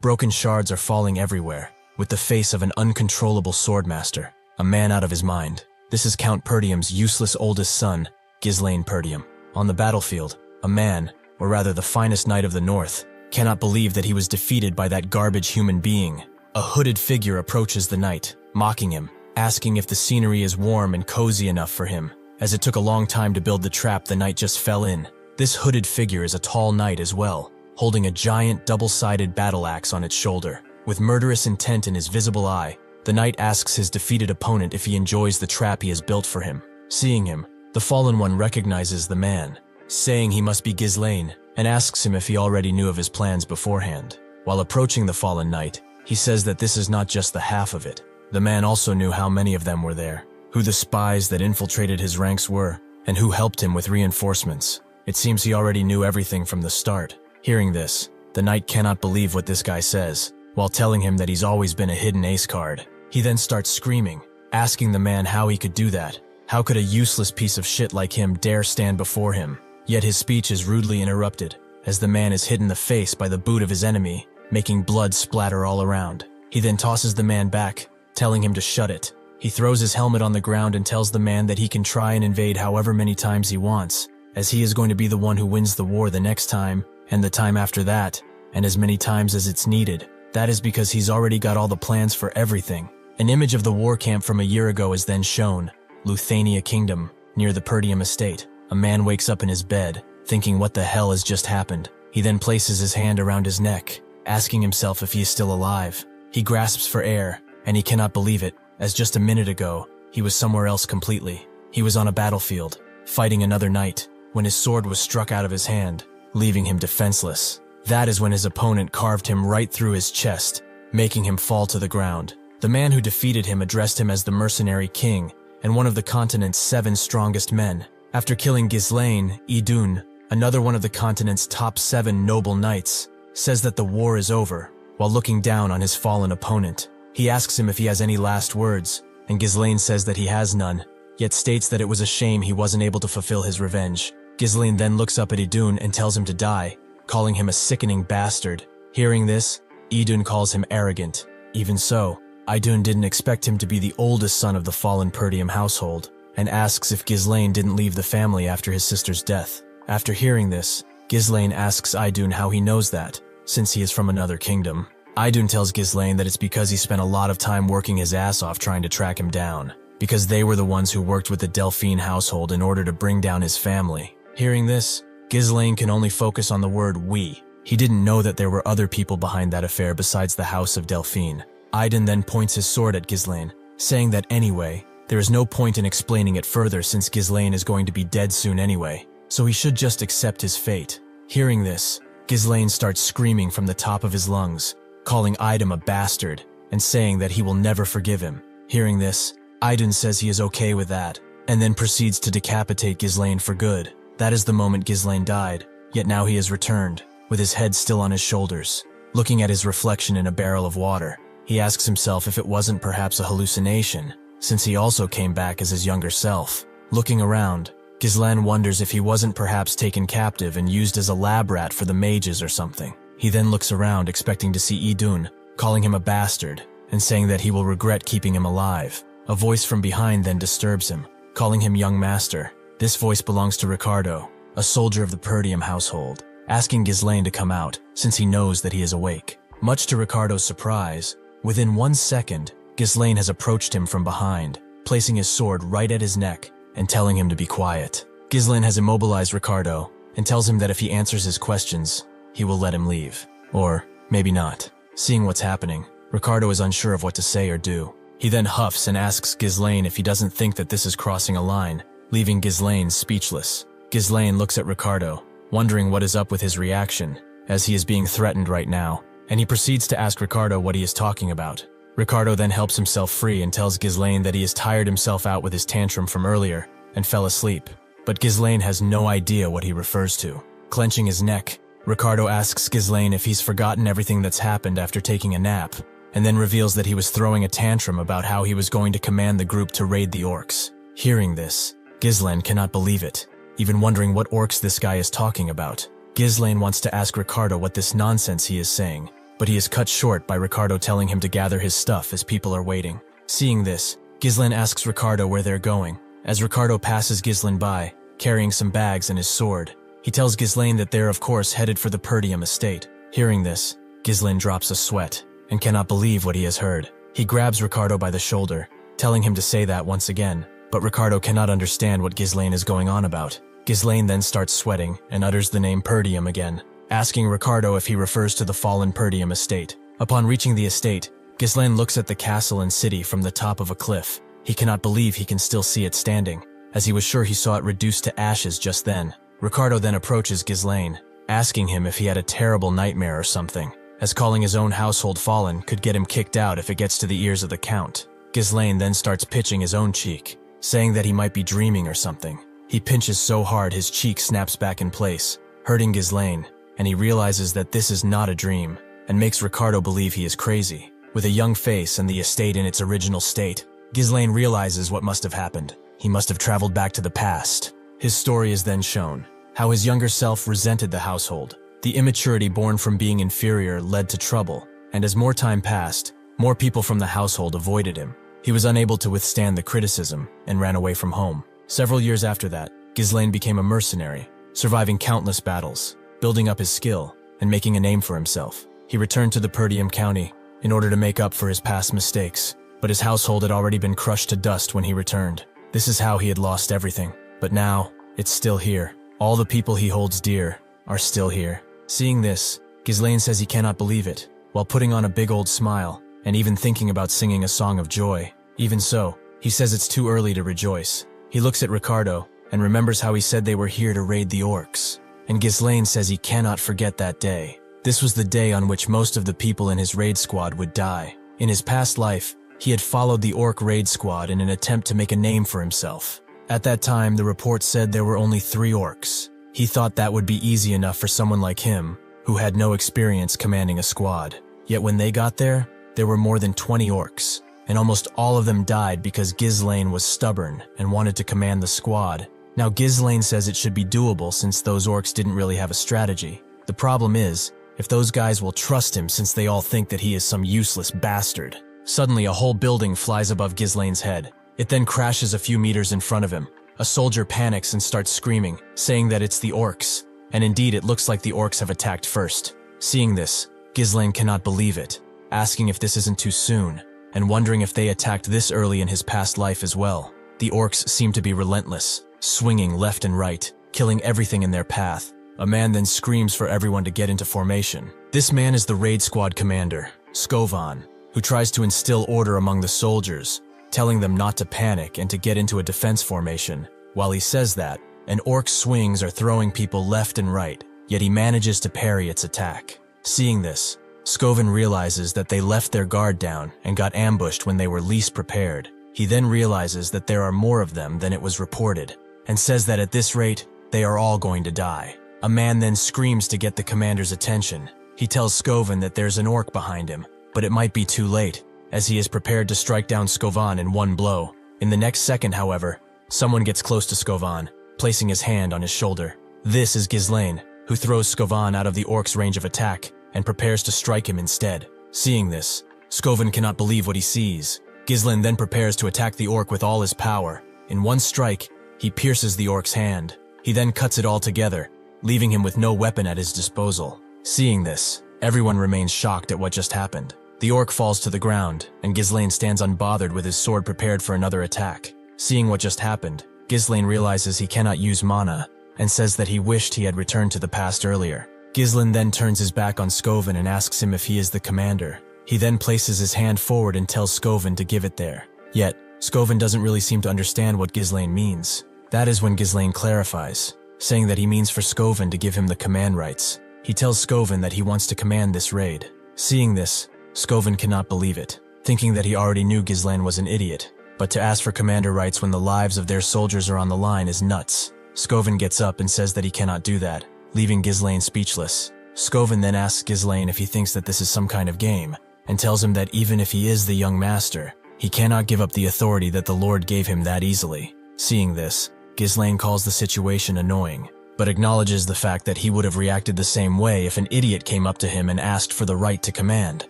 Broken shards are falling everywhere, with the face of an uncontrollable swordmaster, a man out of his mind. This is Count Perdium's useless oldest son, Ghislain Perdium. On the battlefield, a man, or rather the finest knight of the north, cannot believe that he was defeated by that garbage human being. A hooded figure approaches the knight, mocking him, asking if the scenery is warm and cozy enough for him, as it took a long time to build the trap the knight just fell in. This hooded figure is a tall knight as well, holding a giant double-sided battle axe on its shoulder. With murderous intent in his visible eye, the knight asks his defeated opponent if he enjoys the trap he has built for him. Seeing him, the fallen one recognizes the man, saying he must be Ghislain, and asks him if he already knew of his plans beforehand. While approaching the fallen knight, he says that this is not just the half of it. The man also knew how many of them were there, who the spies that infiltrated his ranks were, and who helped him with reinforcements. It seems he already knew everything from the start. Hearing this, the knight cannot believe what this guy says, while telling him that he's always been a hidden ace card. He then starts screaming, asking the man how he could do that. How could a useless piece of shit like him dare stand before him? Yet his speech is rudely interrupted, as the man is hit in the face by the boot of his enemy, making blood splatter all around. He then tosses the man back, telling him to shut it. He throws his helmet on the ground and tells the man that he can try and invade however many times he wants, as he is going to be the one who wins the war the next time, and the time after that, and as many times as it's needed. That is because he's already got all the plans for everything. An image of the war camp from a year ago is then shown, Luthania Kingdom, near the Perdium estate. A man wakes up in his bed, thinking what the hell has just happened. He then places his hand around his neck, asking himself if he is still alive. He grasps for air, and he cannot believe it, as just a minute ago, he was somewhere else completely. He was on a battlefield, fighting another knight, when his sword was struck out of his hand, leaving him defenseless. That is when his opponent carved him right through his chest, making him fall to the ground. The man who defeated him addressed him as the Mercenary King, and one of the continent's 7 strongest men. After killing Ghislain, Idun, another one of the continent's top 7 noble knights, says that the war is over, while looking down on his fallen opponent. He asks him if he has any last words, and Ghislain says that he has none, yet states that it was a shame he wasn't able to fulfill his revenge. Ghislain then looks up at Idun and tells him to die, calling him a sickening bastard. Hearing this, Idun calls him arrogant. Even so, Idun didn't expect him to be the oldest son of the fallen Perdium household, and asks if Ghislain didn't leave the family after his sister's death. After hearing this, Ghislain asks Idun how he knows that, since he is from another kingdom. Idun tells Ghislain that it's because he spent a lot of time working his ass off trying to track him down, because they were the ones who worked with the Delphine household in order to bring down his family. Hearing this, Ghislain can only focus on the word we. He didn't know that there were other people behind that affair besides the house of Delphine. Idun then points his sword at Ghislain, saying that anyway, there is no point in explaining it further since Ghislain is going to be dead soon anyway, so he should just accept his fate. Hearing this, Ghislain starts screaming from the top of his lungs, calling Idun a bastard, and saying that he will never forgive him. Hearing this, Idun says he is okay with that, and then proceeds to decapitate Ghislain for good. That is the moment Ghislain died, yet now he has returned, with his head still on his shoulders. Looking at his reflection in a barrel of water, he asks himself if it wasn't perhaps a hallucination, since he also came back as his younger self. Looking around, Ghislain wonders if he wasn't perhaps taken captive and used as a lab rat for the mages or something. He then looks around expecting to see Idun, calling him a bastard, and saying that he will regret keeping him alive. A voice from behind then disturbs him, calling him young master. This voice belongs to Ricardo, a soldier of the Perdium household, asking Ghislain to come out, since he knows that he is awake. Much to Ricardo's surprise, within 1 second, Ghislain has approached him from behind, placing his sword right at his neck and telling him to be quiet. Ghislain has immobilized Ricardo and tells him that if he answers his questions, he will let him leave. Or maybe not. Seeing what's happening, Ricardo is unsure of what to say or do. He then huffs and asks Ghislain if he doesn't think that this is crossing a line, leaving Ghislain speechless. Ghislain looks at Ricardo, wondering what is up with his reaction, as he is being threatened right now, and he proceeds to ask Ricardo what he is talking about. Ricardo then helps himself free and tells Ghislain that he has tired himself out with his tantrum from earlier and fell asleep, but Ghislain has no idea what he refers to. Clenching his neck, Ricardo asks Ghislain if he's forgotten everything that's happened after taking a nap, and then reveals that he was throwing a tantrum about how he was going to command the group to raid the orcs. Hearing this, Ghislain cannot believe it. even wondering what orcs this guy is talking about. Ghislain wants to ask Ricardo what this nonsense he is saying, but he is cut short by Ricardo telling him to gather his stuff as people are waiting. Seeing this, Ghislain asks Ricardo where they're going. As Ricardo passes Ghislain by, carrying some bags and his sword, he tells Ghislain that they're of course headed for the Perdium estate. Hearing this, Ghislain drops a sweat and cannot believe what he has heard. He grabs Ricardo by the shoulder, telling him to say that once again, but Ricardo cannot understand what Ghislain is going on about. Ghislain then starts sweating and utters the name Perdium again, asking Ricardo if he refers to the fallen Perdium estate. Upon reaching the estate, Ghislain looks at the castle and city from the top of a cliff. He cannot believe he can still see it standing, as he was sure he saw it reduced to ashes just then. Ricardo then approaches Ghislain, asking him if he had a terrible nightmare or something, as calling his own household fallen could get him kicked out if it gets to the ears of the Count. Ghislain then starts pitching his own cheek, saying that he might be dreaming or something. He pinches so hard his cheek snaps back in place, hurting Ghislain, and he realizes that this is not a dream, and makes Ricardo believe he is crazy. With a young face and the estate in its original state, Ghislain realizes what must have happened. He must have traveled back to the past. His story is then shown, how his younger self resented the household. The immaturity born from being inferior led to trouble, and as more time passed, more people from the household avoided him. He was unable to withstand the criticism and ran away from home. Several years after that, Ghislain became a mercenary, surviving countless battles, building up his skill, and making a name for himself. He returned to the Perdium County in order to make up for his past mistakes, but his household had already been crushed to dust when he returned. This is how he had lost everything, but now, it's still here. All the people he holds dear are still here. Seeing this, Ghislain says he cannot believe it, while putting on a big old smile, and even thinking about singing a song of joy. Even so, he says it's too early to rejoice. He looks at Ricardo, and remembers how he said they were here to raid the orcs. And Ghislain says he cannot forget that day. This was the day on which most of the people in his raid squad would die. In his past life, he had followed the orc raid squad in an attempt to make a name for himself. At that time, the report said there were only 3 orcs. He thought that would be easy enough for someone like him, who had no experience commanding a squad. Yet when they got there were more than 20 orcs, and almost all of them died because Ghislain was stubborn and wanted to command the squad. Now Ghislain says it should be doable since those orcs didn't really have a strategy. The problem is, if those guys will trust him since they all think that he is some useless bastard. Suddenly a whole building flies above Ghislain's head. It then crashes a few meters in front of him. A soldier panics and starts screaming, saying that it's the orcs. And indeed it looks like the orcs have attacked first. Seeing this, Ghislain cannot believe it, asking if this isn't too soon, and wondering if they attacked this early in his past life as well. The orcs seem to be relentless, swinging left and right, killing everything in their path. A man then screams for everyone to get into formation. This man is the raid squad commander, Skovan, who tries to instill order among the soldiers, telling them not to panic and to get into a defense formation. While he says that, an orc swings are throwing people left and right, yet he manages to parry its attack. Seeing this, Skovan realizes that they left their guard down and got ambushed when they were least prepared. He then realizes that there are more of them than it was reported, and says that at this rate, they are all going to die. A man then screams to get the commander's attention. He tells Skovan that there's an orc behind him, but it might be too late, as he is prepared to strike down Skovan in one blow. In the next second, however, someone gets close to Skovan, placing his hand on his shoulder. This is Ghislain, who throws Skovan out of the orc's range of attack and prepares to strike him instead. Seeing this, Skovan cannot believe what he sees. Ghislain then prepares to attack the orc with all his power. In one strike, he pierces the orc's hand. He then cuts it all together, leaving him with no weapon at his disposal. Seeing this, everyone remains shocked at what just happened. The orc falls to the ground, and Ghislain stands unbothered with his sword prepared for another attack. Seeing what just happened, Ghislain realizes he cannot use mana, and says that he wished he had returned to the past earlier. Ghislain then turns his back on Skovan and asks him if he is the commander. He then places his hand forward and tells Skovan to give it there. Yet, Skovan doesn't really seem to understand what Ghislain means. That is when Ghislain clarifies, saying that he means for Skovan to give him the command rights. He tells Skovan that he wants to command this raid. Seeing this, Skovan cannot believe it, thinking that he already knew Ghislain was an idiot. But to ask for commander rights when the lives of their soldiers are on the line is nuts. Skovan gets up and says that he cannot do that, leaving Ghislain speechless. Skovan then asks Ghislain if he thinks that this is some kind of game, and tells him that even if he is the young master, he cannot give up the authority that the Lord gave him that easily. Seeing this, Ghislain calls the situation annoying, but acknowledges the fact that he would have reacted the same way if an idiot came up to him and asked for the right to command.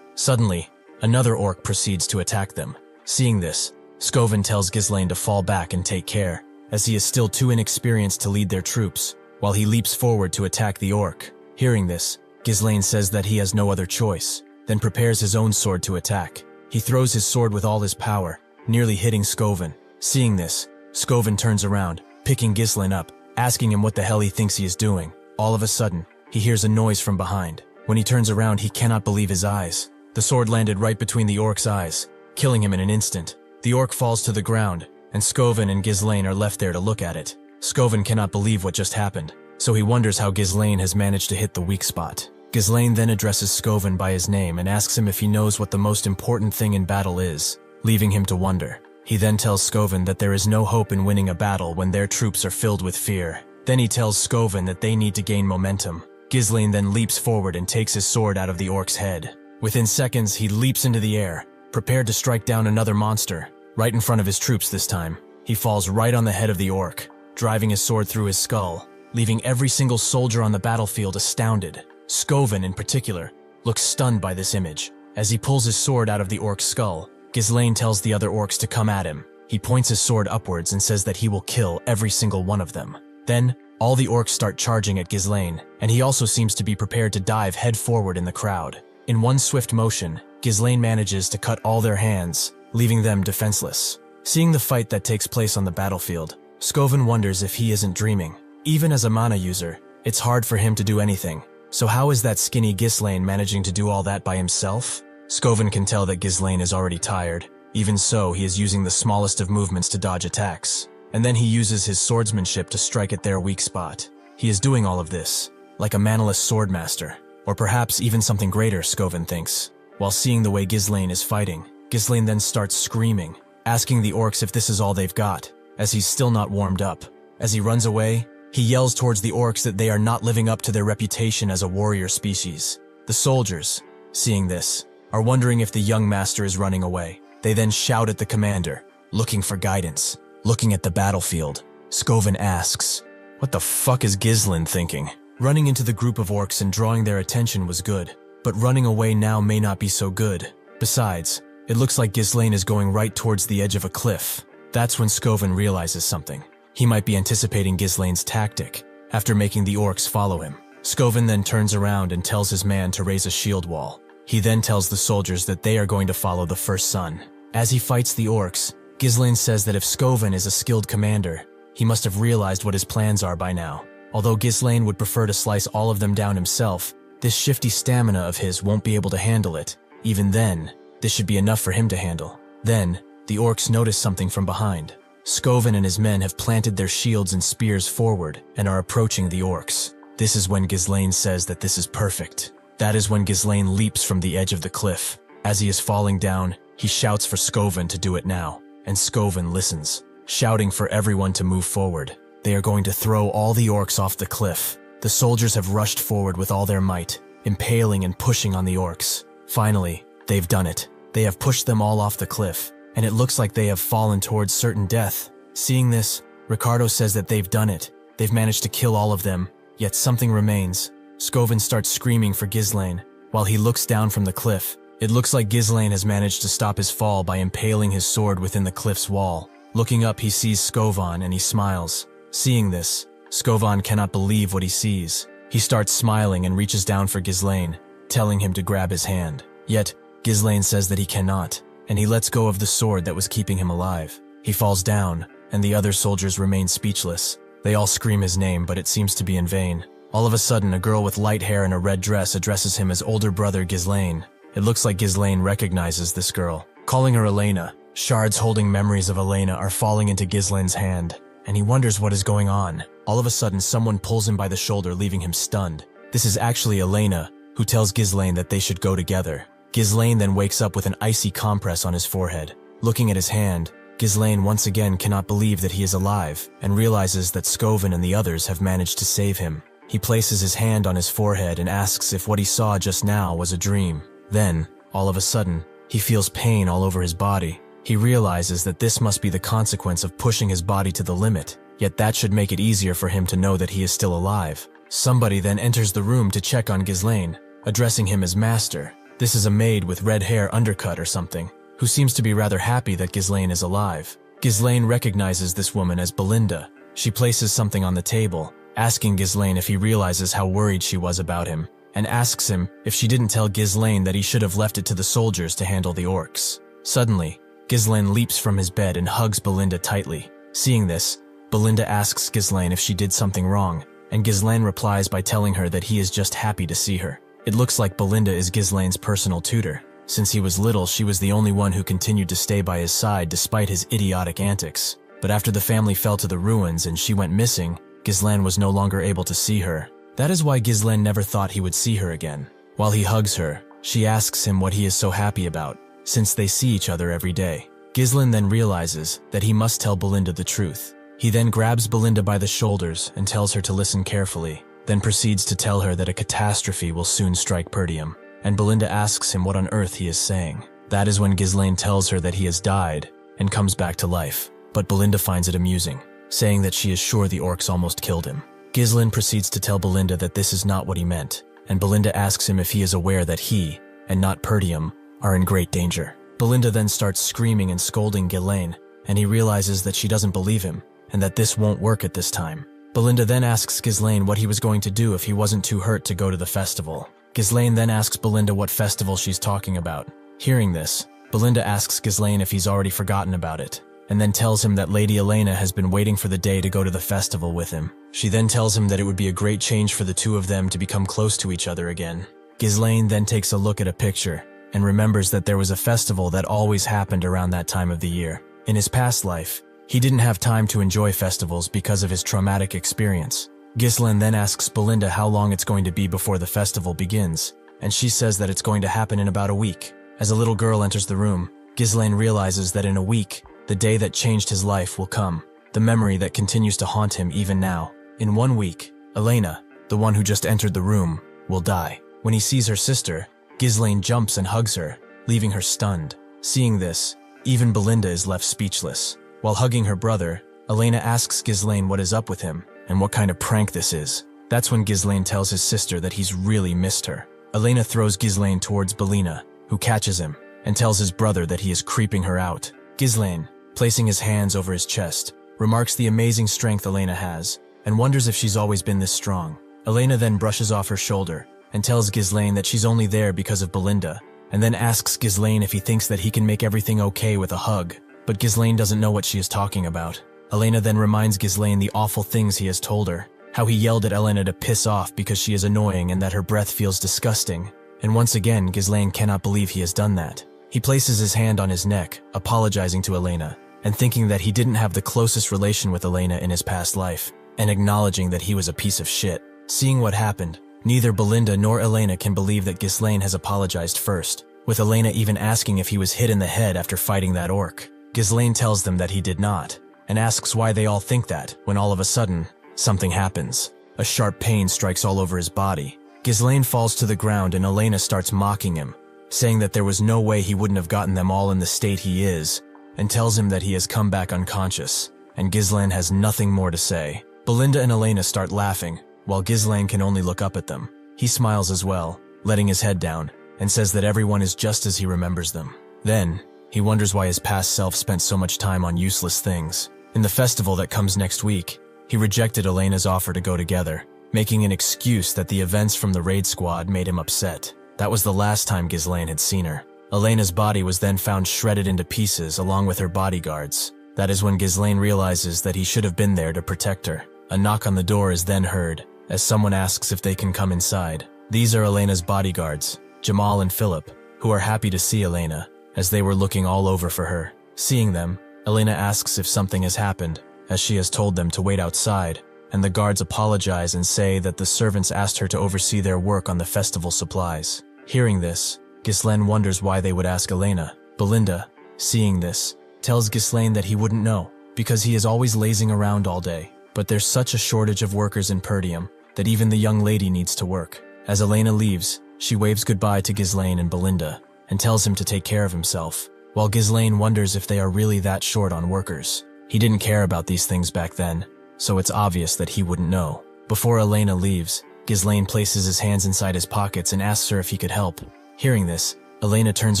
Suddenly, another orc proceeds to attack them. Seeing this, Scoven tells Ghislain to fall back and take care, as he is still too inexperienced to lead their troops, while he leaps forward to attack the orc. Hearing this, Ghislain says that he has no other choice, then prepares his own sword to attack. He throws his sword with all his power, nearly hitting Scoven. Seeing this, Scoven turns around, picking Ghislain up, asking him what the hell he thinks he is doing. All of a sudden, he hears a noise from behind. When he turns around, he cannot believe his eyes. The sword landed right between the orc's eyes, killing him in an instant. The orc falls to the ground, and Scoven and Ghislain are left there to look at it. Scoven cannot believe what just happened, so he wonders how Ghislain has managed to hit the weak spot. Ghislain then addresses Scoven by his name and asks him if he knows what the most important thing in battle is, leaving him to wonder. He then tells Scoven that there is no hope in winning a battle when their troops are filled with fear. Then he tells Scoven that they need to gain momentum. Ghislain then leaps forward and takes his sword out of the orc's head. Within seconds, he leaps into the air, prepared to strike down another monster, right in front of his troops this time. He falls right on the head of the orc, driving his sword through his skull, leaving every single soldier on the battlefield astounded. Scoven, in particular, looks stunned by this image. As he pulls his sword out of the orc's skull, Ghislain tells the other orcs to come at him. He points his sword upwards and says that he will kill every single one of them. Then, all the orcs start charging at Ghislain, and he also seems to be prepared to dive head forward in the crowd. In one swift motion, Ghislain manages to cut all their hands, leaving them defenseless. Seeing the fight that takes place on the battlefield, Scoven wonders if he isn't dreaming. Even as a mana user, it's hard for him to do anything. So how is that skinny Ghislain managing to do all that by himself? Scoven can tell that Ghislain is already tired. Even so, he is using the smallest of movements to dodge attacks. And then he uses his swordsmanship to strike at their weak spot. He is doing all of this, like a manaless swordmaster. Or perhaps even something greater, Scoven thinks. While seeing the way Ghislain is fighting, Ghislain then starts screaming, asking the orcs if this is all they've got, as he's still not warmed up. As he runs away, he yells towards the orcs that they are not living up to their reputation as a warrior species. The soldiers, seeing this, are wondering if the young master is running away. They then shout at the commander, looking for guidance. Looking at the battlefield, Scoven asks, "What the fuck is Ghislain thinking?" Running into the group of orcs and drawing their attention was good, but running away now may not be so good. Besides, it looks like Ghislain is going right towards the edge of a cliff. That's when Scoven realizes something. He might be anticipating Ghislain's tactic, after making the orcs follow him. Scoven then turns around and tells his man to raise a shield wall. He then tells the soldiers that they are going to follow the first son. As he fights the orcs, Ghislain says that if Scoven is a skilled commander, he must have realized what his plans are by now. Although Ghislain would prefer to slice all of them down himself, this shifty stamina of his won't be able to handle it. Even then, this should be enough for him to handle. Then, the orcs notice something from behind. Scoven and his men have planted their shields and spears forward and are approaching the orcs. This is when Ghislain says that this is perfect. That is when Ghislain leaps from the edge of the cliff. As he is falling down, he shouts for Scoven to do it now, and Scoven listens, shouting for everyone to move forward. They are going to throw all the orcs off the cliff. The soldiers have rushed forward with all their might, impaling and pushing on the orcs. Finally, they've done it. They have pushed them all off the cliff, and it looks like they have fallen towards certain death. Seeing this, Ricardo says that they've done it. They've managed to kill all of them, yet something remains. Scoven starts screaming for Ghislain. While he looks down from the cliff, it looks like Ghislain has managed to stop his fall by impaling his sword within the cliff's wall. Looking up, he sees Scoven and he smiles. Seeing this, Scoven cannot believe what he sees. He starts smiling and reaches down for Ghislain, telling him to grab his hand. Yet, Ghislain says that he cannot, and he lets go of the sword that was keeping him alive. He falls down, and the other soldiers remain speechless. They all scream his name, but it seems to be in vain. All of a sudden, a girl with light hair and a red dress addresses him as older brother Ghislain. It looks like Ghislain recognizes this girl. Calling her Elena, shards holding memories of Elena are falling into Ghislain's hand, and he wonders what is going on. All of a sudden, someone pulls him by the shoulder, leaving him stunned. This is actually Elena, who tells Ghislain that they should go together. Ghislain then wakes up with an icy compress on his forehead. Looking at his hand, Ghislain once again cannot believe that he is alive, and realizes that Scoven and the others have managed to save him. He places his hand on his forehead and asks if what he saw just now was a dream. Then, all of a sudden, he feels pain all over his body. He realizes that this must be the consequence of pushing his body to the limit. yet that should make it easier for him to know that he is still alive. Somebody then enters the room to check on Ghislain, addressing him as master. This is a maid with red hair undercut or something, who seems to be rather happy that Ghislain is alive. Ghislain recognizes this woman as Belinda. She places something on the table, asking Ghislain if he realizes how worried she was about him, and asks him if she didn't tell Ghislain that he should have left it to the soldiers to handle the orcs. Suddenly, Ghislain leaps from his bed and hugs Belinda tightly. Seeing this, Belinda asks Ghislain if she did something wrong, and Ghislain replies by telling her that he is just happy to see her. It looks like Belinda is Ghislain's personal tutor. Since he was little, she was the only one who continued to stay by his side despite his idiotic antics. But after the family fell to the ruins and she went missing, Ghislain was no longer able to see her. That is why Ghislain never thought he would see her again. While he hugs her, she asks him what he is so happy about, since they see each other every day. Ghislain then realizes that he must tell Belinda the truth. He then grabs Belinda by the shoulders and tells her to listen carefully, then proceeds to tell her that a catastrophe will soon strike Perdium, and Belinda asks him what on earth he is saying. That is when Ghislain tells her that he has died and comes back to life, but Belinda finds it amusing, saying that she is sure the orcs almost killed him. Ghislain proceeds to tell Belinda that this is not what he meant, and Belinda asks him if he is aware that he, and not Perdium, are in great danger. Belinda then starts screaming and scolding Ghislain, and he realizes that she doesn't believe him, and that this won't work at this time. Belinda then asks Ghislain what he was going to do if he wasn't too hurt to go to the festival. Ghislain then asks Belinda what festival she's talking about. Hearing this, Belinda asks Ghislain if he's already forgotten about it, and then tells him that Lady Elena has been waiting for the day to go to the festival with him. She then tells him that it would be a great change for the two of them to become close to each other again. Ghislain then takes a look at a picture, and remembers that there was a festival that always happened around that time of the year. In his past life, he didn't have time to enjoy festivals because of his traumatic experience. Ghislain then asks Belinda how long it's going to be before the festival begins, and she says that it's going to happen in about a week. As a little girl enters the room, Ghislain realizes that in a week, the day that changed his life will come, the memory that continues to haunt him even now. In 1 week, Elena, the one who just entered the room, will die. When he sees her sister, Ghislain jumps and hugs her, leaving her stunned. Seeing this, even Belinda is left speechless. While hugging her brother, Elena asks Ghislain what is up with him, and what kind of prank this is. That's when Ghislain tells his sister that he's really missed her. Elena throws Ghislain towards Belina, who catches him, and tells his brother that he is creeping her out. Ghislain, placing his hands over his chest, remarks the amazing strength Elena has, and wonders if she's always been this strong. Elena then brushes off her shoulder, and tells Ghislain that she's only there because of Belinda, and then asks Ghislain if he thinks that he can make everything okay with a hug, but Ghislain doesn't know what she is talking about. Elena then reminds Ghislain the awful things he has told her, how he yelled at Elena to piss off because she is annoying and that her breath feels disgusting, and once again Ghislain cannot believe he has done that. He places his hand on his neck, apologizing to Elena, and thinking that he didn't have the closest relation with Elena in his past life, and acknowledging that he was a piece of shit. Seeing what happened, neither Belinda nor Elena can believe that Ghislain has apologized first, with Elena even asking if he was hit in the head after fighting that orc. Ghislain tells them that he did not, and asks why they all think that, when all of a sudden, something happens. A sharp pain strikes all over his body. Ghislain falls to the ground and Elena starts mocking him, saying that there was no way he wouldn't have gotten them all in the state he is, and tells him that he has come back unconscious, and Ghislain has nothing more to say. Belinda and Elena start laughing, while Ghislain can only look up at them. He smiles as well, letting his head down, and says that everyone is just as he remembers them. Then, he wonders why his past self spent so much time on useless things. In the festival that comes next week, he rejected Elena's offer to go together, making an excuse that the events from the raid squad made him upset. That was the last time Ghislain had seen her. Elena's body was then found shredded into pieces along with her bodyguards. That is when Ghislain realizes that he should have been there to protect her. A knock on the door is then heard, as someone asks if they can come inside. These are Elena's bodyguards, Jamal and Philip, who are happy to see Elena, as they were looking all over for her. Seeing them, Elena asks if something has happened, as she has told them to wait outside, and the guards apologize and say that the servants asked her to oversee their work on the festival supplies. Hearing this, Ghislain wonders why they would ask Elena. Belinda, seeing this, tells Ghislain that he wouldn't know, because he is always lazing around all day. But there's such a shortage of workers in Perdium that even the young lady needs to work. As Elena leaves, she waves goodbye to Ghislain and Belinda, and tells him to take care of himself, while Ghislain wonders if they are really that short on workers. He didn't care about these things back then, so it's obvious that he wouldn't know. Before Elena leaves, Ghislain places his hands inside his pockets and asks her if he could help. Hearing this, Elena turns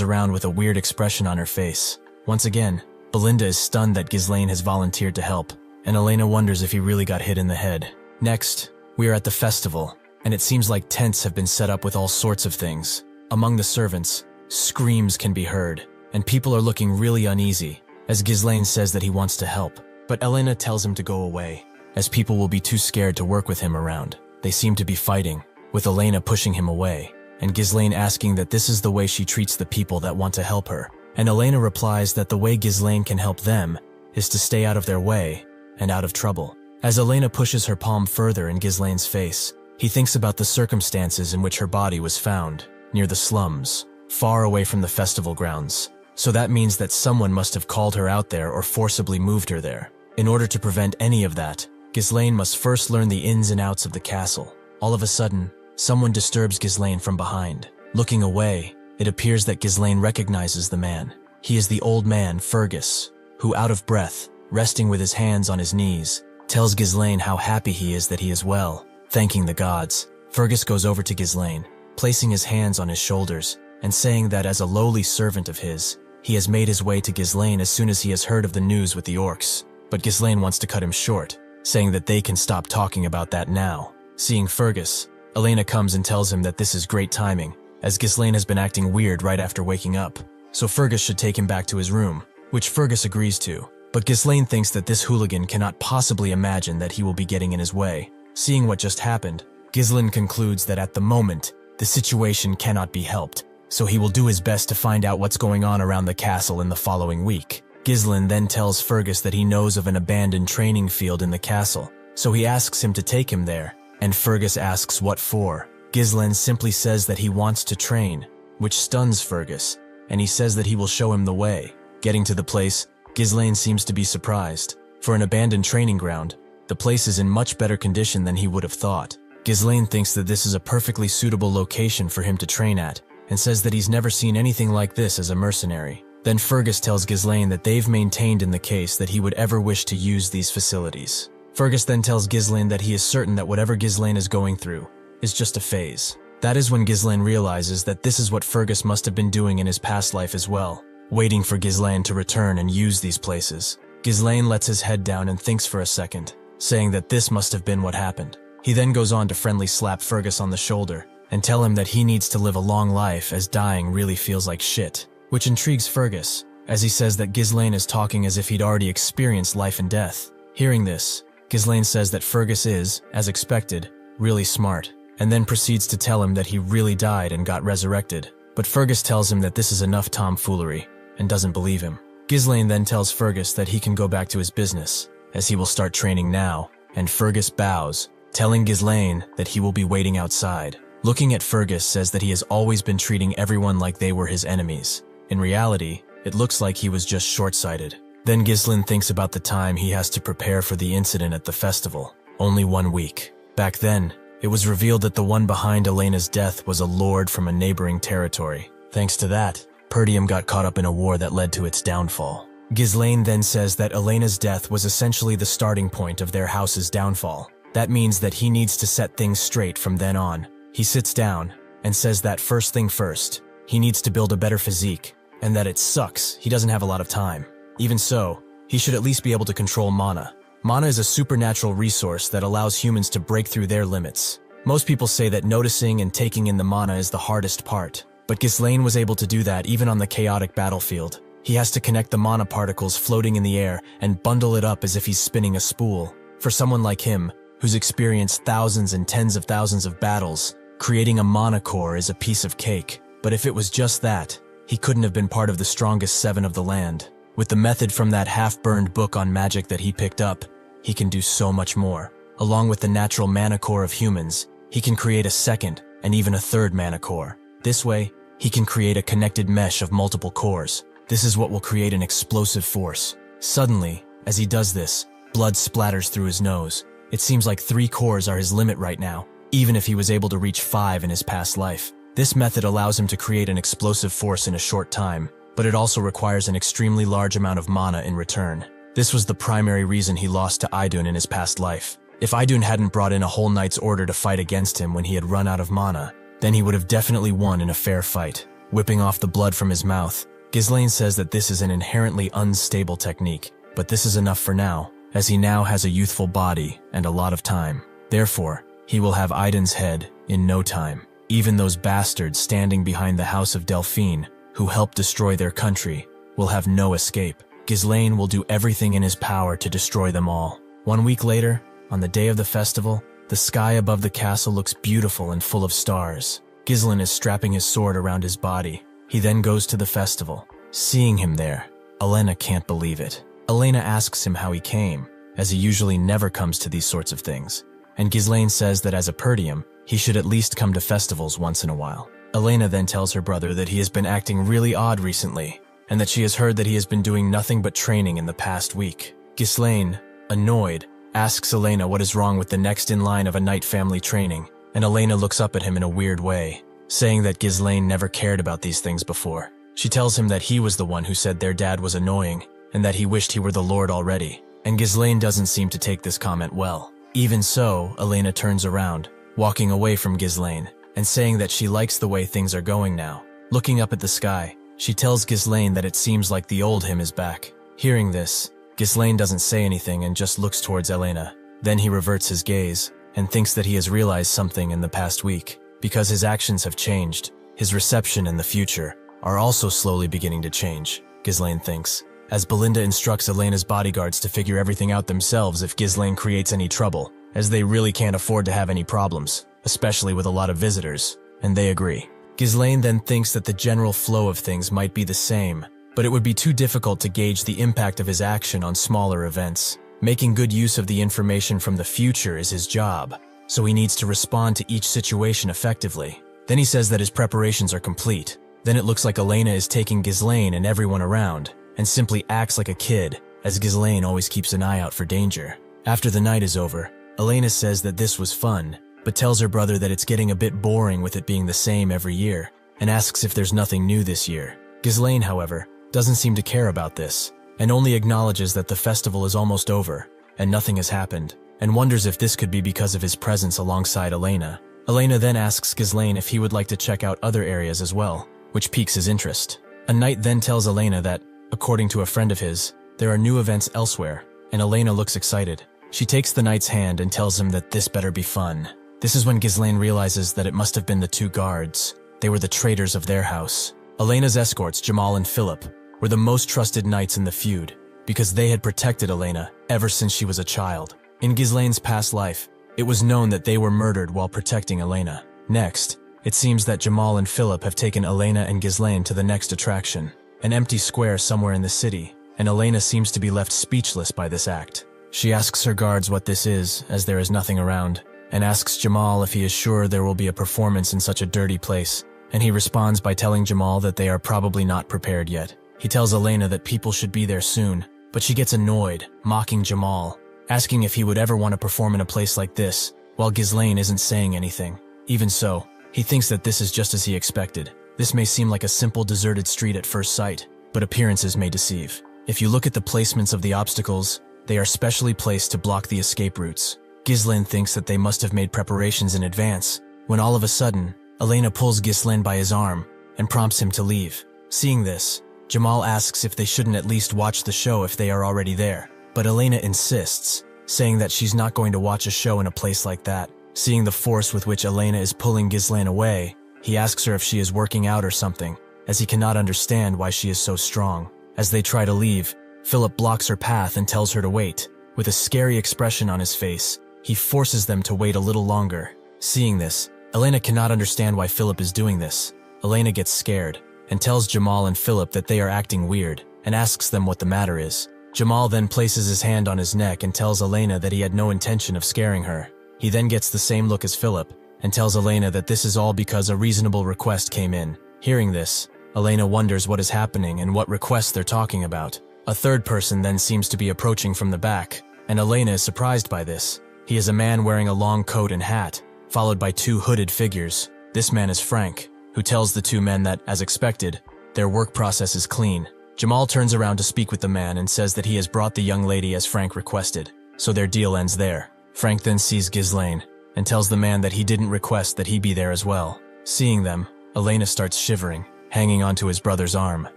around with a weird expression on her face. Once again, Belinda is stunned that Ghislain has volunteered to help, and Elena wonders if he really got hit in the head. Next, we are at the festival, and it seems like tents have been set up with all sorts of things. Among the servants, screams can be heard, and people are looking really uneasy, as Ghislain says that he wants to help. But Elena tells him to go away, as people will be too scared to work with him around. They seem to be fighting, with Elena pushing him away, and Ghislain asking that this is the way she treats the people that want to help her. And Elena replies that the way Ghislain can help them is to stay out of their way and out of trouble. As Elena pushes her palm further in Ghislain's face, he thinks about the circumstances in which her body was found, near the slums, far away from the festival grounds. So that means that someone must have called her out there or forcibly moved her there. In order to prevent any of that, Ghislain must first learn the ins and outs of the castle. All of a sudden, someone disturbs Ghislain from behind. Looking away, it appears that Ghislain recognizes the man. He is the old man, Fergus, who, out of breath, resting with his hands on his knees, tells Ghislain how happy he is that he is well, thanking the gods. Fergus goes over to Ghislain, placing his hands on his shoulders, and saying that as a lowly servant of his, he has made his way to Ghislain as soon as he has heard of the news with the orcs. But Ghislain wants to cut him short, saying that they can stop talking about that now. Seeing Fergus, Elena comes and tells him that this is great timing, as Ghislain has been acting weird right after waking up, so Fergus should take him back to his room, which Fergus agrees to. But Ghislain thinks that this hooligan cannot possibly imagine that he will be getting in his way. Seeing what just happened, Ghislain concludes that at the moment, the situation cannot be helped, so he will do his best to find out what's going on around the castle in the following week. Ghislain then tells Fergus that he knows of an abandoned training field in the castle, so he asks him to take him there, and Fergus asks what for. Ghislain simply says that he wants to train, which stuns Fergus, and he says that he will show him the way. Getting to the place, Ghislain seems to be surprised. For an abandoned training ground, the place is in much better condition than he would have thought. Ghislain thinks that this is a perfectly suitable location for him to train at, and says that he's never seen anything like this as a mercenary. Then Fergus tells Ghislain that they've maintained in the case that he would ever wish to use these facilities. Fergus then tells Ghislain that he is certain that whatever Ghislain is going through is just a phase. That is when Ghislain realizes that this is what Fergus must have been doing in his past life as well, waiting for Ghislain to return and use these places. Ghislain lets his head down and thinks for a second, saying that this must have been what happened. He then goes on to friendly slap Fergus on the shoulder and tell him that he needs to live a long life as dying really feels like shit, which intrigues Fergus, as he says that Ghislain is talking as if he'd already experienced life and death. Hearing this, Ghislain says that Fergus is, as expected, really smart, and then proceeds to tell him that he really died and got resurrected. But Fergus tells him that this is enough tomfoolery, and doesn't believe him. Ghislain then tells Fergus that he can go back to his business, as he will start training now, and Fergus bows, telling Ghislain that he will be waiting outside. Looking at Fergus says that he has always been treating everyone like they were his enemies. In reality, it looks like he was just short-sighted. Then Ghislain thinks about the time he has to prepare for the incident at the festival. Only 1 week. Back then, it was revealed that the one behind Elena's death was a lord from a neighboring territory. Thanks to that, Perdium got caught up in a war that led to its downfall. Ghislain then says that Elena's death was essentially the starting point of their house's downfall. That means that he needs to set things straight from then on. He sits down and says that first thing first, he needs to build a better physique, and that it sucks he doesn't have a lot of time. Even so, he should at least be able to control mana. Mana is a supernatural resource that allows humans to break through their limits. Most people say that noticing and taking in the mana is the hardest part, but Ghislain was able to do that even on the chaotic battlefield. He has to connect the mana particles floating in the air and bundle it up as if he's spinning a spool. For someone like him, who's experienced thousands and tens of thousands of battles, creating a mana core is a piece of cake. But if it was just that, he couldn't have been part of the strongest 7 of the land. With the method from that half-burned book on magic that he picked up, he can do so much more. Along with the natural mana core of humans, he can create a second and even a third mana core. This way, he can create a connected mesh of multiple cores. This is what will create an explosive force. Suddenly, as he does this, blood splatters through his nose. It seems like 3 cores are his limit right now, even if he was able to reach 5 in his past life. This method allows him to create an explosive force in a short time, but it also requires an extremely large amount of mana in return. This was the primary reason he lost to Idun in his past life. If Idun hadn't brought in a whole knight's order to fight against him when he had run out of mana, then he would have definitely won in a fair fight. Whipping off the blood from his mouth, Ghislain says that this is an inherently unstable technique, but this is enough for now, as he now has a youthful body and a lot of time. Therefore, he will have Idun's head in no time. Even those bastards standing behind the House of Delphine, who helped destroy their country, will have no escape. Ghislain will do everything in his power to destroy them all. 1 week later, on the day of the festival, the sky above the castle looks beautiful and full of stars. Ghislain is strapping his sword around his body. He then goes to the festival. Seeing him there, Elena can't believe it. Elena asks him how he came, as he usually never comes to these sorts of things. And Ghislain says that as a Perdium, he should at least come to festivals once in a while. Elena then tells her brother that he has been acting really odd recently, and that she has heard that he has been doing nothing but training in the past week. Ghislain, annoyed, asks Elena what is wrong with the next in line of a knight family training, and Elena looks up at him in a weird way, saying that Ghislain never cared about these things before. She tells him that he was the one who said their dad was annoying, and that he wished he were the lord already, and Ghislain doesn't seem to take this comment well. Even so, Elena turns around, walking away from Ghislain, and saying that she likes the way things are going now. Looking up at the sky, she tells Ghislain that it seems like the old him is back. Hearing this, Ghislain doesn't say anything and just looks towards Elena. Then he reverts his gaze, and thinks that he has realized something in the past week. Because his actions have changed, his reception in the future are also slowly beginning to change, Ghislain thinks, as Belinda instructs Elena's bodyguards to figure everything out themselves if Ghislain creates any trouble, as they really can't afford to have any problems, especially with a lot of visitors, and they agree. Ghislain then thinks that the general flow of things might be the same, but it would be too difficult to gauge the impact of his action on smaller events. Making good use of the information from the future is his job, so he needs to respond to each situation effectively. Then he says that his preparations are complete. Then it looks like Elena is taking Ghislain and everyone around, and simply acts like a kid, as Ghislain always keeps an eye out for danger. After the night is over, Elena says that this was fun, but tells her brother that it's getting a bit boring with it being the same every year, and asks if there's nothing new this year. Ghislain, however, doesn't seem to care about this, and only acknowledges that the festival is almost over, and nothing has happened, and wonders if this could be because of his presence alongside Elena. Elena then asks Ghislain if he would like to check out other areas as well, which piques his interest. A knight then tells Elena that, according to a friend of his, there are new events elsewhere, and Elena looks excited. She takes the knight's hand and tells him that this better be fun. This is when Ghislain realizes that it must have been the two guards. They were the traitors of their house. Elena's escorts, Jamal and Philip, were the most trusted knights in the feud, because they had protected Elena ever since she was a child. In Ghislain's past life, it was known that they were murdered while protecting Elena. Next, it seems that Jamal and Philip have taken Elena and Ghislain to the next attraction, an empty square somewhere in the city, and Elena seems to be left speechless by this act. She asks her guards what this is, as there is nothing around, and asks Jamal if he is sure there will be a performance in such a dirty place, and he responds by telling Jamal that they are probably not prepared yet. He tells Elena that people should be there soon, but she gets annoyed, mocking Jamal, asking if he would ever want to perform in a place like this, while Ghislain isn't saying anything. Even so, he thinks that this is just as he expected. This may seem like a simple deserted street at first sight, but appearances may deceive. If you look at the placements of the obstacles, they are specially placed to block the escape routes. Ghislain thinks that they must have made preparations in advance, when all of a sudden, Elena pulls Ghislain by his arm and prompts him to leave. Seeing this, Jamal asks if they shouldn't at least watch the show if they are already there, but Elena insists, saying that she's not going to watch a show in a place like that. Seeing the force with which Elena is pulling Ghislain away, he asks her if she is working out or something, as he cannot understand why she is so strong. As they try to leave, Philip blocks her path and tells her to wait. With a scary expression on his face, he forces them to wait a little longer. Seeing this, Elena cannot understand why Philip is doing this. Elena gets scared and tells Jamal and Philip that they are acting weird and asks them what the matter is. Jamal then places his hand on his neck and tells Elena that he had no intention of scaring her. He then gets the same look as Philip and tells Elena that this is all because a reasonable request came in. Hearing this, Elena wonders what is happening and what request they're talking about. A third person then seems to be approaching from the back, and Elena is surprised by this. He is a man wearing a long coat and hat, followed by two hooded figures. This man is Frank, who tells the two men that, as expected, their work process is clean. Jamal turns around to speak with the man and says that he has brought the young lady as Frank requested, so their deal ends there. Frank then sees Ghislain and tells the man that he didn't request that he be there as well. Seeing them, Elena starts shivering, hanging onto his brother's arm,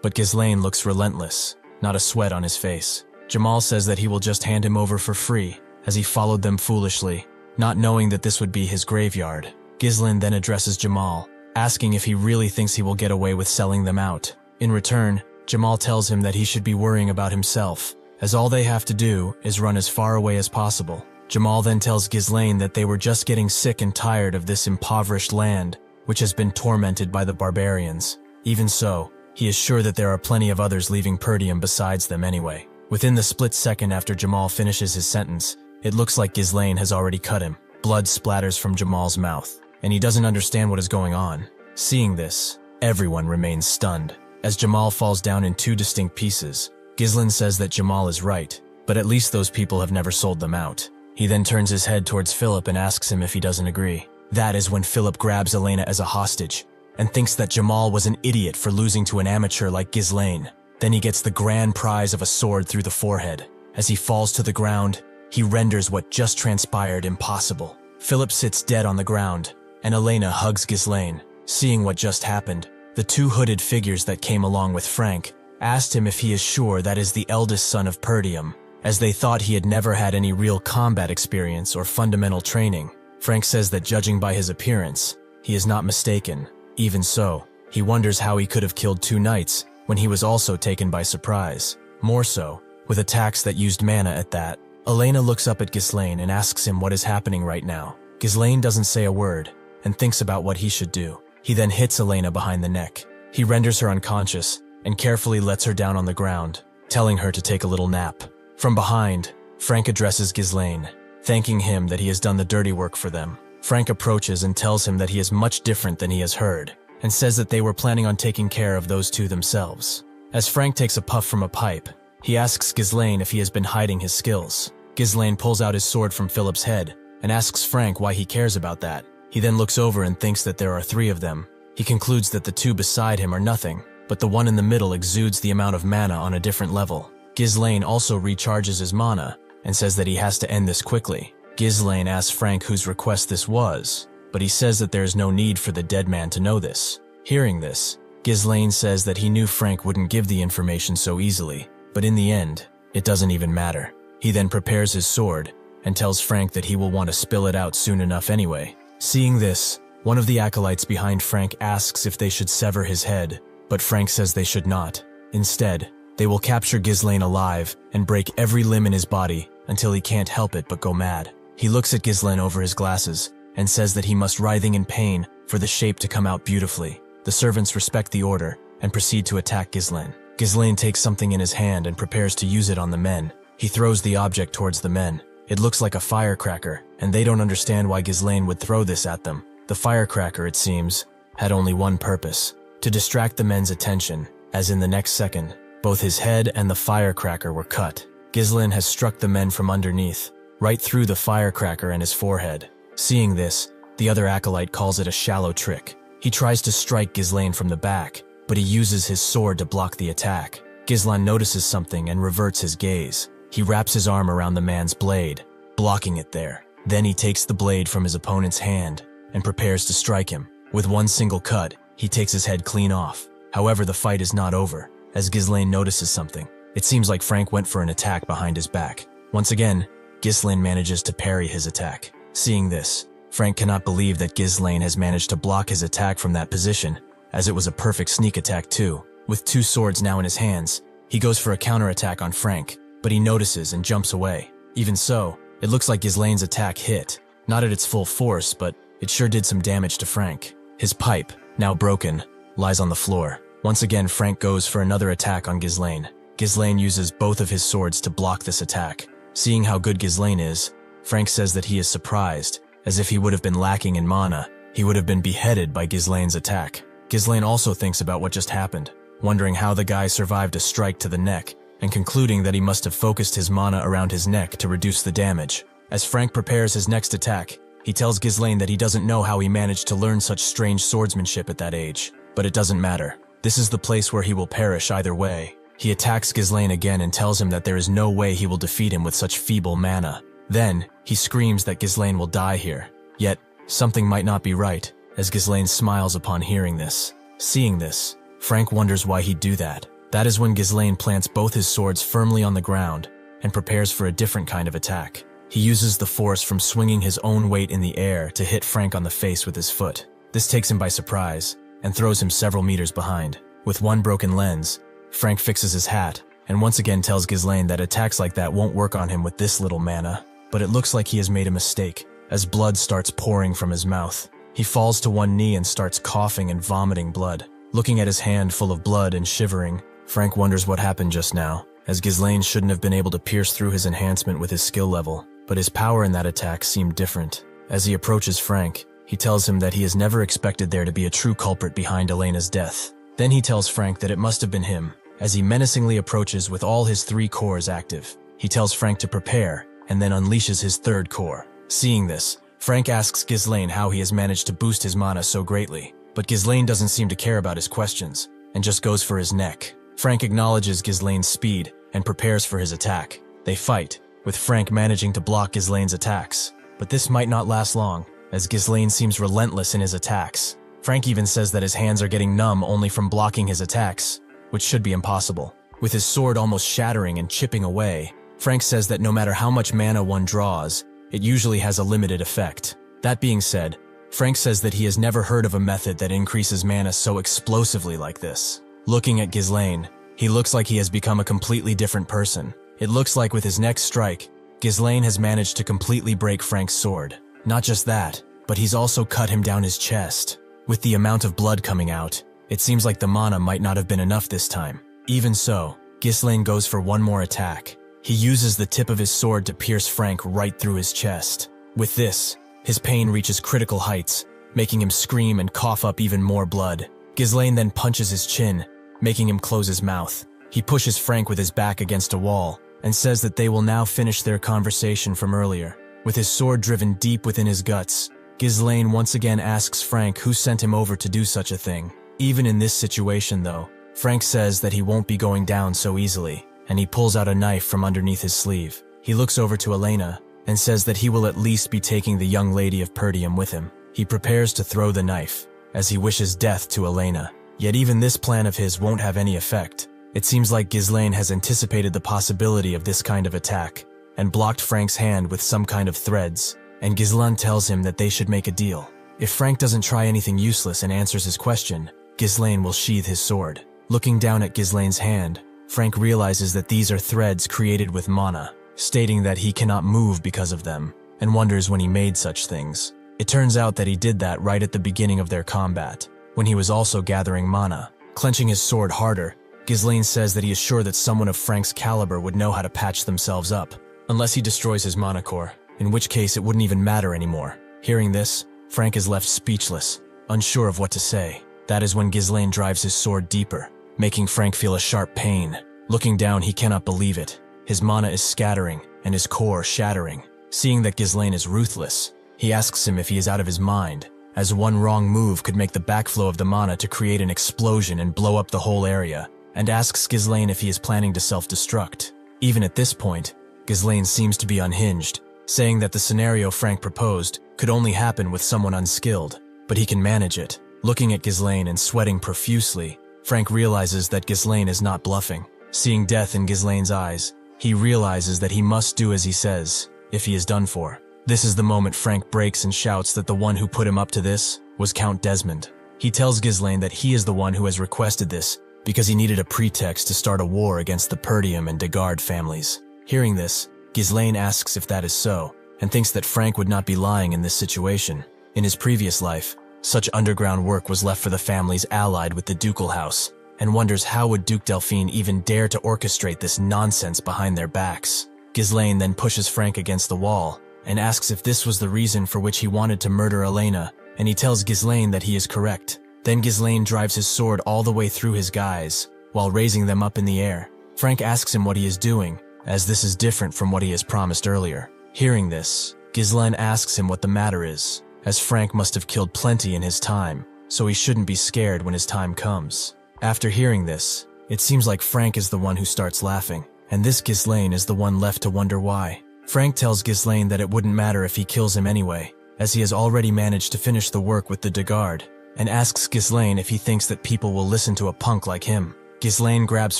but Ghislain looks relentless, not a sweat on his face. Jamal says that he will just hand him over for free, as he followed them foolishly, not knowing that this would be his graveyard. Ghislain then addresses Jamal, asking if he really thinks he will get away with selling them out. In return, Jamal tells him that he should be worrying about himself, as all they have to do is run as far away as possible. Jamal then tells Ghislain that they were just getting sick and tired of this impoverished land, which has been tormented by the barbarians. Even so, he is sure that there are plenty of others leaving Perdium besides them anyway. Within the split second after Jamal finishes his sentence, it looks like Ghislain has already cut him. Blood splatters from Jamal's mouth, and he doesn't understand what is going on. Seeing this, everyone remains stunned. As Jamal falls down in two distinct pieces, Ghislain says that Jamal is right, but at least those people have never sold them out. He then turns his head towards Philip and asks him if he doesn't agree. That is when Philip grabs Elena as a hostage, and thinks that Jamal was an idiot for losing to an amateur like Ghislain. Then he gets the grand prize of a sword through the forehead. As he falls to the ground, he renders what just transpired impossible. Philip sits dead on the ground, and Elena hugs Ghislain. Seeing what just happened, the two hooded figures that came along with Frank asked him if he is sure that is the eldest son of Perdium, as they thought he had never had any real combat experience or fundamental training. Frank says that judging by his appearance, he is not mistaken. Even so, he wonders how he could have killed two knights when he was also taken by surprise. More so, with attacks that used mana at that. Elena looks up at Ghislain and asks him what is happening right now. Ghislain doesn't say a word and thinks about what he should do. He then hits Elena behind the neck. He renders her unconscious and carefully lets her down on the ground, telling her to take a little nap. From behind, Frank addresses Ghislain, thanking him that he has done the dirty work for them. Frank approaches and tells him that he is much different than he has heard, and says that they were planning on taking care of those two themselves. As Frank takes a puff from a pipe, he asks Ghislain if he has been hiding his skills. Ghislain pulls out his sword from Philip's head and asks Frank why he cares about that. He then looks over and thinks that there are three of them. He concludes that the two beside him are nothing, but the one in the middle exudes the amount of mana on a different level. Ghislain also recharges his mana and says that he has to end this quickly. Ghislain asks Frank whose request this was, but he says that there is no need for the dead man to know this. Hearing this, Ghislain says that he knew Frank wouldn't give the information so easily, but in the end, it doesn't even matter. He then prepares his sword and tells Frank that he will want to spill it out soon enough anyway. Seeing this, one of the acolytes behind Frank asks if they should sever his head, but Frank says they should not. Instead, they will capture Ghislain alive and break every limb in his body until he can't help it but go mad. He looks at Ghislain over his glasses and says that he must writhing in pain for the shape to come out beautifully. The servants respect the order and proceed to attack Ghislain. Ghislain takes something in his hand and prepares to use it on the men. He throws the object towards the men. It looks like a firecracker, and they don't understand why Ghislain would throw this at them. The firecracker, it seems, had only one purpose: to distract the men's attention, as in the next second, both his head and the firecracker were cut. Ghislain has struck the men from underneath, right through the firecracker and his forehead. Seeing this, the other acolyte calls it a shallow trick. He tries to strike Ghislain from the back, but he uses his sword to block the attack. Ghislain notices something and reverts his gaze. He wraps his arm around the man's blade, blocking it there. Then he takes the blade from his opponent's hand and prepares to strike him. With one single cut, he takes his head clean off. However, the fight is not over, as Ghislain notices something. It seems like Frank went for an attack behind his back. Once again, Ghislain manages to parry his attack. Seeing this, Frank cannot believe that Ghislain has managed to block his attack from that position, as it was a perfect sneak attack too. With two swords now in his hands, he goes for a counterattack on Frank, but he notices and jumps away. Even so, it looks like Ghislain's attack hit, not at its full force, but it sure did some damage to Frank. His pipe, now broken, lies on the floor. Once again, Frank goes for another attack on Ghislain. Ghislain uses both of his swords to block this attack. Seeing how good Ghislain is, Frank says that he is surprised, as if he would have been lacking in mana, he would have been beheaded by Ghislain's attack. Ghislain also thinks about what just happened, wondering how the guy survived a strike to the neck, and concluding that he must have focused his mana around his neck to reduce the damage. As Frank prepares his next attack, he tells Ghislain that he doesn't know how he managed to learn such strange swordsmanship at that age, but it doesn't matter. This is the place where he will perish either way. He attacks Ghislain again and tells him that there is no way he will defeat him with such feeble mana. Then, he screams that Ghislain will die here. Yet, something might not be right, as Ghislain smiles upon hearing this. Seeing this, Frank wonders why he'd do that. That is when Ghislain plants both his swords firmly on the ground and prepares for a different kind of attack. He uses the force from swinging his own weight in the air to hit Frank on the face with his foot. This takes him by surprise and throws him several meters behind. With one broken lens, Frank fixes his hat and once again tells Ghislain that attacks like that won't work on him with this little mana. But it looks like he has made a mistake, as blood starts pouring from his mouth. He falls to one knee and starts coughing and vomiting blood. Looking at his hand full of blood and shivering, Frank wonders what happened just now, as Ghislain shouldn't have been able to pierce through his enhancement with his skill level, but his power in that attack seemed different. As he approaches Frank, he tells him that he has never expected there to be a true culprit behind Elena's death. Then he tells Frank that it must have been him, as he menacingly approaches with all his 3 cores active. He tells Frank to prepare, and then unleashes his 3rd core. Seeing this, Frank asks Ghislain how he has managed to boost his mana so greatly, but Ghislain doesn't seem to care about his questions, and just goes for his neck. Frank acknowledges Ghislain's speed and prepares for his attack. They fight, with Frank managing to block Ghislain's attacks. But this might not last long, as Ghislain seems relentless in his attacks. Frank even says that his hands are getting numb only from blocking his attacks, which should be impossible. With his sword almost shattering and chipping away, Frank says that no matter how much mana one draws, it usually has a limited effect. That being said, Frank says that he has never heard of a method that increases mana so explosively like this. Looking at Ghislain, he looks like he has become a completely different person. It looks like with his next strike, Ghislain has managed to completely break Frank's sword. Not just that, but he's also cut him down his chest. With the amount of blood coming out, it seems like the mana might not have been enough this time. Even so, Ghislain goes for one more attack. He uses the tip of his sword to pierce Frank right through his chest. With this, his pain reaches critical heights, making him scream and cough up even more blood. Ghislain then punches his chin, making him close his mouth. He pushes Frank with his back against a wall, and says that they will now finish their conversation from earlier. With his sword driven deep within his guts, Ghislain once again asks Frank who sent him over to do such a thing. Even in this situation though, Frank says that he won't be going down so easily, and he pulls out a knife from underneath his sleeve. He looks over to Elena and says that he will at least be taking the young lady of Perdium with him. He prepares to throw the knife, as he wishes death to Elena. Yet even this plan of his won't have any effect. It seems like Ghislain has anticipated the possibility of this kind of attack, and blocked Frank's hand with some kind of threads, and Ghislain tells him that they should make a deal. If Frank doesn't try anything useless and answers his question, Ghislain will sheath his sword. Looking down at Ghislain's hand, Frank realizes that these are threads created with mana, stating that he cannot move because of them, and wonders when he made such things. It turns out that he did that right at the beginning of their combat, when he was also gathering mana. Clenching his sword harder, Ghislain says that he is sure that someone of Frank's caliber would know how to patch themselves up, unless he destroys his mana core, in which case it wouldn't even matter anymore. Hearing this, Frank is left speechless, unsure of what to say. That is when Ghislain drives his sword deeper, making Frank feel a sharp pain. Looking down, he cannot believe it. His mana is scattering, and his core shattering. Seeing that Ghislain is ruthless, he asks him if he is out of his mind, as one wrong move could make the backflow of the mana to create an explosion and blow up the whole area, and asks Ghislain if he is planning to self-destruct. Even at this point, Ghislain seems to be unhinged, saying that the scenario Frank proposed could only happen with someone unskilled, but he can manage it. Looking at Ghislain and sweating profusely, Frank realizes that Ghislain is not bluffing. Seeing death in Ghislain's eyes, he realizes that he must do as he says, if he is done for. This is the moment Frank breaks and shouts that the one who put him up to this was Count Desmond. He tells Ghislain that he is the one who has requested this because he needed a pretext to start a war against the Perdium and Degard families. Hearing this, Ghislain asks if that is so, and thinks that Frank would not be lying in this situation. In his previous life, such underground work was left for the families allied with the ducal house, and wonders how would Duke Delphine even dare to orchestrate this nonsense behind their backs. Ghislain then pushes Frank against the wall, and asks if this was the reason for which he wanted to murder Elena, and he tells Ghislain that he is correct. Then Ghislain drives his sword all the way through his guys, while raising them up in the air. Frank asks him what he is doing, as this is different from what he has promised earlier. Hearing this, Ghislain asks him what the matter is, as Frank must have killed plenty in his time, so he shouldn't be scared when his time comes. After hearing this, It seems like Frank is the one who starts laughing, and this Ghislain is the one left to wonder why. Frank tells Ghislain that it wouldn't matter if he kills him anyway, as he has already managed to finish the work with the Degard, and asks Ghislain if he thinks that people will listen to a punk like him. Ghislain grabs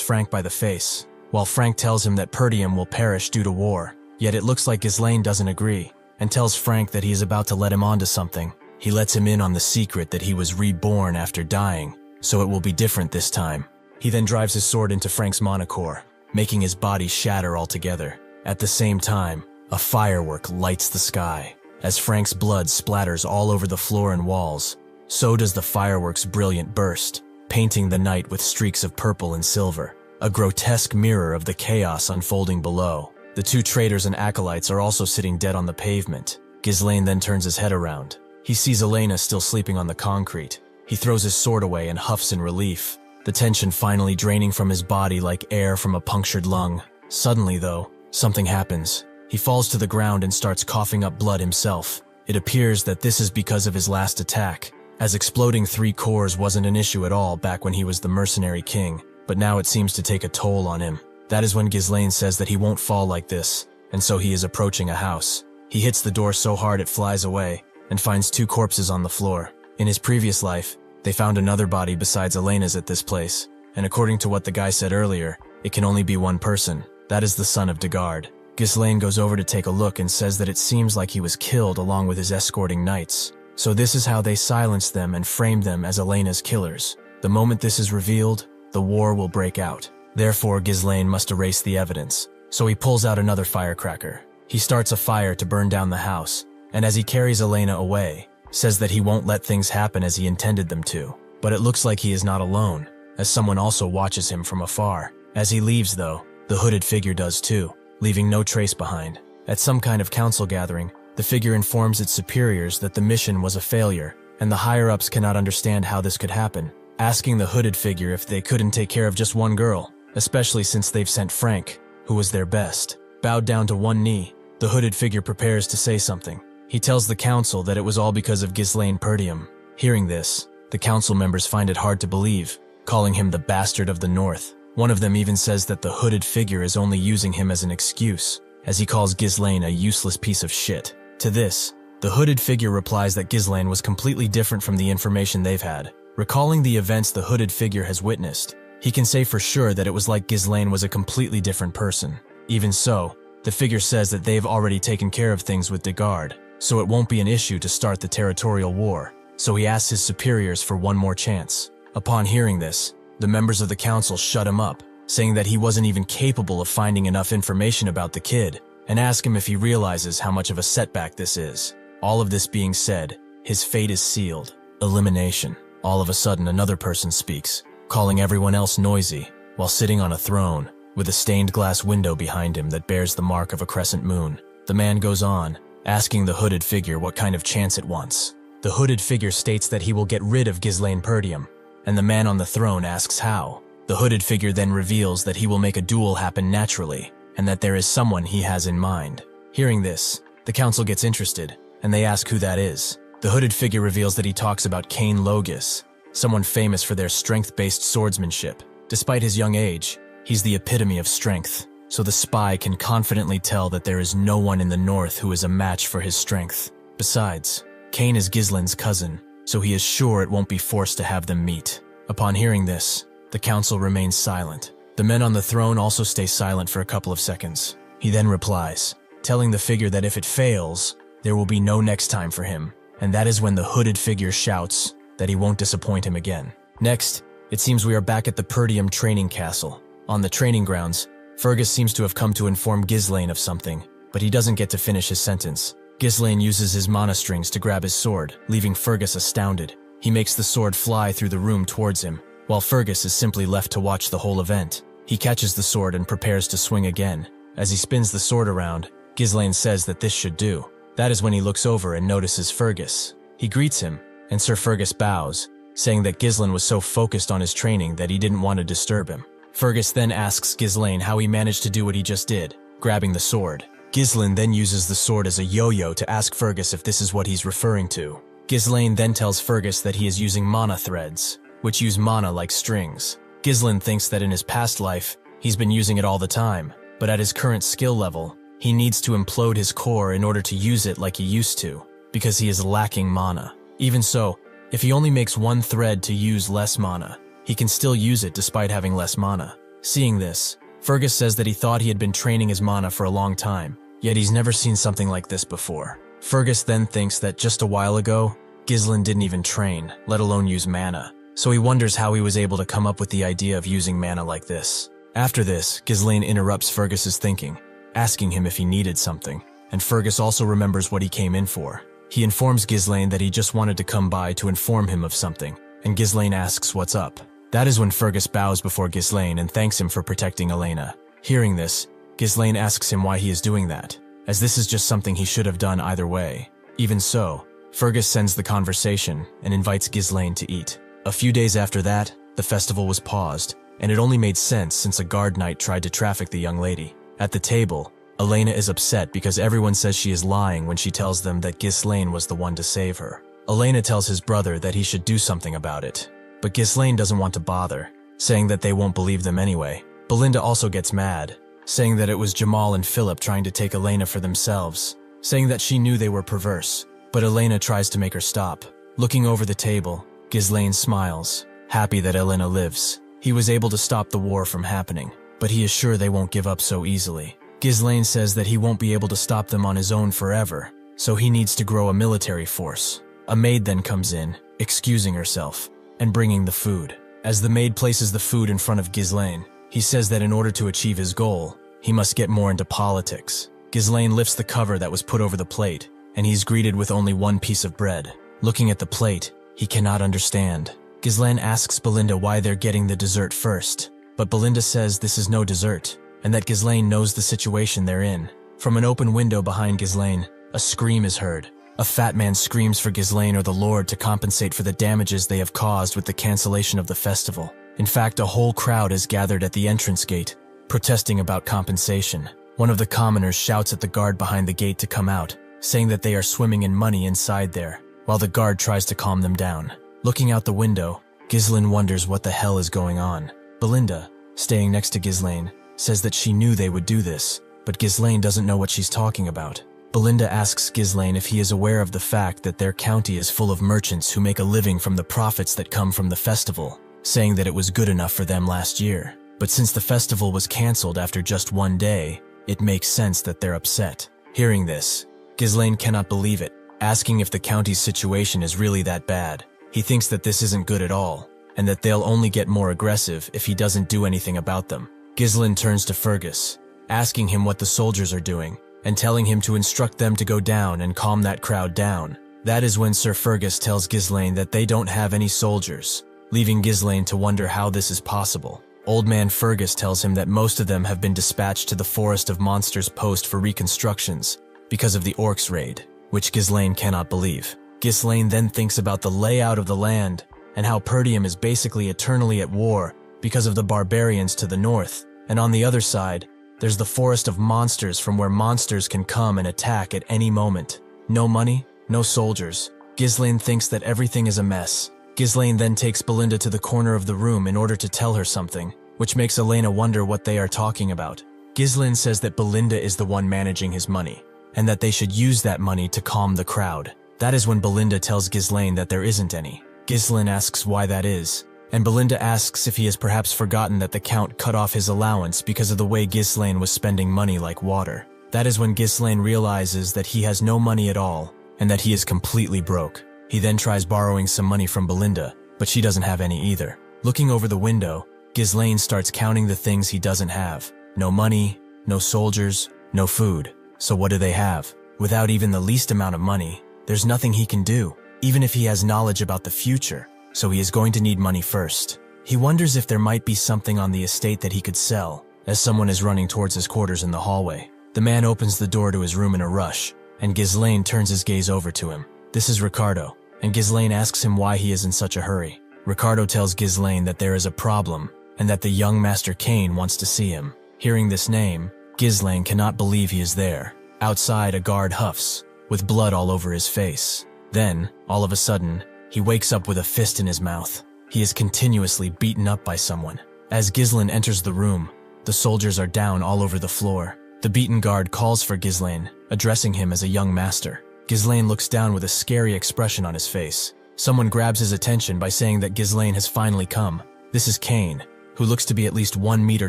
Frank by the face, while Frank tells him that Perdium will perish due to war. Yet it looks like Ghislain doesn't agree, and tells Frank that he is about to let him onto something. He lets him in on the secret that he was reborn after dying, so it will be different this time. He then drives his sword into Frank's monocore, making his body shatter altogether. At the same time, a firework lights the sky. As Frank's blood splatters all over the floor and walls, so does the firework's brilliant burst, painting the night with streaks of purple and silver, a grotesque mirror of the chaos unfolding below. The two traitors and acolytes are also sitting dead on the pavement. Ghislain then turns his head around. He sees Elena still sleeping on the concrete. He throws his sword away and huffs in relief, the tension finally draining from his body like air from a punctured lung. Suddenly, though, something happens. He falls to the ground and starts coughing up blood himself. It appears that this is because of his last attack, as exploding 3 cores wasn't an issue at all back when he was the Mercenary King, but now it seems to take a toll on him. That is when Ghislain says that he won't fall like this, and so he is approaching a house. He hits the door so hard it flies away, and finds 2 corpses on the floor. In his previous life, they found another body besides Elena's at this place, and according to what the guy said earlier, it can only be one person. That is the son of Degard. Ghislain goes over to take a look and says that it seems like he was killed along with his escorting knights. So this is how they silenced them and framed them as Elena's killers. The moment this is revealed, the war will break out. Therefore, Ghislain must erase the evidence. So he pulls out another firecracker. He starts a fire to burn down the house, and as he carries Elena away, says that he won't let things happen as he intended them to. But it looks like he is not alone, as someone also watches him from afar. As he leaves, though, the hooded figure does too, leaving no trace behind. At some kind of council gathering, the figure informs its superiors that the mission was a failure, and the higher-ups cannot understand how this could happen, asking the hooded figure if they couldn't take care of just one girl, especially since they've sent Frank, who was their best. Bowed down to one knee, the hooded figure prepares to say something. He tells the council that it was all because of Ghislain Perdium. Hearing this, the council members find it hard to believe, calling him the bastard of the North. One of them even says that the hooded figure is only using him as an excuse, as he calls Ghislain a useless piece of shit. To this, the hooded figure replies that Ghislain was completely different from the information they've had. Recalling the events the hooded figure has witnessed, he can say for sure that it was like Ghislain was a completely different person. Even so, the figure says that they've already taken care of things with Degard, so it won't be an issue to start the territorial war, so he asks his superiors for one more chance. Upon hearing this, the members of the council shut him up, saying that he wasn't even capable of finding enough information about the kid, and ask him if he realizes how much of a setback this is. All of this being said, his fate is sealed. Elimination. All of a sudden another person speaks, calling everyone else noisy, while sitting on a throne, with a stained glass window behind him that bears the mark of a crescent moon. The man goes on, asking the hooded figure what kind of chance it wants. The hooded figure states that he will get rid of Ghislain Perdium, and the man on the throne asks how. The hooded figure then reveals that he will make a duel happen naturally, and that there is someone he has in mind. Hearing this, the council gets interested, and they ask who that is. The hooded figure reveals that he talks about Cain Logis, someone famous for their strength-based swordsmanship. Despite his young age, he's the epitome of strength, so the spy can confidently tell that there is no one in the north who is a match for his strength. Besides, Cain is Ghislain's cousin, so he is sure it won't be forced to have them meet. Upon hearing this, the council remains silent. The men on the throne also stay silent for a couple of seconds. He then replies, telling the figure that if it fails, there will be no next time for him, and that is when the hooded figure shouts that he won't disappoint him again. Next, it seems we are back at the Perdium training castle. On the training grounds, Fergus seems to have come to inform Ghislain of something, but he doesn't get to finish his sentence. Ghislain uses his mana strings to grab his sword, leaving Fergus astounded. He makes the sword fly through the room towards him, while Fergus is simply left to watch the whole event. He catches the sword and prepares to swing again. As he spins the sword around, Ghislain says that this should do. That is when he looks over and notices Fergus. He greets him, and Sir Fergus bows, saying that Ghislain was so focused on his training that he didn't want to disturb him. Fergus then asks Ghislain how he managed to do what he just did, grabbing the sword. Ghislain then uses the sword as a yo-yo to ask Fergus if this is what he's referring to. Ghislain then tells Fergus that he is using mana threads, which use mana like strings. Ghislain thinks that in his past life, he's been using it all the time, but at his current skill level, he needs to implode his core in order to use it like he used to, because he is lacking mana. Even so, if he only makes one thread to use less mana, he can still use it despite having less mana. Seeing this, Fergus says that he thought he had been training his mana for a long time, yet he's never seen something like this before. Fergus then thinks that just a while ago, Ghislain didn't even train, let alone use mana, so he wonders how he was able to come up with the idea of using mana like this. After this, Ghislain interrupts Fergus's thinking, asking him if he needed something, and Fergus also remembers what he came in for. He informs Ghislain that he just wanted to come by to inform him of something, and Ghislain asks what's up. That is when Fergus bows before Ghislain and thanks him for protecting Elena. Hearing this, Ghislain asks him why he is doing that, as this is just something he should have done either way. Even so, Fergus sends the conversation and invites Ghislain to eat. A few days after that, the festival was paused, and it only made sense since a guard knight tried to traffic the young lady. At the table, Elena is upset because everyone says she is lying when she tells them that Ghislain was the one to save her. Elena tells his brother that he should do something about it, but Ghislain doesn't want to bother, saying that they won't believe them anyway. Belinda also gets mad, saying that it was Jamal and Philip trying to take Elena for themselves, saying that she knew they were perverse, but Elena tries to make her stop. Looking over the table, Ghislain smiles, happy that Elena lives. He was able to stop the war from happening, but he is sure they won't give up so easily. Ghislain says that he won't be able to stop them on his own forever, so he needs to grow a military force. A maid then comes in, excusing herself, and bringing the food. As the maid places the food in front of Ghislain, he says that in order to achieve his goal, he must get more into politics. Ghislain lifts the cover that was put over the plate, and he's greeted with only one piece of bread. Looking at the plate, he cannot understand. Ghislain asks Belinda why they're getting the dessert first, but Belinda says this is no dessert, and that Ghislain knows the situation they're in. From an open window behind Ghislain, a scream is heard. A fat man screams for Ghislain or the Lord to compensate for the damages they have caused with the cancellation of the festival. In fact, a whole crowd is gathered at the entrance gate, protesting about compensation. One of the commoners shouts at the guard behind the gate to come out, saying that they are swimming in money inside there, while the guard tries to calm them down. Looking out the window, Ghislain wonders what the hell is going on. Belinda, staying next to Ghislain, says that she knew they would do this, but Ghislain doesn't know what she's talking about. Belinda asks Ghislain if he is aware of the fact that their county is full of merchants who make a living from the profits that come from the festival, saying that it was good enough for them last year. But since the festival was cancelled after just one day, it makes sense that they're upset. Hearing this, Ghislain cannot believe it, asking if the county's situation is really that bad. He thinks that this isn't good at all, and that they'll only get more aggressive if he doesn't do anything about them. Ghislain turns to Fergus, asking him what the soldiers are doing, and telling him to instruct them to go down and calm that crowd down. That is when Sir Fergus tells Ghislain that they don't have any soldiers, leaving Ghislain to wonder how this is possible. Old man Fergus tells him that most of them have been dispatched to the Forest of Monsters post for reconstructions because of the orcs raid, which Ghislain cannot believe. Ghislain then thinks about the layout of the land and how Perdium is basically eternally at war because of the barbarians to the north, and on the other side, there's the Forest of Monsters from where monsters can come and attack at any moment. No money, no soldiers. Ghislain thinks that everything is a mess. Ghislain then takes Belinda to the corner of the room in order to tell her something, which makes Elena wonder what they are talking about. Ghislain says that Belinda is the one managing his money, and that they should use that money to calm the crowd. That is when Belinda tells Ghislain that there isn't any. Ghislain asks why that is, and Belinda asks if he has perhaps forgotten that the Count cut off his allowance because of the way Ghislain was spending money like water. That is when Ghislain realizes that he has no money at all, and that he is completely broke. He then tries borrowing some money from Belinda, but she doesn't have any either. Looking over the window, Ghislain starts counting the things he doesn't have. No money, no soldiers, no food. So what do they have? Without even the least amount of money, there's nothing he can do, even if he has knowledge about the future. So he is going to need money first. He wonders if there might be something on the estate that he could sell, as someone is running towards his quarters in the hallway. The man opens the door to his room in a rush, and Ghislain turns his gaze over to him. This is Ricardo, and Ghislain asks him why he is in such a hurry. Ricardo tells Ghislain that there is a problem, and that the young Master Kane wants to see him. Hearing this name, Ghislain cannot believe he is there. Outside, a guard huffs, with blood all over his face. Then, all of a sudden, he wakes up with a fist in his mouth. He is continuously beaten up by someone. As Ghislain enters the room, the soldiers are down all over the floor. The beaten guard calls for Ghislain, addressing him as a young master. Ghislain looks down with a scary expression on his face. Someone grabs his attention by saying that Ghislain has finally come. This is Cain, who looks to be at least 1 meter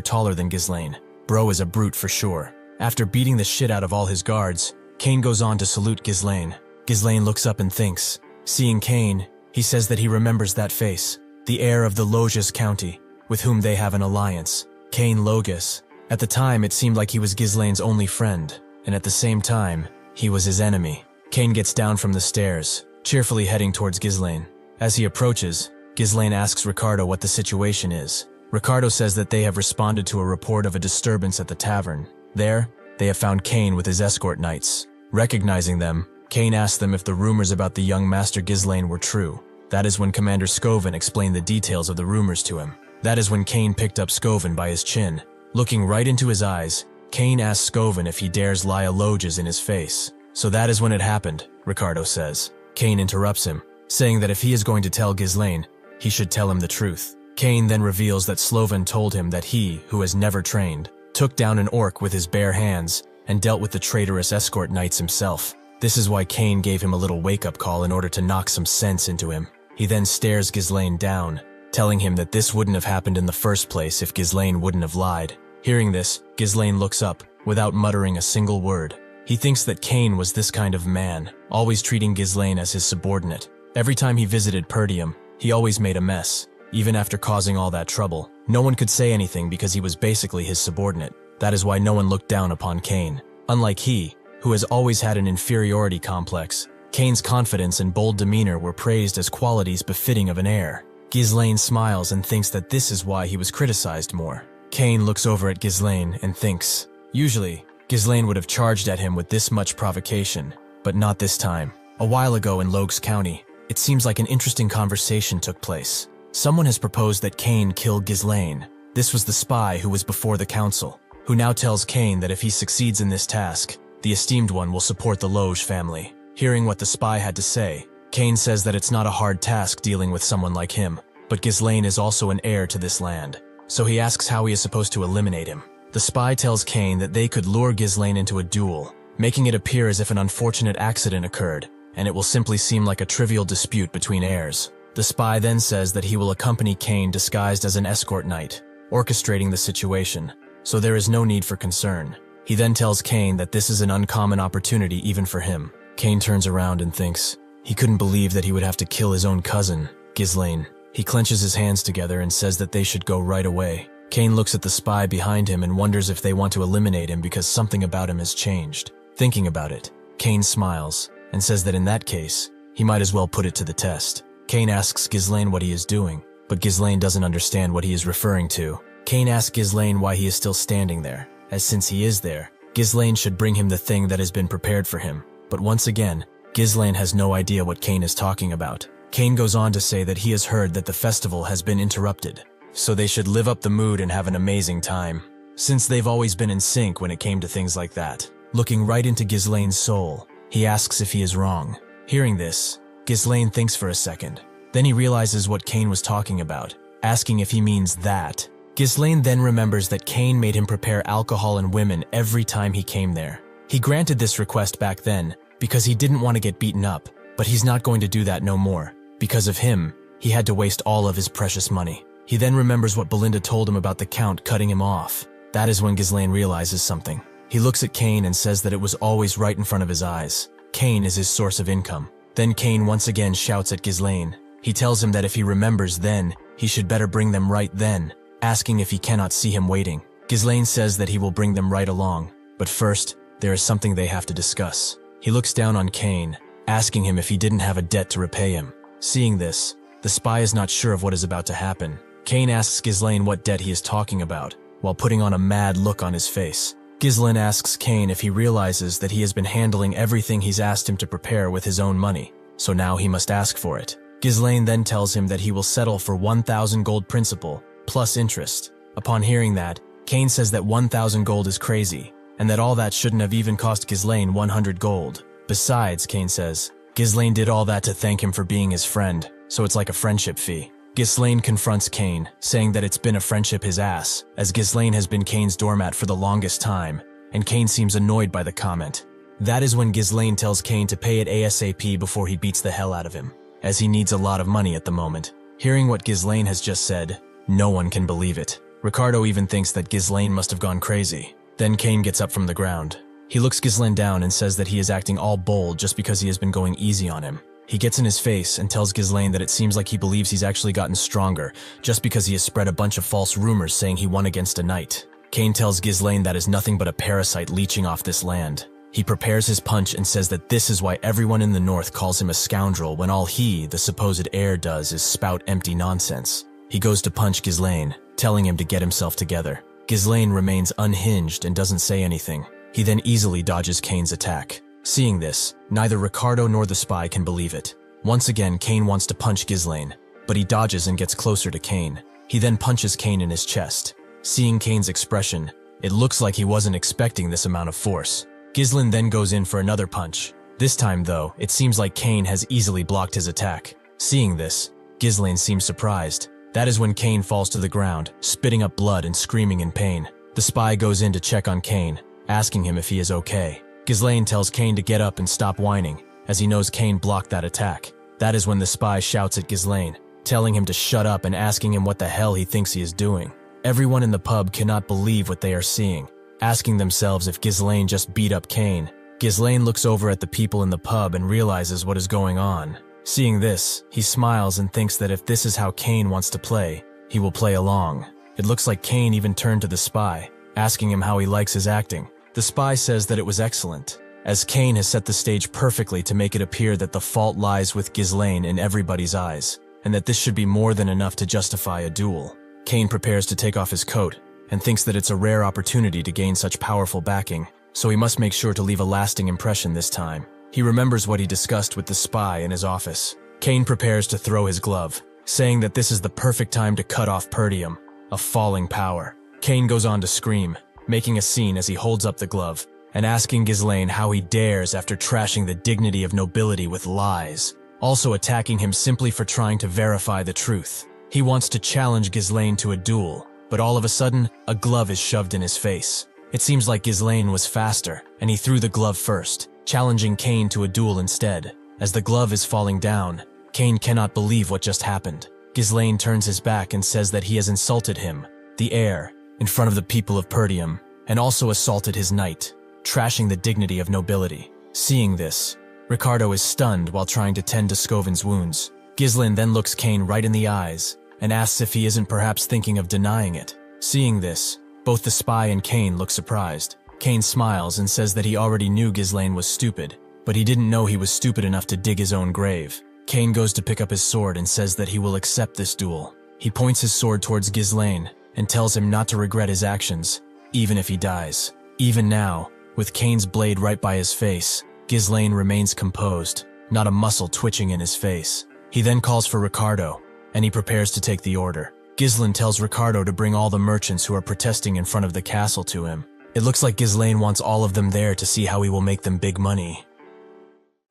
taller than Ghislain. Bro is a brute for sure. After beating the shit out of all his guards, Cain goes on to salute Ghislain. Ghislain looks up and thinks. Seeing Cain, he says that he remembers that face, the heir of the Loges County, with whom they have an alliance. Cain Loges. At the time, it seemed like he was Ghislain's only friend, and at the same time, he was his enemy. Cain gets down from the stairs, cheerfully heading towards Ghislain. As he approaches, Ghislain asks Ricardo what the situation is. Ricardo says that they have responded to a report of a disturbance at the tavern. There, they have found Cain with his escort knights. Recognizing them, Cain asks them if the rumors about the young Master Ghislain were true. That is when Commander Scoven explained the details of the rumors to him. That is when Cain picked up Scoven by his chin. Looking right into his eyes, Cain asks Scoven if he dares lie a Loges in his face. So that is when it happened, Ricardo says. Cain interrupts him, saying that if he is going to tell Ghislain, he should tell him the truth. Cain then reveals that Sloven told him that he, who has never trained, took down an orc with his bare hands and dealt with the traitorous escort knights himself. This is why Cain gave him a little wake-up call in order to knock some sense into him. He then stares Ghislain down, telling him that this wouldn't have happened in the first place if Ghislain wouldn't have lied. Hearing this, Ghislain looks up, without muttering a single word. He thinks that Cain was this kind of man, always treating Ghislain as his subordinate. Every time he visited Perdium, he always made a mess. Even after causing all that trouble, no one could say anything because he was basically his subordinate. That is why no one looked down upon Cain. Unlike he, who has always had an inferiority complex, Cain's confidence and bold demeanor were praised as qualities befitting of an heir. Ghislain smiles and thinks that this is why he was criticized more. Cain looks over at Ghislain and thinks. Usually, Ghislain would have charged at him with this much provocation, but not this time. A while ago in Loges County, it seems like an interesting conversation took place. Someone has proposed that Cain kill Ghislain. This was the spy who was before the council, who now tells Cain that if he succeeds in this task, the esteemed one will support the Loge family. Hearing what the spy had to say, Cain says that it's not a hard task dealing with someone like him, but Ghislain is also an heir to this land, so he asks how he is supposed to eliminate him. The spy tells Cain that they could lure Ghislain into a duel, making it appear as if an unfortunate accident occurred, and it will simply seem like a trivial dispute between heirs. The spy then says that he will accompany Cain disguised as an escort knight, orchestrating the situation, so there is no need for concern. He then tells Cain that this is an uncommon opportunity even for him. Cain turns around and thinks. He couldn't believe that he would have to kill his own cousin, Ghislain. He clenches his hands together and says that they should go right away. Cain looks at the spy behind him and wonders if they want to eliminate him because something about him has changed. Thinking about it, Cain smiles and says that in that case, he might as well put it to the test. Cain asks Ghislain what he is doing, but Ghislain doesn't understand what he is referring to. Cain asks Ghislain why he is still standing there, as since he is there, Ghislain should bring him the thing that has been prepared for him. But once again, Ghislain has no idea what Cain is talking about. Cain goes on to say that he has heard that the festival has been interrupted, so they should live up the mood and have an amazing time, since they've always been in sync when it came to things like that. Looking right into Ghislain's soul, he asks if he is wrong. Hearing this, Ghislain thinks for a second. Then he realizes what Cain was talking about, asking if he means that. Ghislain then remembers that Cain made him prepare alcohol and women every time he came there. He granted this request back then because he didn't want to get beaten up, but he's not going to do that no more. Because of him, he had to waste all of his precious money. He then remembers what Belinda told him about the Count cutting him off. That is when Ghislain realizes something. He looks at Cain and says that it was always right in front of his eyes. Cain is his source of income. Then Cain once again shouts at Ghislain. He tells him that if he remembers then, he should better bring them right then, asking if he cannot see him waiting. Ghislain says that he will bring them right along, but first, there is something they have to discuss. He looks down on Cain, asking him if he didn't have a debt to repay him. Seeing this, the spy is not sure of what is about to happen. Cain asks Ghislain what debt he is talking about, while putting on a mad look on his face. Ghislain asks Cain if he realizes that he has been handling everything he's asked him to prepare with his own money, so now he must ask for it. Ghislain then tells him that he will settle for 1,000 gold principal, plus interest. Upon hearing that, Cain says that 1,000 gold is crazy, and that all that shouldn't have even cost Ghislain 100 gold. Besides, Cain says, Ghislain did all that to thank him for being his friend, so it's like a friendship fee. Ghislain confronts Cain, saying that it's been a friendship his ass, as Ghislain has been Cain's doormat for the longest time, and Cain seems annoyed by the comment. That is when Ghislain tells Cain to pay it ASAP before he beats the hell out of him, as he needs a lot of money at the moment. Hearing what Ghislain has just said, no one can believe it. Ricardo even thinks that Ghislain must have gone crazy. Then Cain gets up from the ground. He looks Ghislain down and says that he is acting all bold just because he has been going easy on him. He gets in his face and tells Ghislain that it seems like he believes he's actually gotten stronger just because he has spread a bunch of false rumors saying he won against a knight. Cain tells Ghislain that is nothing but a parasite leeching off this land. He prepares his punch and says that this is why everyone in the north calls him a scoundrel when all he, the supposed heir, does is spout empty nonsense. He goes to punch Ghislain, telling him to get himself together. Ghislain remains unhinged and doesn't say anything. He then easily dodges Cain's attack. Seeing this, neither Ricardo nor the spy can believe it. Once again, Cain wants to punch Ghislain, but he dodges and gets closer to Cain. He then punches Cain in his chest. Seeing Cain's expression, it looks like he wasn't expecting this amount of force. Ghislain then goes in for another punch. This time, though, it seems like Cain has easily blocked his attack. Seeing this, Ghislain seems surprised. That is when Cain falls to the ground, spitting up blood and screaming in pain. The spy goes in to check on Cain, asking him if he is okay. Ghislain tells Cain to get up and stop whining, as he knows Cain blocked that attack. That is when the spy shouts at Ghislain, telling him to shut up and asking him what the hell he thinks he is doing. Everyone in the pub cannot believe what they are seeing, asking themselves if Ghislain just beat up Cain. Ghislain looks over at the people in the pub and realizes what is going on. Seeing this, he smiles and thinks that if this is how Cain wants to play, he will play along. It looks like Cain even turned to the spy, asking him how he likes his acting. The spy says that it was excellent, as Cain has set the stage perfectly to make it appear that the fault lies with Ghislain in everybody's eyes, and that this should be more than enough to justify a duel. Cain prepares to take off his coat, and thinks that it's a rare opportunity to gain such powerful backing, so he must make sure to leave a lasting impression this time. He remembers what he discussed with the spy in his office. Cain prepares to throw his glove, saying that this is the perfect time to cut off Perdium, a falling power. Cain goes on to scream, making a scene as he holds up the glove, and asking Ghislain how he dares after trashing the dignity of nobility with lies, also attacking him simply for trying to verify the truth. He wants to challenge Ghislain to a duel, but all of a sudden, a glove is shoved in his face. It seems like Ghislain was faster, and he threw the glove first, challenging Cain to a duel instead. As the glove is falling down, Cain cannot believe what just happened. Ghislain turns his back and says that he has insulted him, the heir, in front of the people of Perdium, and also assaulted his knight, trashing the dignity of nobility. Seeing this, Ricardo is stunned while trying to tend to Scoven's wounds. Ghislain then looks Cain right in the eyes and asks if he isn't perhaps thinking of denying it. Seeing this, both the spy and Cain look surprised. Cain smiles and says that he already knew Ghislain was stupid, but he didn't know he was stupid enough to dig his own grave. Cain goes to pick up his sword and says that he will accept this duel. He points his sword towards Ghislain and tells him not to regret his actions, even if he dies. Even now, with Cain's blade right by his face, Ghislain remains composed, not a muscle twitching in his face. He then calls for Ricardo, and he prepares to take the order. Ghislain tells Ricardo to bring all the merchants who are protesting in front of the castle to him. It looks like Ghislain wants all of them there to see how he will make them big money.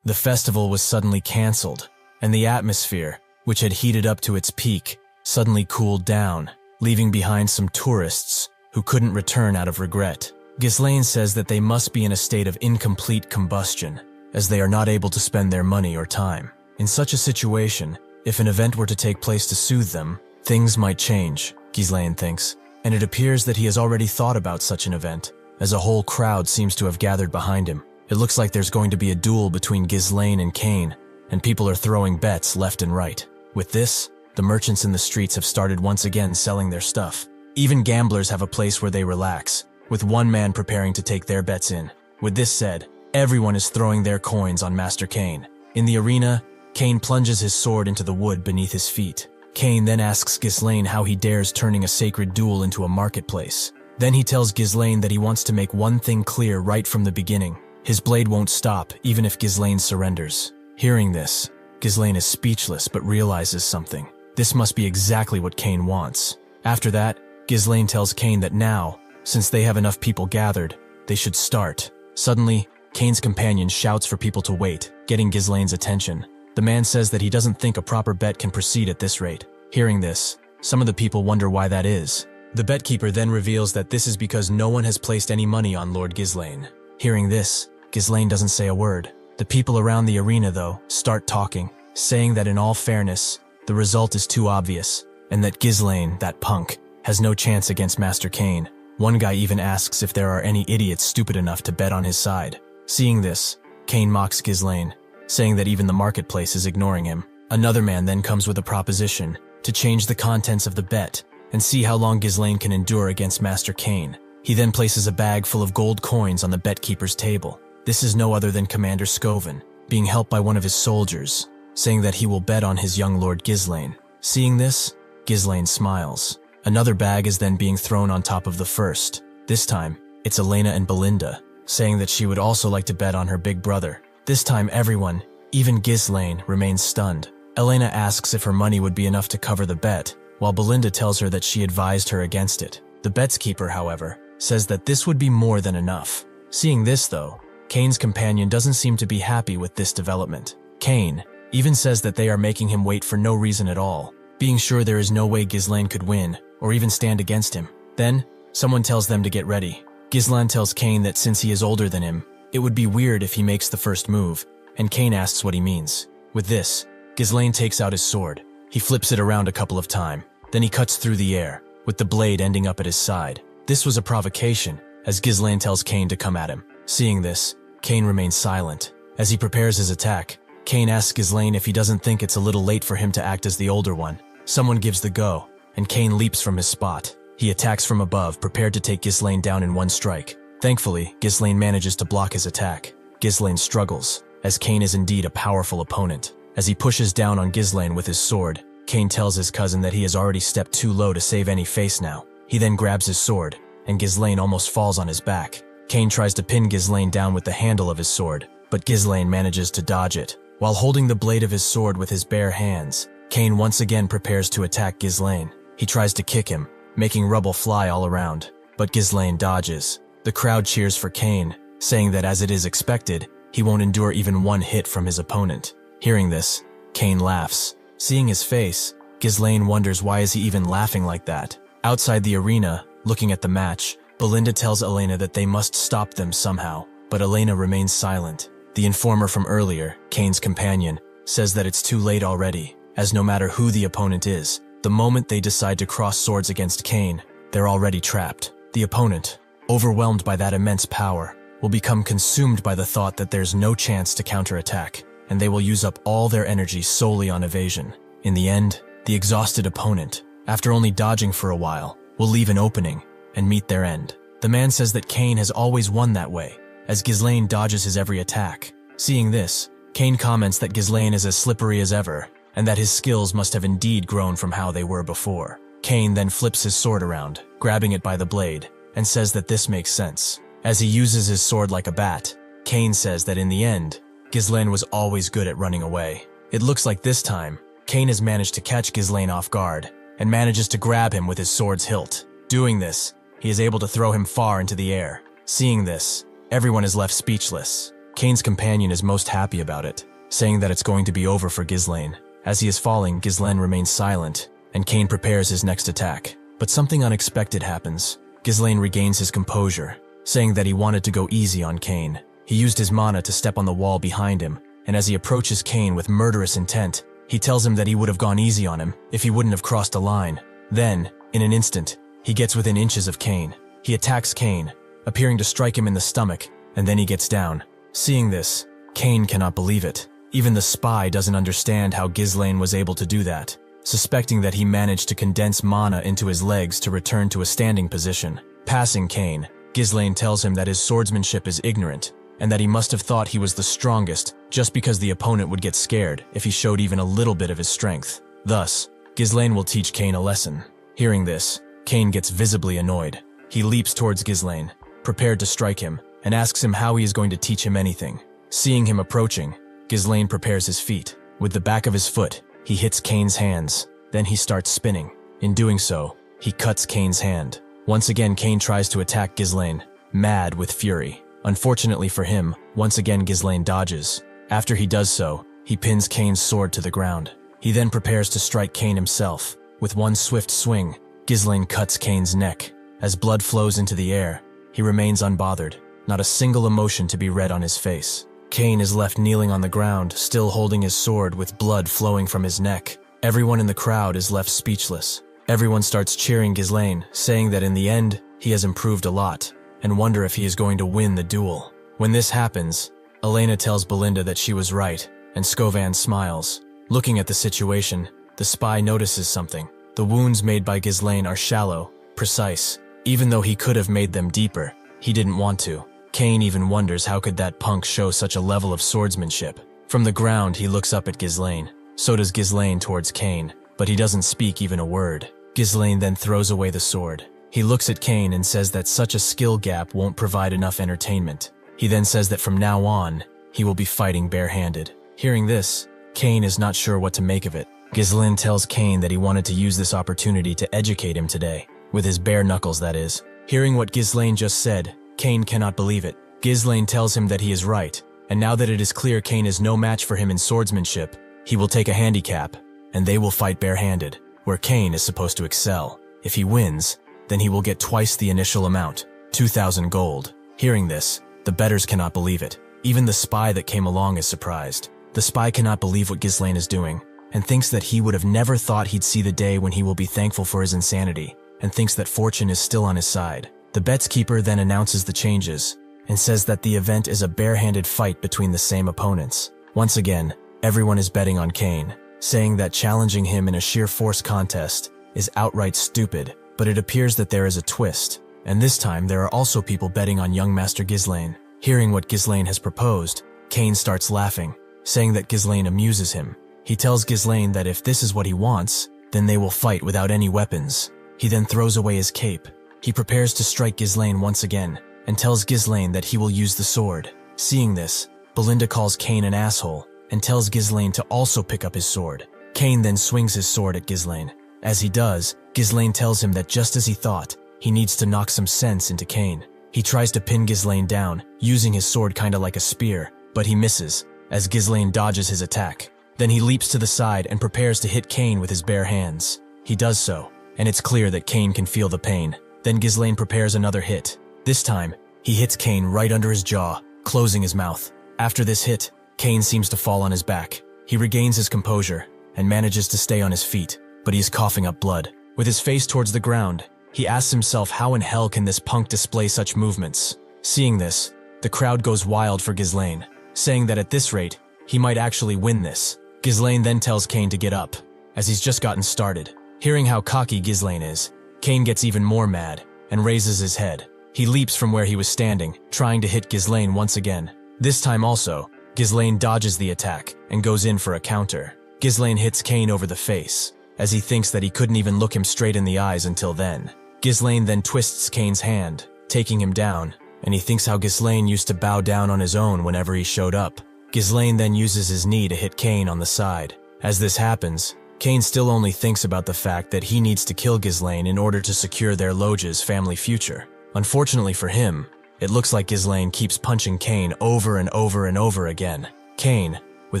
The festival was suddenly cancelled, and the atmosphere, which had heated up to its peak, suddenly cooled down, leaving behind some tourists who couldn't return out of regret. Ghislain says that they must be in a state of incomplete combustion, as they are not able to spend their money or time. In such a situation, if an event were to take place to soothe them, things might change, Ghislain thinks, and it appears that he has already thought about such an event, as a whole crowd seems to have gathered behind him. It looks like there's going to be a duel between Ghislain and Cain, and people are throwing bets left and right. With this, the merchants in the streets have started once again selling their stuff. Even gamblers have a place where they relax, with one man preparing to take their bets in. With this said, everyone is throwing their coins on Master Cain. In the arena, Cain plunges his sword into the wood beneath his feet. Cain then asks Ghislain how he dares turning a sacred duel into a marketplace. Then he tells Ghislain that he wants to make one thing clear right from the beginning. His blade won't stop, even if Ghislain surrenders. Hearing this, Ghislain is speechless but realizes something. This must be exactly what Cain wants. After that, Ghislain tells Cain that now, since they have enough people gathered, they should start. Suddenly, Cain's companion shouts for people to wait, getting Ghislain's attention. The man says that he doesn't think a proper bet can proceed at this rate. Hearing this, some of the people wonder why that is. The betkeeper then reveals that this is because no one has placed any money on Lord Ghislain. Hearing this, Ghislain doesn't say a word. The people around the arena, though, start talking, saying that in all fairness, the result is too obvious, and that Ghislain, that punk, has no chance against Master Kane. One guy even asks if there are any idiots stupid enough to bet on his side. Seeing this, Kane mocks Ghislain, saying that even the marketplace is ignoring him. Another man then comes with a proposition to change the contents of the bet and see how long Ghislain can endure against Master Kane. He then places a bag full of gold coins on the betkeeper's table. This is no other than Commander Scoven, being helped by one of his soldiers, saying that he will bet on his young Lord Ghislain. Seeing this, Ghislain smiles. Another bag is then being thrown on top of the first. This time, it's Elena and Belinda, saying that she would also like to bet on her big brother. This time everyone, even Ghislain, remains stunned. Elena asks if her money would be enough to cover the bet, while Belinda tells her that she advised her against it. The bet's keeper, however, says that this would be more than enough. Seeing this, though, Kane's companion doesn't seem to be happy with this development. Kane even says that they are making him wait for no reason at all, being sure there is no way Ghislain could win, or even stand against him. Then, someone tells them to get ready. Ghislain tells Kane that since he is older than him, it would be weird if he makes the first move, and Kane asks what he means. With this, Ghislain takes out his sword. He flips it around a couple of times, then he cuts through the air, with the blade ending up at his side. This was a provocation, as Ghislain tells Kane to come at him. Seeing this, Kane remains silent. As he prepares his attack, Kane asks Ghislain if he doesn't think it's a little late for him to act as the older one. Someone gives the go, and Kane leaps from his spot. He attacks from above, prepared to take Ghislain down in one strike. Thankfully, Ghislain manages to block his attack. Ghislain struggles, as Kane is indeed a powerful opponent. As he pushes down on Ghislain with his sword, Kane tells his cousin that he has already stepped too low to save any face now. He then grabs his sword, and Ghislain almost falls on his back. Kane tries to pin Ghislain down with the handle of his sword, but Ghislain manages to dodge it. While holding the blade of his sword with his bare hands, Kane once again prepares to attack Ghislain. He tries to kick him, making rubble fly all around, but Ghislain dodges. The crowd cheers for Kane, saying that as it is expected, he won't endure even one hit from his opponent. Hearing this, Kane laughs. Seeing his face, Ghislain wonders why is he even laughing like that. Outside the arena, looking at the match, Belinda tells Elena that they must stop them somehow, but Elena remains silent. The informer from earlier, Kane's companion, says that it's too late already, as no matter who the opponent is, the moment they decide to cross swords against Kane, they're already trapped. The opponent, overwhelmed by that immense power, will become consumed by the thought that there's no chance to counterattack, and they will use up all their energy solely on evasion. In the end, the exhausted opponent, after only dodging for a while, will leave an opening and meet their end. The man says that Kane has always won that way, as Ghislain dodges his every attack. Seeing this, Kane comments that Ghislain is as slippery as ever, and that his skills must have indeed grown from how they were before. Kane then flips his sword around, grabbing it by the blade, and says that this makes sense. As he uses his sword like a bat, Kane says that in the end, Ghislain was always good at running away. It looks like this time, Kane has managed to catch Ghislain off guard, and manages to grab him with his sword's hilt. Doing this, he is able to throw him far into the air. Seeing this, everyone is left speechless. Kane's companion is most happy about it, saying that it's going to be over for Ghislain. As he is falling, Ghislain remains silent, and Kane prepares his next attack. But something unexpected happens. Ghislain regains his composure, saying that he wanted to go easy on Kane. He used his mana to step on the wall behind him, and as he approaches Kane with murderous intent, he tells him that he would have gone easy on him if he wouldn't have crossed a line. Then, in an instant, he gets within inches of Kane. He attacks Kane, appearing to strike him in the stomach, and then he gets down. Seeing this, Kane cannot believe it. Even the spy doesn't understand how Ghislain was able to do that, suspecting that he managed to condense mana into his legs to return to a standing position. Passing Kane, Ghislain tells him that his swordsmanship is ignorant, and that he must have thought he was the strongest just because the opponent would get scared if he showed even a little bit of his strength. Thus, Ghislain will teach Kane a lesson. Hearing this, Kane gets visibly annoyed. He leaps towards Ghislain, prepared to strike him, and asks him how he is going to teach him anything. Seeing him approaching, Ghislain prepares his feet. With the back of his foot, he hits Kane's hands. Then he starts spinning. In doing so, he cuts Kane's hand. Once again, Kane tries to attack Ghislain, mad with fury. Unfortunately for him, once again Ghislain dodges. After he does so, he pins Kane's sword to the ground. He then prepares to strike Kane himself, With one swift swing, Ghislain cuts Kane's neck. As blood flows into the air, he remains unbothered, not a single emotion to be read on his face. Kane is left kneeling on the ground, still holding his sword with blood flowing from his neck. Everyone in the crowd is left speechless. Everyone starts cheering Ghislain, saying that in the end, he has improved a lot, and wonder if he is going to win the duel. When this happens, Elena tells Belinda that she was right, and Scovan smiles. Looking at the situation, the spy notices something. The wounds made by Ghislain are shallow, precise. Even though he could have made them deeper, he didn't want to. Kane even wonders how could that punk show such a level of swordsmanship. From the ground, he looks up at Ghislain. So does Ghislain towards Kane, but he doesn't speak even a word. Ghislain then throws away the sword. He looks at Kane and says that such a skill gap won't provide enough entertainment. He then says that from now on, he will be fighting barehanded. Hearing this, Kane is not sure what to make of it. Ghislain tells Kane that he wanted to use this opportunity to educate him today. With his bare knuckles, that is. Hearing what Ghislain just said, Kane cannot believe it. Ghislain tells him that he is right, and now that it is clear Kane is no match for him in swordsmanship, he will take a handicap, and they will fight barehanded, where Kane is supposed to excel. If he wins, then he will get twice the initial amount, 2,000 gold. Hearing this, the bettors cannot believe it. Even the spy that came along is surprised. The spy cannot believe what Ghislain is doing, and thinks that he would have never thought he'd see the day when he will be thankful for his insanity, and thinks that fortune is still on his side. The bet's keeper then announces the changes, and says that the event is a barehanded fight between the same opponents. Once again, everyone is betting on Kane, saying that challenging him in a sheer force contest is outright stupid, but it appears that there is a twist, and this time there are also people betting on young Master Ghislain. Hearing what Ghislain has proposed, Kane starts laughing, saying that Ghislain amuses him. He tells Ghislain that if this is what he wants, then they will fight without any weapons. He then throws away his cape. He prepares to strike Ghislain once again, and tells Ghislain that he will use the sword. Seeing this, Belinda calls Kane an asshole, and tells Ghislain to also pick up his sword. Kane then swings his sword at Ghislain. As he does, Ghislain tells him that just as he thought, he needs to knock some sense into Kane. He tries to pin Ghislain down, using his sword kinda like a spear, but he misses, as Ghislain dodges his attack. Then he leaps to the side and prepares to hit Kane with his bare hands. He does so, and it's clear that Kane can feel the pain. Then Ghislain prepares another hit. This time, he hits Kane right under his jaw, closing his mouth. After this hit, Kane seems to fall on his back. He regains his composure and manages to stay on his feet, but he is coughing up blood. With his face towards the ground, he asks himself how in hell can this punk display such movements. Seeing this, the crowd goes wild for Ghislain, saying that at this rate, he might actually win this. Ghislain then tells Kane to get up, as he's just gotten started. Hearing how cocky Ghislain is, Kane gets even more mad and raises his head. He leaps from where he was standing, trying to hit Ghislain once again. This time also, Ghislain dodges the attack and goes in for a counter. Ghislain hits Kane over the face, as he thinks that he couldn't even look him straight in the eyes until then. Ghislain then twists Kane's hand, taking him down, and he thinks how Ghislain used to bow down on his own whenever he showed up. Ghislain then uses his knee to hit Kane on the side. As this happens, Kane still only thinks about the fact that he needs to kill Ghislain in order to secure their Loge's family future. Unfortunately for him, it looks like Ghislain keeps punching Kane over and over and over again. Kane, with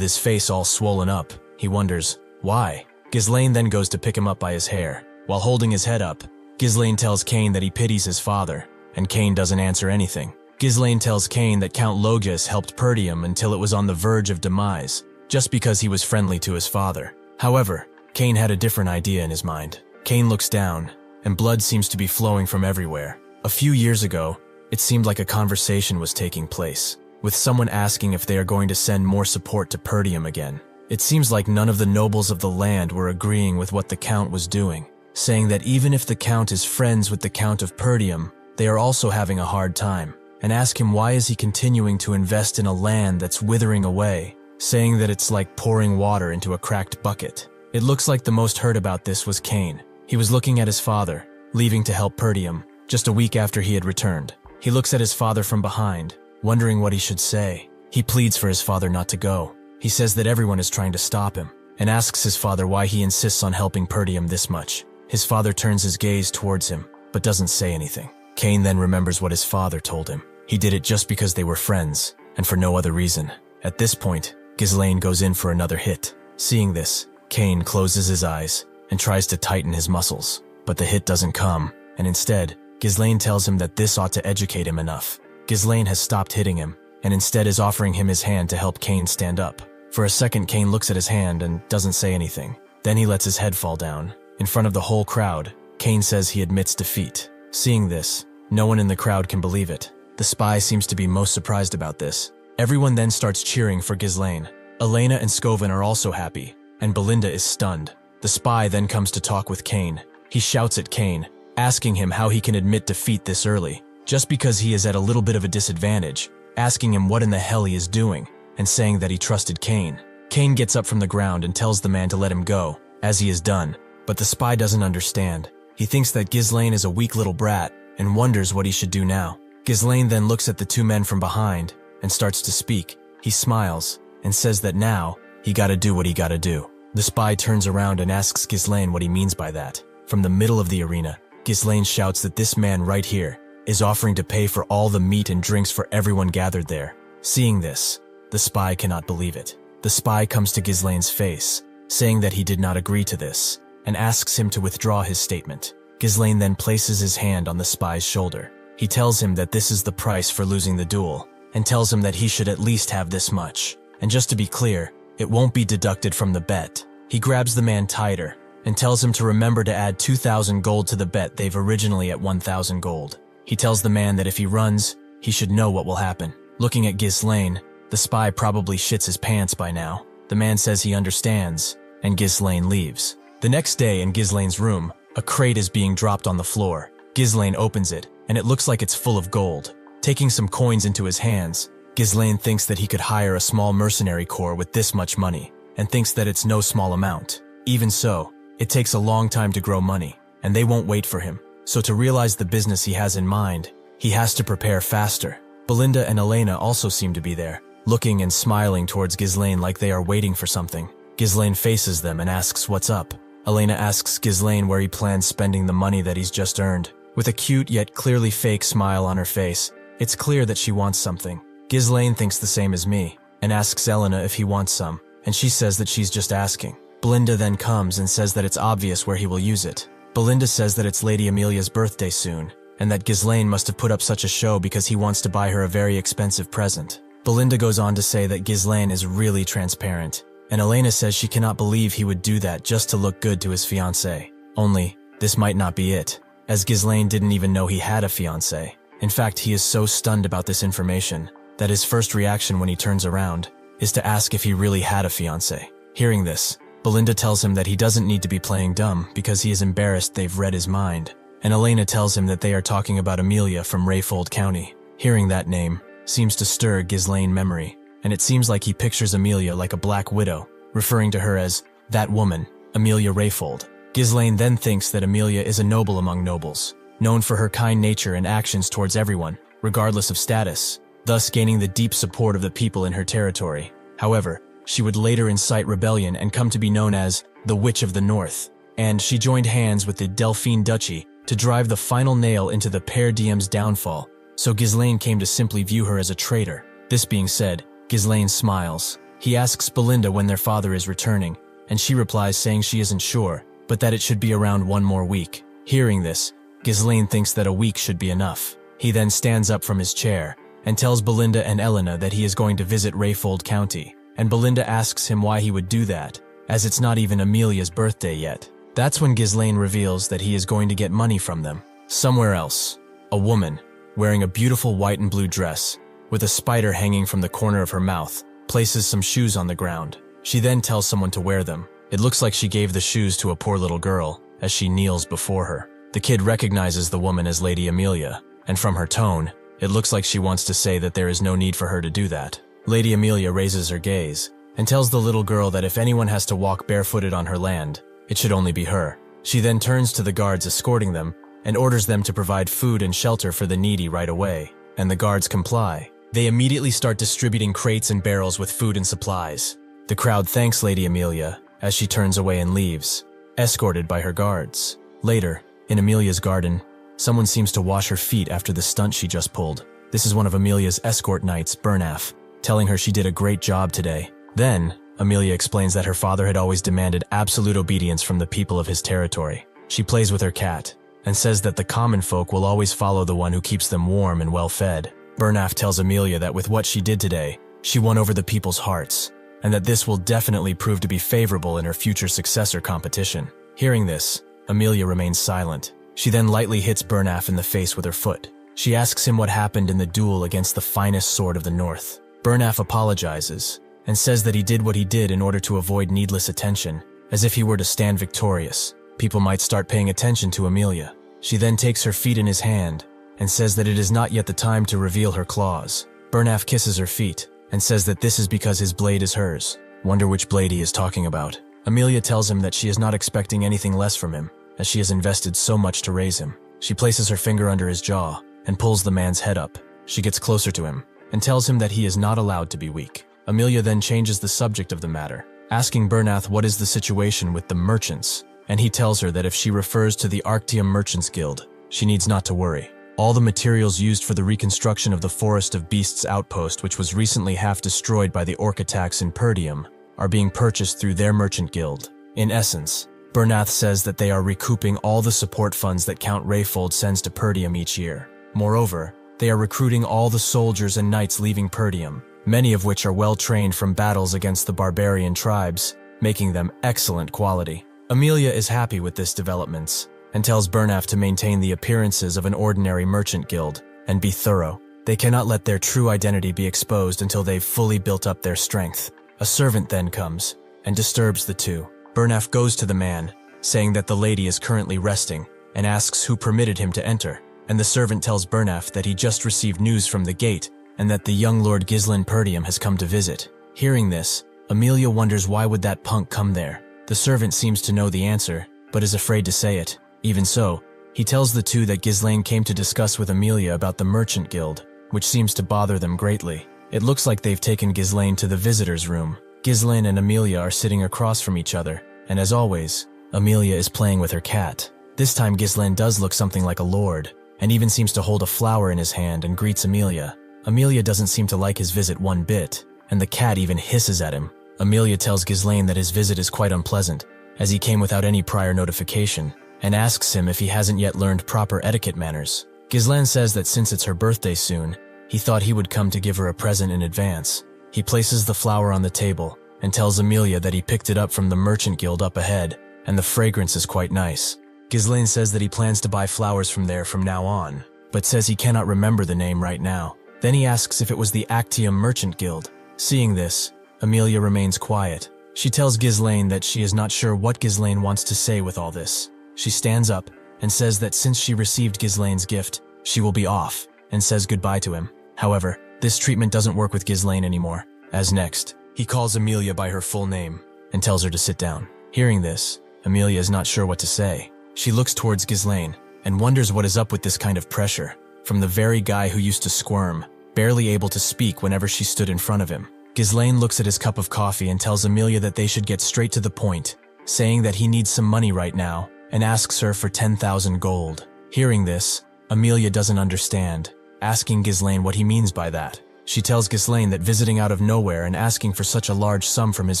his face all swollen up, he wonders, why? Ghislain then goes to pick him up by his hair. While holding his head up, Ghislain tells Kane that he pities his father, and Kane doesn't answer anything. Ghislain tells Kane that Count Logus helped Perdium until it was on the verge of demise, just because he was friendly to his father. However, Kane had a different idea in his mind. Kane looks down, and blood seems to be flowing from everywhere. A few years ago, it seemed like a conversation was taking place, with someone asking if they are going to send more support to Perdium again. It seems like none of the nobles of the land were agreeing with what the Count was doing, saying that even if the Count is friends with the Count of Perdium, they are also having a hard time, and ask him why is he continuing to invest in a land that's withering away, saying that it's like pouring water into a cracked bucket. It looks like the most hurt about this was Kane. He was looking at his father, leaving to help Perdium, just a week after he had returned. He looks at his father from behind, wondering what he should say. He pleads for his father not to go. He says that everyone is trying to stop him, and asks his father why he insists on helping Perdium this much. His father turns his gaze towards him, but doesn't say anything. Kane then remembers what his father told him. He did it just because they were friends, and for no other reason. At this point, Ghislain goes in for another hit. Seeing this, Kane closes his eyes and tries to tighten his muscles. But the hit doesn't come, and instead, Ghislain tells him that this ought to educate him enough. Ghislain has stopped hitting him, and instead is offering him his hand to help Cain stand up. For a second, Cain looks at his hand and doesn't say anything. Then he lets his head fall down. In front of the whole crowd, Cain says he admits defeat. Seeing this, no one in the crowd can believe it. The spy seems to be most surprised about this. Everyone then starts cheering for Ghislain. Elena and Scoven are also happy, and Belinda is stunned. The spy then comes to talk with Cain. He shouts at Cain, asking him how he can admit defeat this early, just because he is at a little bit of a disadvantage, asking him what in the hell he is doing, and saying that he trusted Cain. Cain gets up from the ground and tells the man to let him go, as he is done. But the spy doesn't understand. He thinks that Ghislain is a weak little brat, and wonders what he should do now. Ghislain then looks at the two men from behind, and starts to speak. He smiles, and says that now, he gotta do what he gotta do. The spy turns around and asks Ghislain what he means by that. From the middle of the arena, Ghislain shouts that this man right here is offering to pay for all the meat and drinks for everyone gathered there. Seeing this, the spy cannot believe it. The spy comes to Ghislain's face, saying that he did not agree to this, and asks him to withdraw his statement. Ghislain then places his hand on the spy's shoulder. He tells him that this is the price for losing the duel, and tells him that he should at least have this much. And just to be clear, it won't be deducted from the bet. He grabs the man tighter, and tells him to remember to add 2,000 gold to the bet they've originally at 1,000 gold. He tells the man that if he runs, he should know what will happen. Looking at Ghislain, the spy probably shits his pants by now. The man says he understands, and Ghislain leaves. The next day in Ghislain's room, a crate is being dropped on the floor. Ghislain opens it, and it looks like it's full of gold. Taking some coins into his hands, Ghislain thinks that he could hire a small mercenary corps with this much money, and thinks that it's no small amount. Even so, it takes a long time to grow money, and they won't wait for him. So to realize the business he has in mind, he has to prepare faster. Belinda and Elena also seem to be there, looking and smiling towards Ghislain like they are waiting for something. Ghislain faces them and asks what's up. Elena asks Ghislain where he plans spending the money that he's just earned. With a cute yet clearly fake smile on her face, it's clear that she wants something. Ghislain thinks the same as me, and asks Elena if he wants some, and she says that she's just asking. Belinda then comes and says that it's obvious where he will use it. Belinda says that it's Lady Amelia's birthday soon, and that Ghislain must have put up such a show because he wants to buy her a very expensive present. Belinda goes on to say that Ghislain is really transparent, and Elena says she cannot believe he would do that just to look good to his fiancée. Only, this might not be it, as Ghislain didn't even know he had a fiancée. In fact, he is so stunned about this information that his first reaction when he turns around is to ask if he really had a fiancée. Hearing this, Belinda tells him that he doesn't need to be playing dumb because he is embarrassed they've read his mind, and Elena tells him that they are talking about Amelia from Rayfold County. Hearing that name seems to stir Ghislain memory, and it seems like he pictures Amelia like a black widow, referring to her as that woman, Amelia Rayfold. Ghislain then thinks that Amelia is a noble among nobles, known for her kind nature and actions towards everyone, regardless of status, thus gaining the deep support of the people in her territory. However, she would later incite rebellion and come to be known as the Witch of the North, and she joined hands with the Delphine Duchy to drive the final nail into the Perdium's downfall, so Ghislain came to simply view her as a traitor. This being said, Ghislain smiles. He asks Belinda when their father is returning, and she replies saying she isn't sure, but that it should be around 1 more week. Hearing this, Ghislain thinks that a week should be enough. He then stands up from his chair and tells Belinda and Elena that he is going to visit Rayfold County, and Belinda asks him why he would do that, as it's not even Amelia's birthday yet. That's when Ghislain reveals that he is going to get money from them. Somewhere else, a woman, wearing a beautiful white and blue dress, with a spider hanging from the corner of her mouth, places some shoes on the ground. She then tells someone to wear them. It looks like she gave the shoes to a poor little girl, as she kneels before her. The kid recognizes the woman as Lady Amelia, and from her tone, it looks like she wants to say that there is no need for her to do that. Lady Amelia raises her gaze, and tells the little girl that if anyone has to walk barefooted on her land, it should only be her. She then turns to the guards escorting them, and orders them to provide food and shelter for the needy right away, and the guards comply. They immediately start distributing crates and barrels with food and supplies. The crowd thanks Lady Amelia, as she turns away and leaves, escorted by her guards. Later, in Amelia's garden, someone seems to wash her feet after the stunt she just pulled. This is one of Amelia's escort knights, Bernaf, telling her she did a great job today. Then, Amelia explains that her father had always demanded absolute obedience from the people of his territory. She plays with her cat and says that the common folk will always follow the one who keeps them warm and well-fed. Bernaf tells Amelia that with what she did today, she won over the people's hearts, and that this will definitely prove to be favorable in her future successor competition. Hearing this, Amelia remains silent. She then lightly hits Bernaf in the face with her foot. She asks him what happened in the duel against the finest sword of the North. Bernaf apologizes and says that he did what he did in order to avoid needless attention, as if he were to stand victorious. People might start paying attention to Amelia. She then takes her feet in his hand and says that it is not yet the time to reveal her claws. Bernaf kisses her feet and says that this is because his blade is hers. Wonder which blade he is talking about. Amelia tells him that she is not expecting anything less from him, as she has invested so much to raise him. She places her finger under his jaw and pulls the man's head up. She gets closer to him and tells him that he is not allowed to be weak. Amelia then changes the subject of the matter, asking Bernaf what is the situation with the merchants, and he tells her that if she refers to the Arctium Merchants Guild, she needs not to worry. All the materials used for the reconstruction of the Forest of Beasts outpost, which was recently half destroyed by the orc attacks in Perdium, are being purchased through their merchant guild. In essence, Bernath says that they are recouping all the support funds that Count Rayfold sends to Perdium each year. Moreover, they are recruiting all the soldiers and knights leaving Perdium, many of which are well trained from battles against the barbarian tribes, making them excellent quality. Amelia is happy with this developments and tells Bernaf to maintain the appearances of an ordinary merchant guild and be thorough. They cannot let their true identity be exposed until they've fully built up their strength. A servant then comes and disturbs the two. Bernaf goes to the man, saying that the lady is currently resting, and asks who permitted him to enter, and the servant tells Bernaf that he just received news from the gate and that the young Lord Ghislain Perdium has come to visit. Hearing this, Amelia wonders why would that punk come there. The servant seems to know the answer, but is afraid to say it. Even so, he tells the two that Ghislain came to discuss with Amelia about the Merchant Guild, which seems to bother them greatly. It looks like they've taken Ghislain to the visitor's room. Ghislain and Amelia are sitting across from each other, and as always, Amelia is playing with her cat. This time Ghislain does look something like a lord, and even seems to hold a flower in his hand and greets Amelia. Amelia doesn't seem to like his visit one bit, and the cat even hisses at him. Amelia tells Ghislain that his visit is quite unpleasant, as he came without any prior notification, and asks him if he hasn't yet learned proper etiquette manners. Ghislain says that since it's her birthday soon, he thought he would come to give her a present in advance. He places the flower on the table and tells Amelia that he picked it up from the Merchant Guild up ahead, and the fragrance is quite nice. Ghislain says that he plans to buy flowers from there from now on, but says he cannot remember the name right now. Then he asks if it was the Actium Merchant Guild. Seeing this, Amelia remains quiet. She tells Ghislain that she is not sure what Ghislain wants to say with all this. She stands up and says that since she received Ghislain's gift, she will be off, and says goodbye to him. However, this treatment doesn't work with Ghislain anymore, as next, he calls Amelia by her full name and tells her to sit down. Hearing this, Amelia is not sure what to say. She looks towards Ghislain and wonders what is up with this kind of pressure from the very guy who used to squirm, barely able to speak whenever she stood in front of him. Ghislain looks at his cup of coffee and tells Amelia that they should get straight to the point, saying that he needs some money right now and asks her for 10,000 gold. Hearing this, Amelia doesn't understand, asking Ghislain what he means by that. She tells Ghislain that visiting out of nowhere and asking for such a large sum from his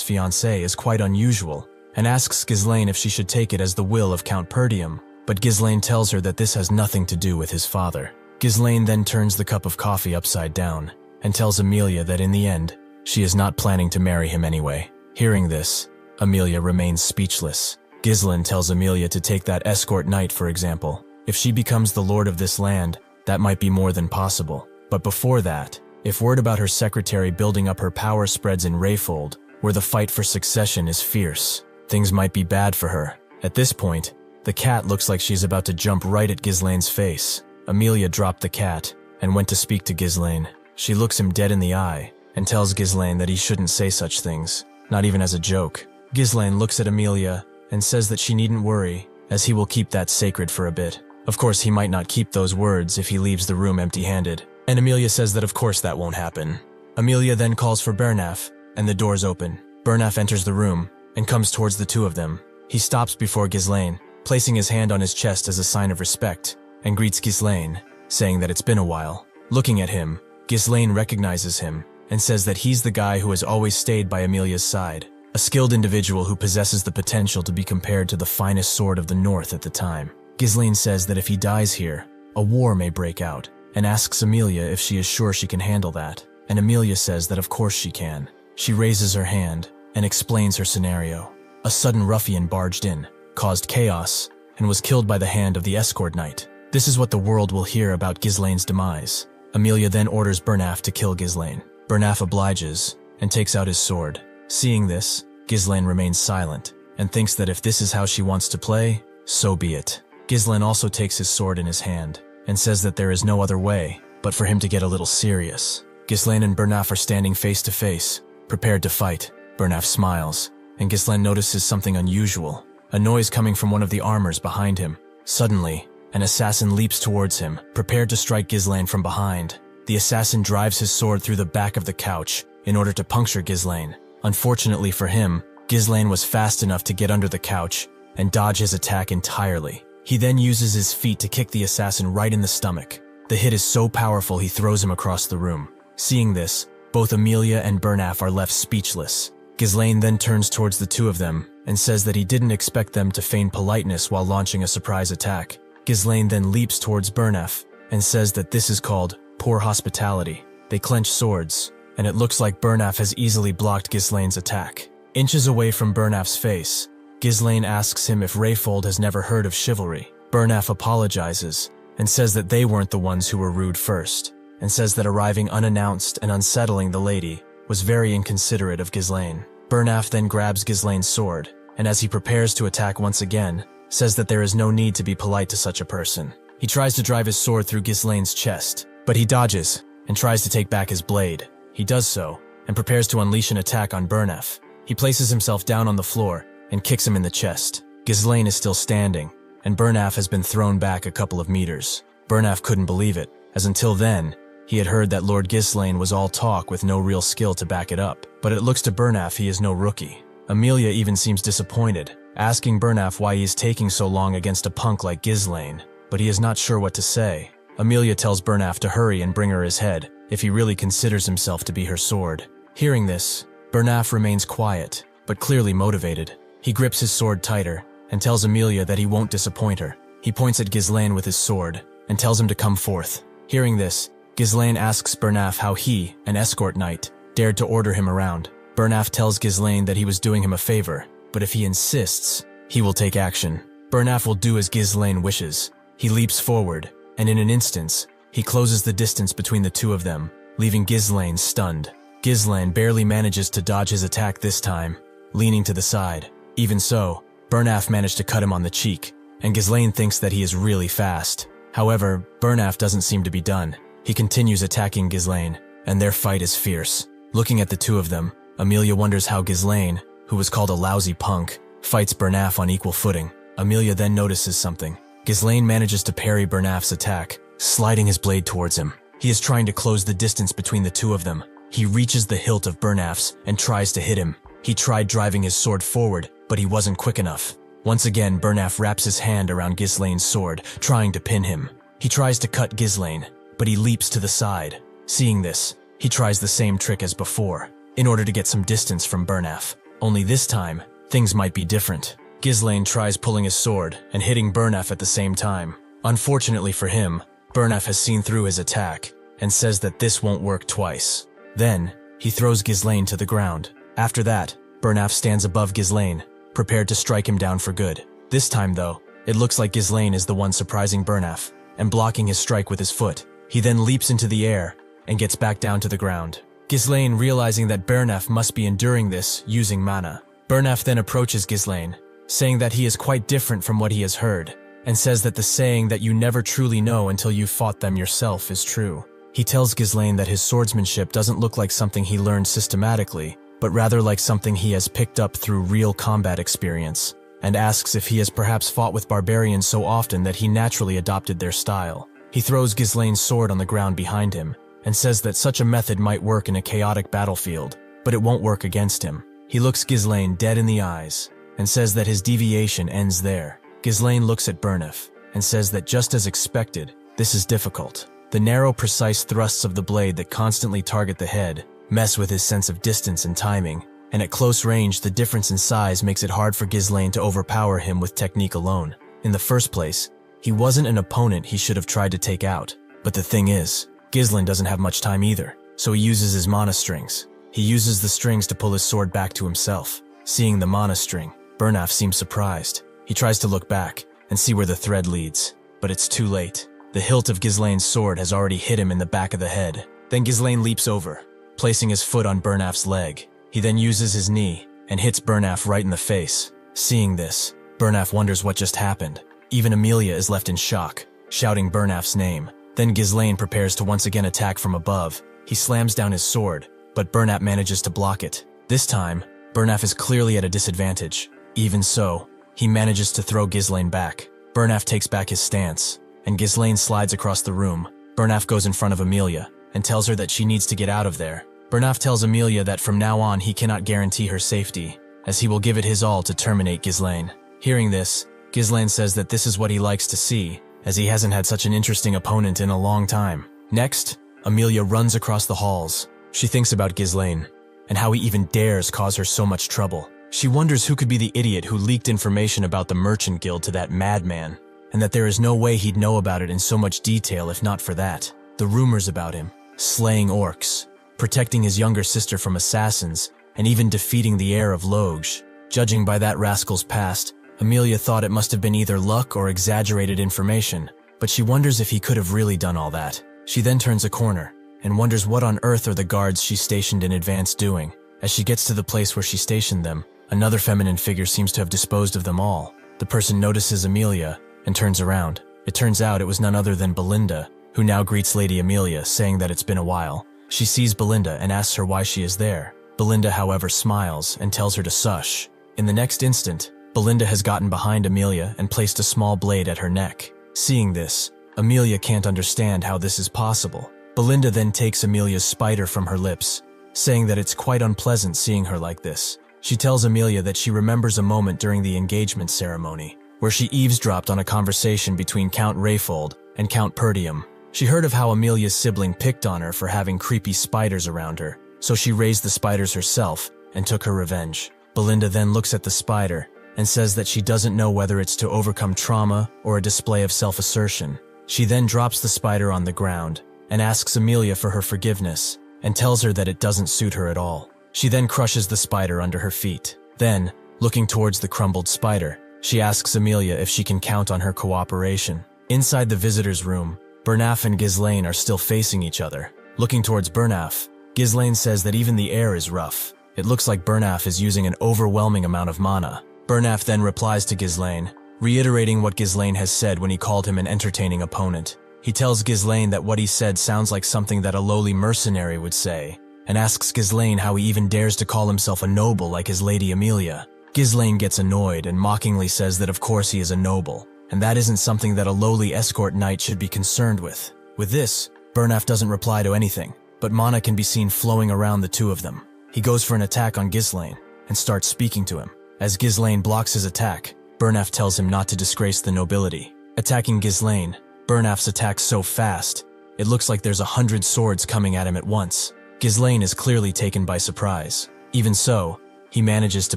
fiancée is quite unusual, and asks Ghislain if she should take it as the will of Count Perdium, but Ghislain tells her that this has nothing to do with his father. Ghislain then turns the cup of coffee upside down and tells Amelia that in the end, she is not planning to marry him anyway. Hearing this, Amelia remains speechless. Ghislain tells Amelia to take that escort knight, for example. If she becomes the lord of this land, that might be more than possible. But before that, if word about her secretary building up her power spreads in Rayfold, where the fight for succession is fierce, things might be bad for her. At this point, the cat looks like she's about to jump right at Ghislain's face. Amelia dropped the cat and went to speak to Ghislain. She looks him dead in the eye and tells Ghislain that he shouldn't say such things, not even as a joke. Ghislain looks at Amelia and says that she needn't worry, as he will keep that sacred for a bit. Of course, he might not keep those words if he leaves the room empty-handed, and Amelia says that of course that won't happen. Amelia then calls for Bernaf, and the doors open. Bernaf enters the room and comes towards the two of them. He stops before Ghislain, placing his hand on his chest as a sign of respect, and greets Ghislain, saying that it's been a while. Looking at him, Ghislain recognizes him and says that he's the guy who has always stayed by Amelia's side. a skilled individual who possesses the potential to be compared to the finest sword of the North at the time. Ghislain says that if he dies here, a war may break out, and asks Amelia if she is sure she can handle that. And Amelia says that of course she can. She raises her hand and explains her scenario. A sudden ruffian barged in, caused chaos, and was killed by the hand of the escort knight. This is what the world will hear about Ghislain's demise. Amelia then orders Bernaf to kill Ghislain. Bernaf obliges and takes out his sword. Seeing this, Ghislain remains silent and thinks that if this is how she wants to play, so be it. Ghislain also takes his sword in his hand and says that there is no other way but for him to get a little serious. Ghislain and Bernaf are standing face to face, prepared to fight. Bernaf smiles, and Ghislain notices something unusual, a noise coming from one of the armors behind him. Suddenly, an assassin leaps towards him, prepared to strike Ghislain from behind. The assassin drives his sword through the back of the couch in order to puncture Ghislain. Unfortunately for him, Ghislain was fast enough to get under the couch and dodge his attack entirely. He then uses his feet to kick the assassin right in the stomach. The hit is so powerful he throws him across the room. Seeing this, both Amelia and Bernaf are left speechless. Ghislain then turns towards the two of them and says that he didn't expect them to feign politeness while launching a surprise attack. Ghislain then leaps towards Bernaf and says that this is called poor hospitality. They clench swords, and it looks like Bernaf has easily blocked Ghislain's attack. Inches away from Bernaf's face, Ghislain asks him if Rayfold has never heard of chivalry. Bernaf apologizes and says that they weren't the ones who were rude first, and says that arriving unannounced and unsettling the lady was very inconsiderate of Ghislain. Bernaf then grabs Ghislain's sword, and as he prepares to attack once again, says that there is no need to be polite to such a person. He tries to drive his sword through Ghislain's chest, but he dodges and tries to take back his blade. He does so, and prepares to unleash an attack on Bernaf. He places himself down on the floor and kicks him in the chest. Ghislain is still standing, and Bernaf has been thrown back a couple of meters. Bernaf couldn't believe it, as until then, he had heard that Lord Ghislain was all talk with no real skill to back it up. But it looks to Bernaf he is no rookie. Amelia even seems disappointed, asking Bernaf why he is taking so long against a punk like Ghislain, but he is not sure what to say. Amelia tells Bernaf to hurry and bring her his head, if he really considers himself to be her sword. Hearing this, Bernaf remains quiet, but clearly motivated. He grips his sword tighter and tells Amelia that he won't disappoint her. He points at Ghislain with his sword and tells him to come forth. Hearing this, Ghislain asks Bernaf how he, an escort knight, dared to order him around. Bernaf tells Ghislain that he was doing him a favor, but if he insists, he will take action. Bernaf will do as Ghislain wishes. He leaps forward, and in an instant, he closes the distance between the two of them, leaving Ghislain stunned. Ghislain barely manages to dodge his attack this time, leaning to the side. Even so, Bernaf managed to cut him on the cheek, and Ghislain thinks that he is really fast. However, Bernaf doesn't seem to be done. He continues attacking Ghislain, and their fight is fierce. Looking at the two of them, Amelia wonders how Ghislain, who was called a lousy punk, fights Bernaf on equal footing. Amelia then notices something. Ghislain manages to parry Bernaf's attack, sliding his blade towards him. He is trying to close the distance between the two of them. He reaches the hilt of Bernaf's and tries to hit him. He tried driving his sword forward, but he wasn't quick enough. Once again, Bernaf wraps his hand around Ghislain's sword, trying to pin him. He tries to cut Ghislain, but he leaps to the side. Seeing this, he tries the same trick as before, in order to get some distance from Bernaf. Only this time, things might be different. Ghislain tries pulling his sword and hitting Bernaf at the same time. Unfortunately for him, Bernaf has seen through his attack and says that this won't work twice. Then, he throws Ghislain to the ground. After that, Bernaf stands above Ghislain, prepared to strike him down for good. This time though, it looks like Ghislain is the one surprising Bernaf and blocking his strike with his foot. He then leaps into the air and gets back down to the ground. Ghislain, realizing that Bernaf must be enduring this using mana. Bernaf then approaches Ghislain, saying that he is quite different from what he has heard, and says that the saying that you never truly know until you've fought them yourself is true. He tells Ghislain that his swordsmanship doesn't look like something he learned systematically, but rather like something he has picked up through real combat experience, and asks if he has perhaps fought with barbarians so often that he naturally adopted their style. He throws Ghislain's sword on the ground behind him, and says that such a method might work in a chaotic battlefield, but it won't work against him. He looks Ghislain dead in the eyes, and says that his deviation ends there. Ghislain looks at Bernaf, and says that just as expected, this is difficult. The narrow, precise thrusts of the blade that constantly target the head mess with his sense of distance and timing, and at close range the difference in size makes it hard for Ghislain to overpower him with technique alone. In the first place, he wasn't an opponent he should have tried to take out. But the thing is, Ghislain doesn't have much time either, so he uses his mana strings. He uses the strings to pull his sword back to himself. Seeing the mana string, Bernaf seems surprised. He tries to look back and see where the thread leads, but it's too late. The hilt of Ghislain's sword has already hit him in the back of the head. Then Ghislain leaps over, placing his foot on Bernaf's leg. He then uses his knee and hits Bernaf right in the face. Seeing this, Bernaf wonders what just happened. Even Amelia is left in shock, shouting Bernaf's name. Then Ghislain prepares to once again attack from above. He slams down his sword, but Bernaf manages to block it. This time, Bernaf is clearly at a disadvantage. Even so, he manages to throw Ghislain back. Bernaf takes back his stance, and Ghislain slides across the room. Bernaf goes in front of Amelia and tells her that she needs to get out of there. Bernaf tells Amelia that from now on he cannot guarantee her safety, as he will give it his all to terminate Ghislain. Hearing this, Ghislain says that this is what he likes to see, as he hasn't had such an interesting opponent in a long time. Next, Amelia runs across the halls. She thinks about Ghislain, and how he even dares cause her so much trouble. She wonders who could be the idiot who leaked information about the Merchant Guild to that madman, and that there is no way he'd know about it in so much detail if not for that. The rumors about him, slaying orcs, protecting his younger sister from assassins, and even defeating the heir of Loge. Judging by that rascal's past, Amelia thought it must have been either luck or exaggerated information, but she wonders if he could have really done all that. She then turns a corner, and wonders what on earth are the guards she stationed in advance doing. As she gets to the place where she stationed them, another feminine figure seems to have disposed of them all. The person notices Amelia and turns around. It turns out it was none other than Belinda, who now greets Lady Amelia, saying that it's been a while. She sees Belinda and asks her why she is there. Belinda, however, smiles and tells her to sush. In the next instant, Belinda has gotten behind Amelia and placed a small blade at her neck. Seeing this, Amelia can't understand how this is possible. Belinda then takes Amelia's spider from her lips, saying that it's quite unpleasant seeing her like this. She tells Amelia that she remembers a moment during the engagement ceremony, where she eavesdropped on a conversation between Count Rayfold and Count Perdium. She heard of how Amelia's sibling picked on her for having creepy spiders around her, so she raised the spiders herself and took her revenge. Belinda then looks at the spider and says that she doesn't know whether it's to overcome trauma or a display of self-assertion. She then drops the spider on the ground and asks Amelia for her forgiveness and tells her that it doesn't suit her at all. She then crushes the spider under her feet. Then, looking towards the crumbled spider, she asks Amelia if she can count on her cooperation. Inside the visitor's room, Bernaf and Ghislain are still facing each other. Looking towards Bernaf, Ghislain says that even the air is rough. It looks like Bernaf is using an overwhelming amount of mana. Bernaf then replies to Ghislain, reiterating what Ghislain has said when he called him an entertaining opponent. He tells Ghislain that what he said sounds like something that a lowly mercenary would say, and asks Ghislain how he even dares to call himself a noble like his Lady Amelia. Ghislain gets annoyed and mockingly says that of course he is a noble, and that isn't something that a lowly escort knight should be concerned with. With this, Bernaf doesn't reply to anything, but mana can be seen flowing around the two of them. He goes for an attack on Ghislain and starts speaking to him. As Ghislain blocks his attack, Bernaf tells him not to disgrace the nobility. Attacking Ghislain, Bernaf's attacks so fast, it looks like there's 100 swords coming at him at once. Ghislain is clearly taken by surprise. Even so, he manages to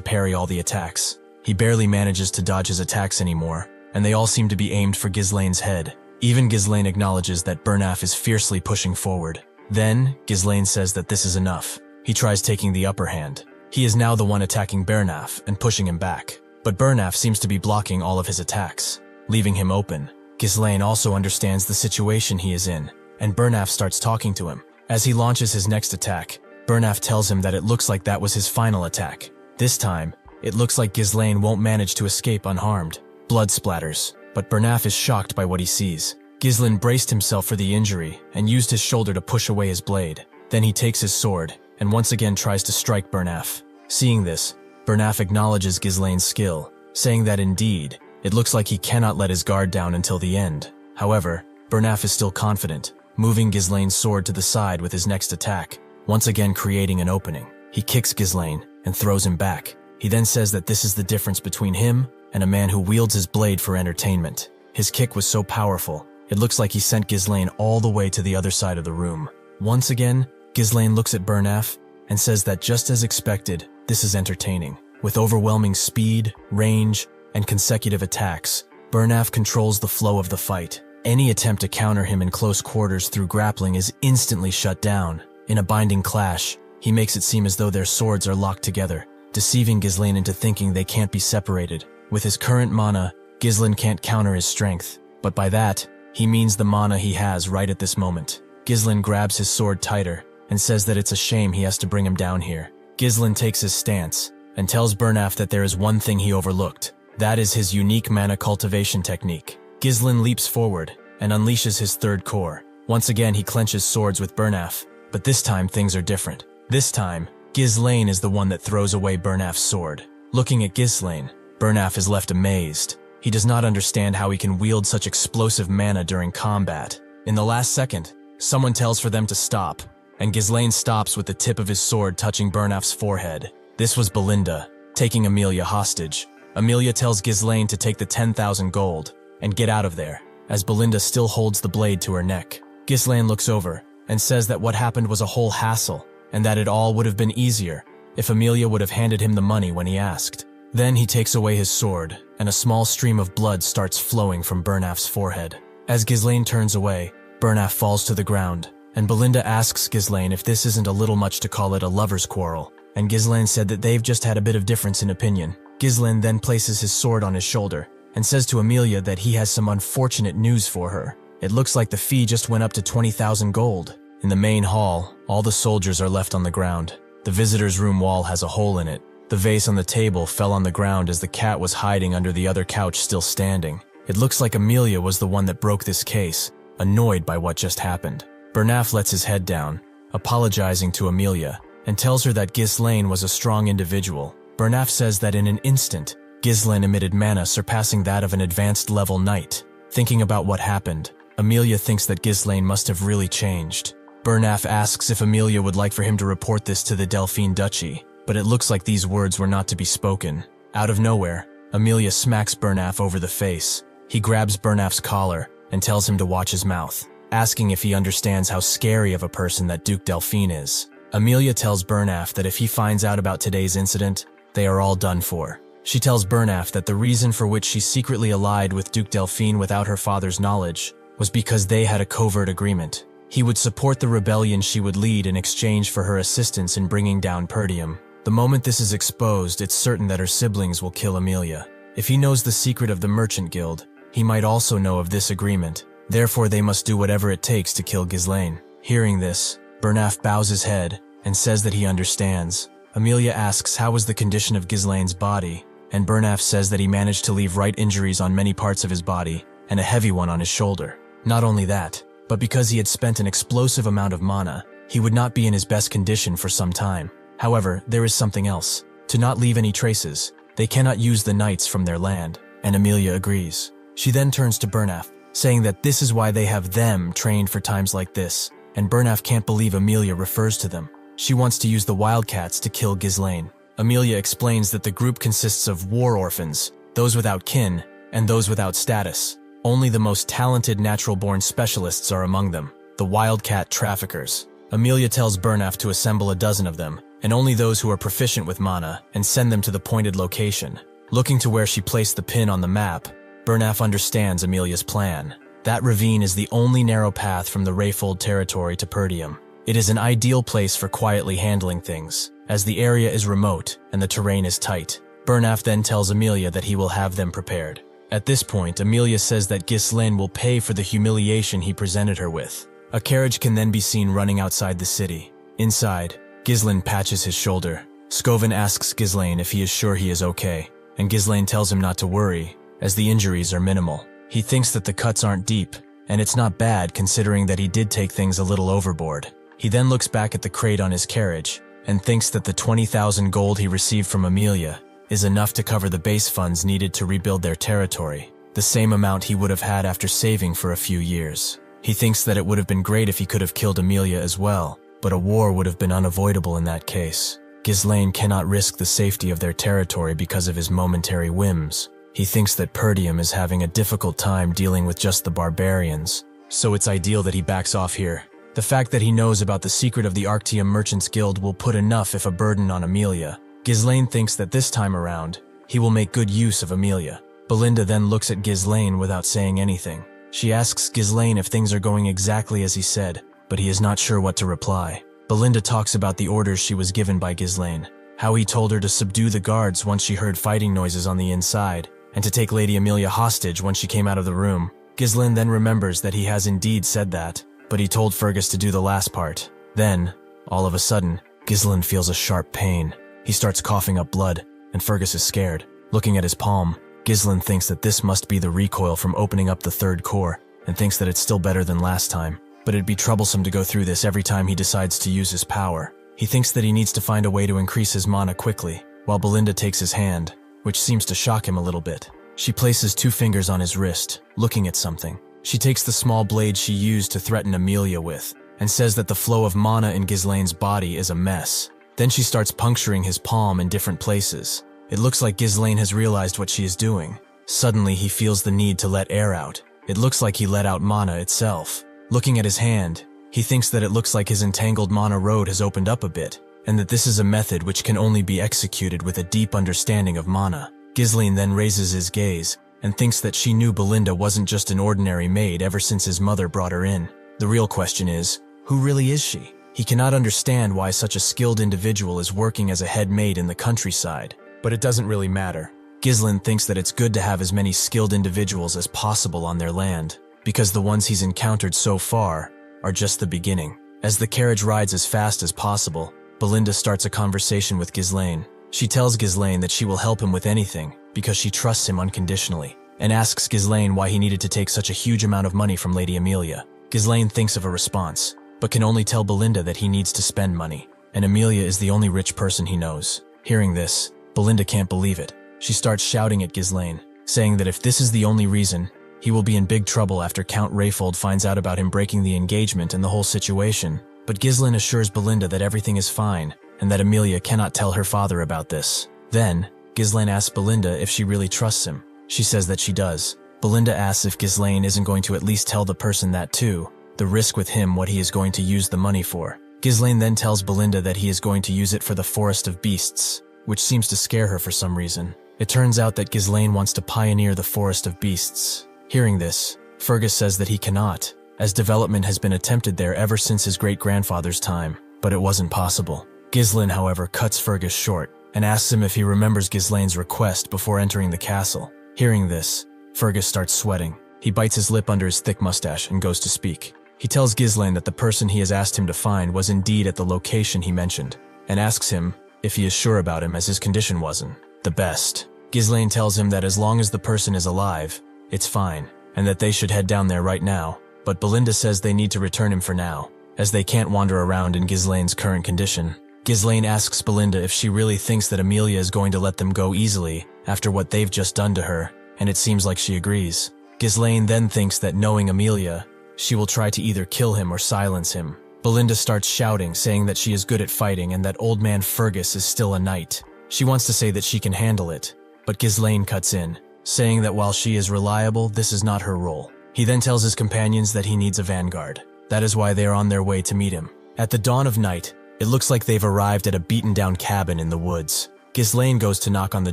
parry all the attacks. He barely manages to dodge his attacks anymore, and they all seem to be aimed for Ghislain's head. Even Ghislain acknowledges that Bernaf is fiercely pushing forward. Then, Ghislain says that this is enough. He tries taking the upper hand. He is now the one attacking Bernaf and pushing him back. But Bernaf seems to be blocking all of his attacks, leaving him open. Ghislain also understands the situation he is in, and Bernaf starts talking to him. As he launches his next attack, Bernaf tells him that it looks like that was his final attack. This time, it looks like Ghislain won't manage to escape unharmed. Blood splatters, but Bernaf is shocked by what he sees. Ghislain braced himself for the injury and used his shoulder to push away his blade. Then he takes his sword and once again tries to strike Bernaf. Seeing this, Bernaf acknowledges Ghislain's skill, saying that indeed, it looks like he cannot let his guard down until the end. However, Bernaf is still confident, moving Ghislain's sword to the side with his next attack, once again creating an opening. He kicks Ghislain and throws him back. He then says that this is the difference between him and a man who wields his blade for entertainment. His kick was so powerful, it looks like he sent Ghislain all the way to the other side of the room. Once again, Ghislain looks at Bernaf and says that just as expected, This is entertaining. With overwhelming speed, range, and consecutive attacks, Burnaf controls the flow of the fight. Any attempt to counter him in close quarters through grappling is instantly shut down. In a binding clash, he makes it seem as though their swords are locked together, deceiving Ghislain into thinking they can't be separated. With his current mana, Ghislain can't counter his strength, but by that, he means the mana he has right at this moment. Ghislain grabs his sword tighter and says that it's a shame he has to bring him down here. Ghislain takes his stance and tells Burnaf that there is one thing he overlooked. That is his unique mana cultivation technique. Ghislain leaps forward and unleashes his third core. Once again, he clenches swords with Burnaf, but this time things are different. This time, Ghislain is the one that throws away Burnaf's sword. Looking at Ghislain, Burnaf is left amazed. He does not understand how he can wield such explosive mana during combat. In the last second, someone tells for them to stop, and Ghislain stops with the tip of his sword touching Burnaf's forehead. This was Belinda, taking Amelia hostage. Amelia tells Ghislain to take the 10,000 gold and get out of there, as Belinda still holds the blade to her neck. Ghislain looks over and says that what happened was a whole hassle, and that it all would have been easier if Amelia would have handed him the money when he asked. Then he takes away his sword, and a small stream of blood starts flowing from Burnaf's forehead. As Ghislain turns away, Burnaf falls to the ground, and Belinda asks Ghislain if this isn't a little much to call it a lover's quarrel, and Ghislain said that they've just had a bit of difference in opinion. Ghislain then places his sword on his shoulder and says to Amelia that he has some unfortunate news for her. It looks like the fee just went up to 20,000 gold. In the main hall, all the soldiers are left on the ground. The visitor's room wall has a hole in it. The vase on the table fell on the ground as the cat was hiding under the other couch still standing. It looks like Amelia was the one that broke this case, annoyed by what just happened. Burnaf lets his head down, apologizing to Amelia, and tells her that Ghislain was a strong individual. Burnaf says that in an instant, Ghislain emitted mana surpassing that of an advanced level knight. Thinking about what happened, Amelia thinks that Ghislain must have really changed. Burnaf asks if Amelia would like for him to report this to the Delphine Duchy, but it looks like these words were not to be spoken. Out of nowhere, Amelia smacks Burnaf over the face. He grabs Burnaf's collar and tells him to watch his mouth, asking if he understands how scary of a person that Duke Delphine is. Amelia tells Burnaf that if he finds out about today's incident, they are all done for. She tells Burnaf that the reason for which she secretly allied with Duke Delphine without her father's knowledge was because they had a covert agreement. He would support the rebellion she would lead in exchange for her assistance in bringing down Perdium. The moment this is exposed, it's certain that her siblings will kill Amelia. If he knows the secret of the Merchant Guild, he might also know of this agreement. Therefore, they must do whatever it takes to kill Ghislain. Hearing this, Burnaf bows his head and says that he understands. Amelia asks how was the condition of Ghislain's body, and Burnaf says that he managed to leave right injuries on many parts of his body and a heavy one on his shoulder. Not only that, but because he had spent an explosive amount of mana, he would not be in his best condition for some time. However, there is something else. To not leave any traces, they cannot use the knights from their land, and Amelia agrees. She then turns to Burnaf, saying that this is why they have them trained for times like this, and Burnaf can't believe Amelia refers to them. She wants to use the wildcats to kill Ghislain. Amelia explains that the group consists of war orphans, those without kin, and those without status. Only the most talented natural-born specialists are among them, the wildcat traffickers. Amelia tells Burnaf to assemble a dozen of them, and only those who are proficient with mana, and send them to the pointed location. Looking to where she placed the pin on the map, Burnaf understands Amelia's plan. That ravine is the only narrow path from the Rayfold territory to Perdium. It is an ideal place for quietly handling things, as the area is remote and the terrain is tight. Burnaf then tells Amelia that he will have them prepared. At this point, Amelia says that Ghislain will pay for the humiliation he presented her with. A carriage can then be seen running outside the city. Inside, Ghislain patches his shoulder. Scoven asks Ghislain if he is sure he is okay, and Ghislain tells him not to worry, as the injuries are minimal. He thinks that the cuts aren't deep, and it's not bad considering that he did take things a little overboard. He then looks back at the crate on his carriage, and thinks that the 20,000 gold he received from Amelia is enough to cover the base funds needed to rebuild their territory, the same amount he would have had after saving for a few years. He thinks that it would have been great if he could have killed Amelia as well, but a war would have been unavoidable in that case. Ghislain cannot risk the safety of their territory because of his momentary whims. He thinks that Perdium is having a difficult time dealing with just the barbarians, so it's ideal that he backs off here. The fact that he knows about the secret of the Arctium Merchants Guild will put enough if a burden on Amelia, Ghislain thinks that this time around, he will make good use of Amelia. Belinda then looks at Ghislain without saying anything. She asks Ghislain if things are going exactly as he said, but he is not sure what to reply. Belinda talks about the orders she was given by Ghislain, how he told her to subdue the guards once she heard fighting noises on the inside, and to take Lady Amelia hostage when she came out of the room. Ghislain then remembers that he has indeed said that, but he told Fergus to do the last part. Then, all of a sudden, Ghislain feels a sharp pain. He starts coughing up blood, and Fergus is scared. Looking at his palm, Ghislain thinks that this must be the recoil from opening up the third core, and thinks that it's still better than last time. But it'd be troublesome to go through this every time he decides to use his power. He thinks that he needs to find a way to increase his mana quickly, while Belinda takes his hand, which seems to shock him a little bit. She places 2 fingers on his wrist, looking at something. She takes the small blade she used to threaten Amelia with, and says that the flow of mana in Ghislain's body is a mess. Then she starts puncturing his palm in different places. It looks like Ghislain has realized what she is doing. Suddenly he feels the need to let air out. It looks like he let out mana itself. Looking at his hand, he thinks that it looks like his entangled mana road has opened up a bit, and that this is a method which can only be executed with a deep understanding of mana. Ghislain then raises his gaze, and thinks that she knew Belinda wasn't just an ordinary maid ever since his mother brought her in. The real question is, who really is she? He cannot understand why such a skilled individual is working as a head maid in the countryside, but it doesn't really matter. Ghislain thinks that it's good to have as many skilled individuals as possible on their land, because the ones he's encountered so far are just the beginning. As the carriage rides as fast as possible, Belinda starts a conversation with Ghislain. She tells Ghislain that she will help him with anything because she trusts him unconditionally, and asks Ghislain why he needed to take such a huge amount of money from Lady Amelia. Ghislain thinks of a response, but can only tell Belinda that he needs to spend money, and Amelia is the only rich person he knows. Hearing this, Belinda can't believe it. She starts shouting at Ghislain, saying that if this is the only reason, he will be in big trouble after Count Rayfold finds out about him breaking the engagement and the whole situation. But Ghislain assures Belinda that everything is fine, and that Amelia cannot tell her father about this. Then, Ghislain asks Belinda if she really trusts him. She says that she does. Belinda asks if Ghislain isn't going to at least tell the person that too, the risk with him what he is going to use the money for. Ghislain then tells Belinda that he is going to use it for the Forest of Beasts, which seems to scare her for some reason. It turns out that Ghislain wants to pioneer the Forest of Beasts. Hearing this, Fergus says that he cannot, as development has been attempted there ever since his great-grandfather's time, but it wasn't possible. Ghislain, however, cuts Fergus short, and asks him if he remembers Ghislain's request before entering the castle. Hearing this, Fergus starts sweating. He bites his lip under his thick mustache and goes to speak. He tells Ghislain that the person he has asked him to find was indeed at the location he mentioned, and asks him if he is sure about him as his condition wasn't the best. Ghislain tells him that as long as the person is alive, it's fine, and that they should head down there right now, but Belinda says they need to return him for now, as they can't wander around in Ghislain's current condition. Ghislain asks Belinda if she really thinks that Amelia is going to let them go easily after what they've just done to her, and it seems like she agrees. Ghislain then thinks that knowing Amelia, she will try to either kill him or silence him. Belinda starts shouting, saying that she is good at fighting and that old man Fergus is still a knight. She wants to say that she can handle it, but Ghislain cuts in, saying that while she is reliable, this is not her role. He then tells his companions that he needs a vanguard. That is why they are on their way to meet him. At the dawn of night, it looks like they've arrived at a beaten-down cabin in the woods. Ghislain goes to knock on the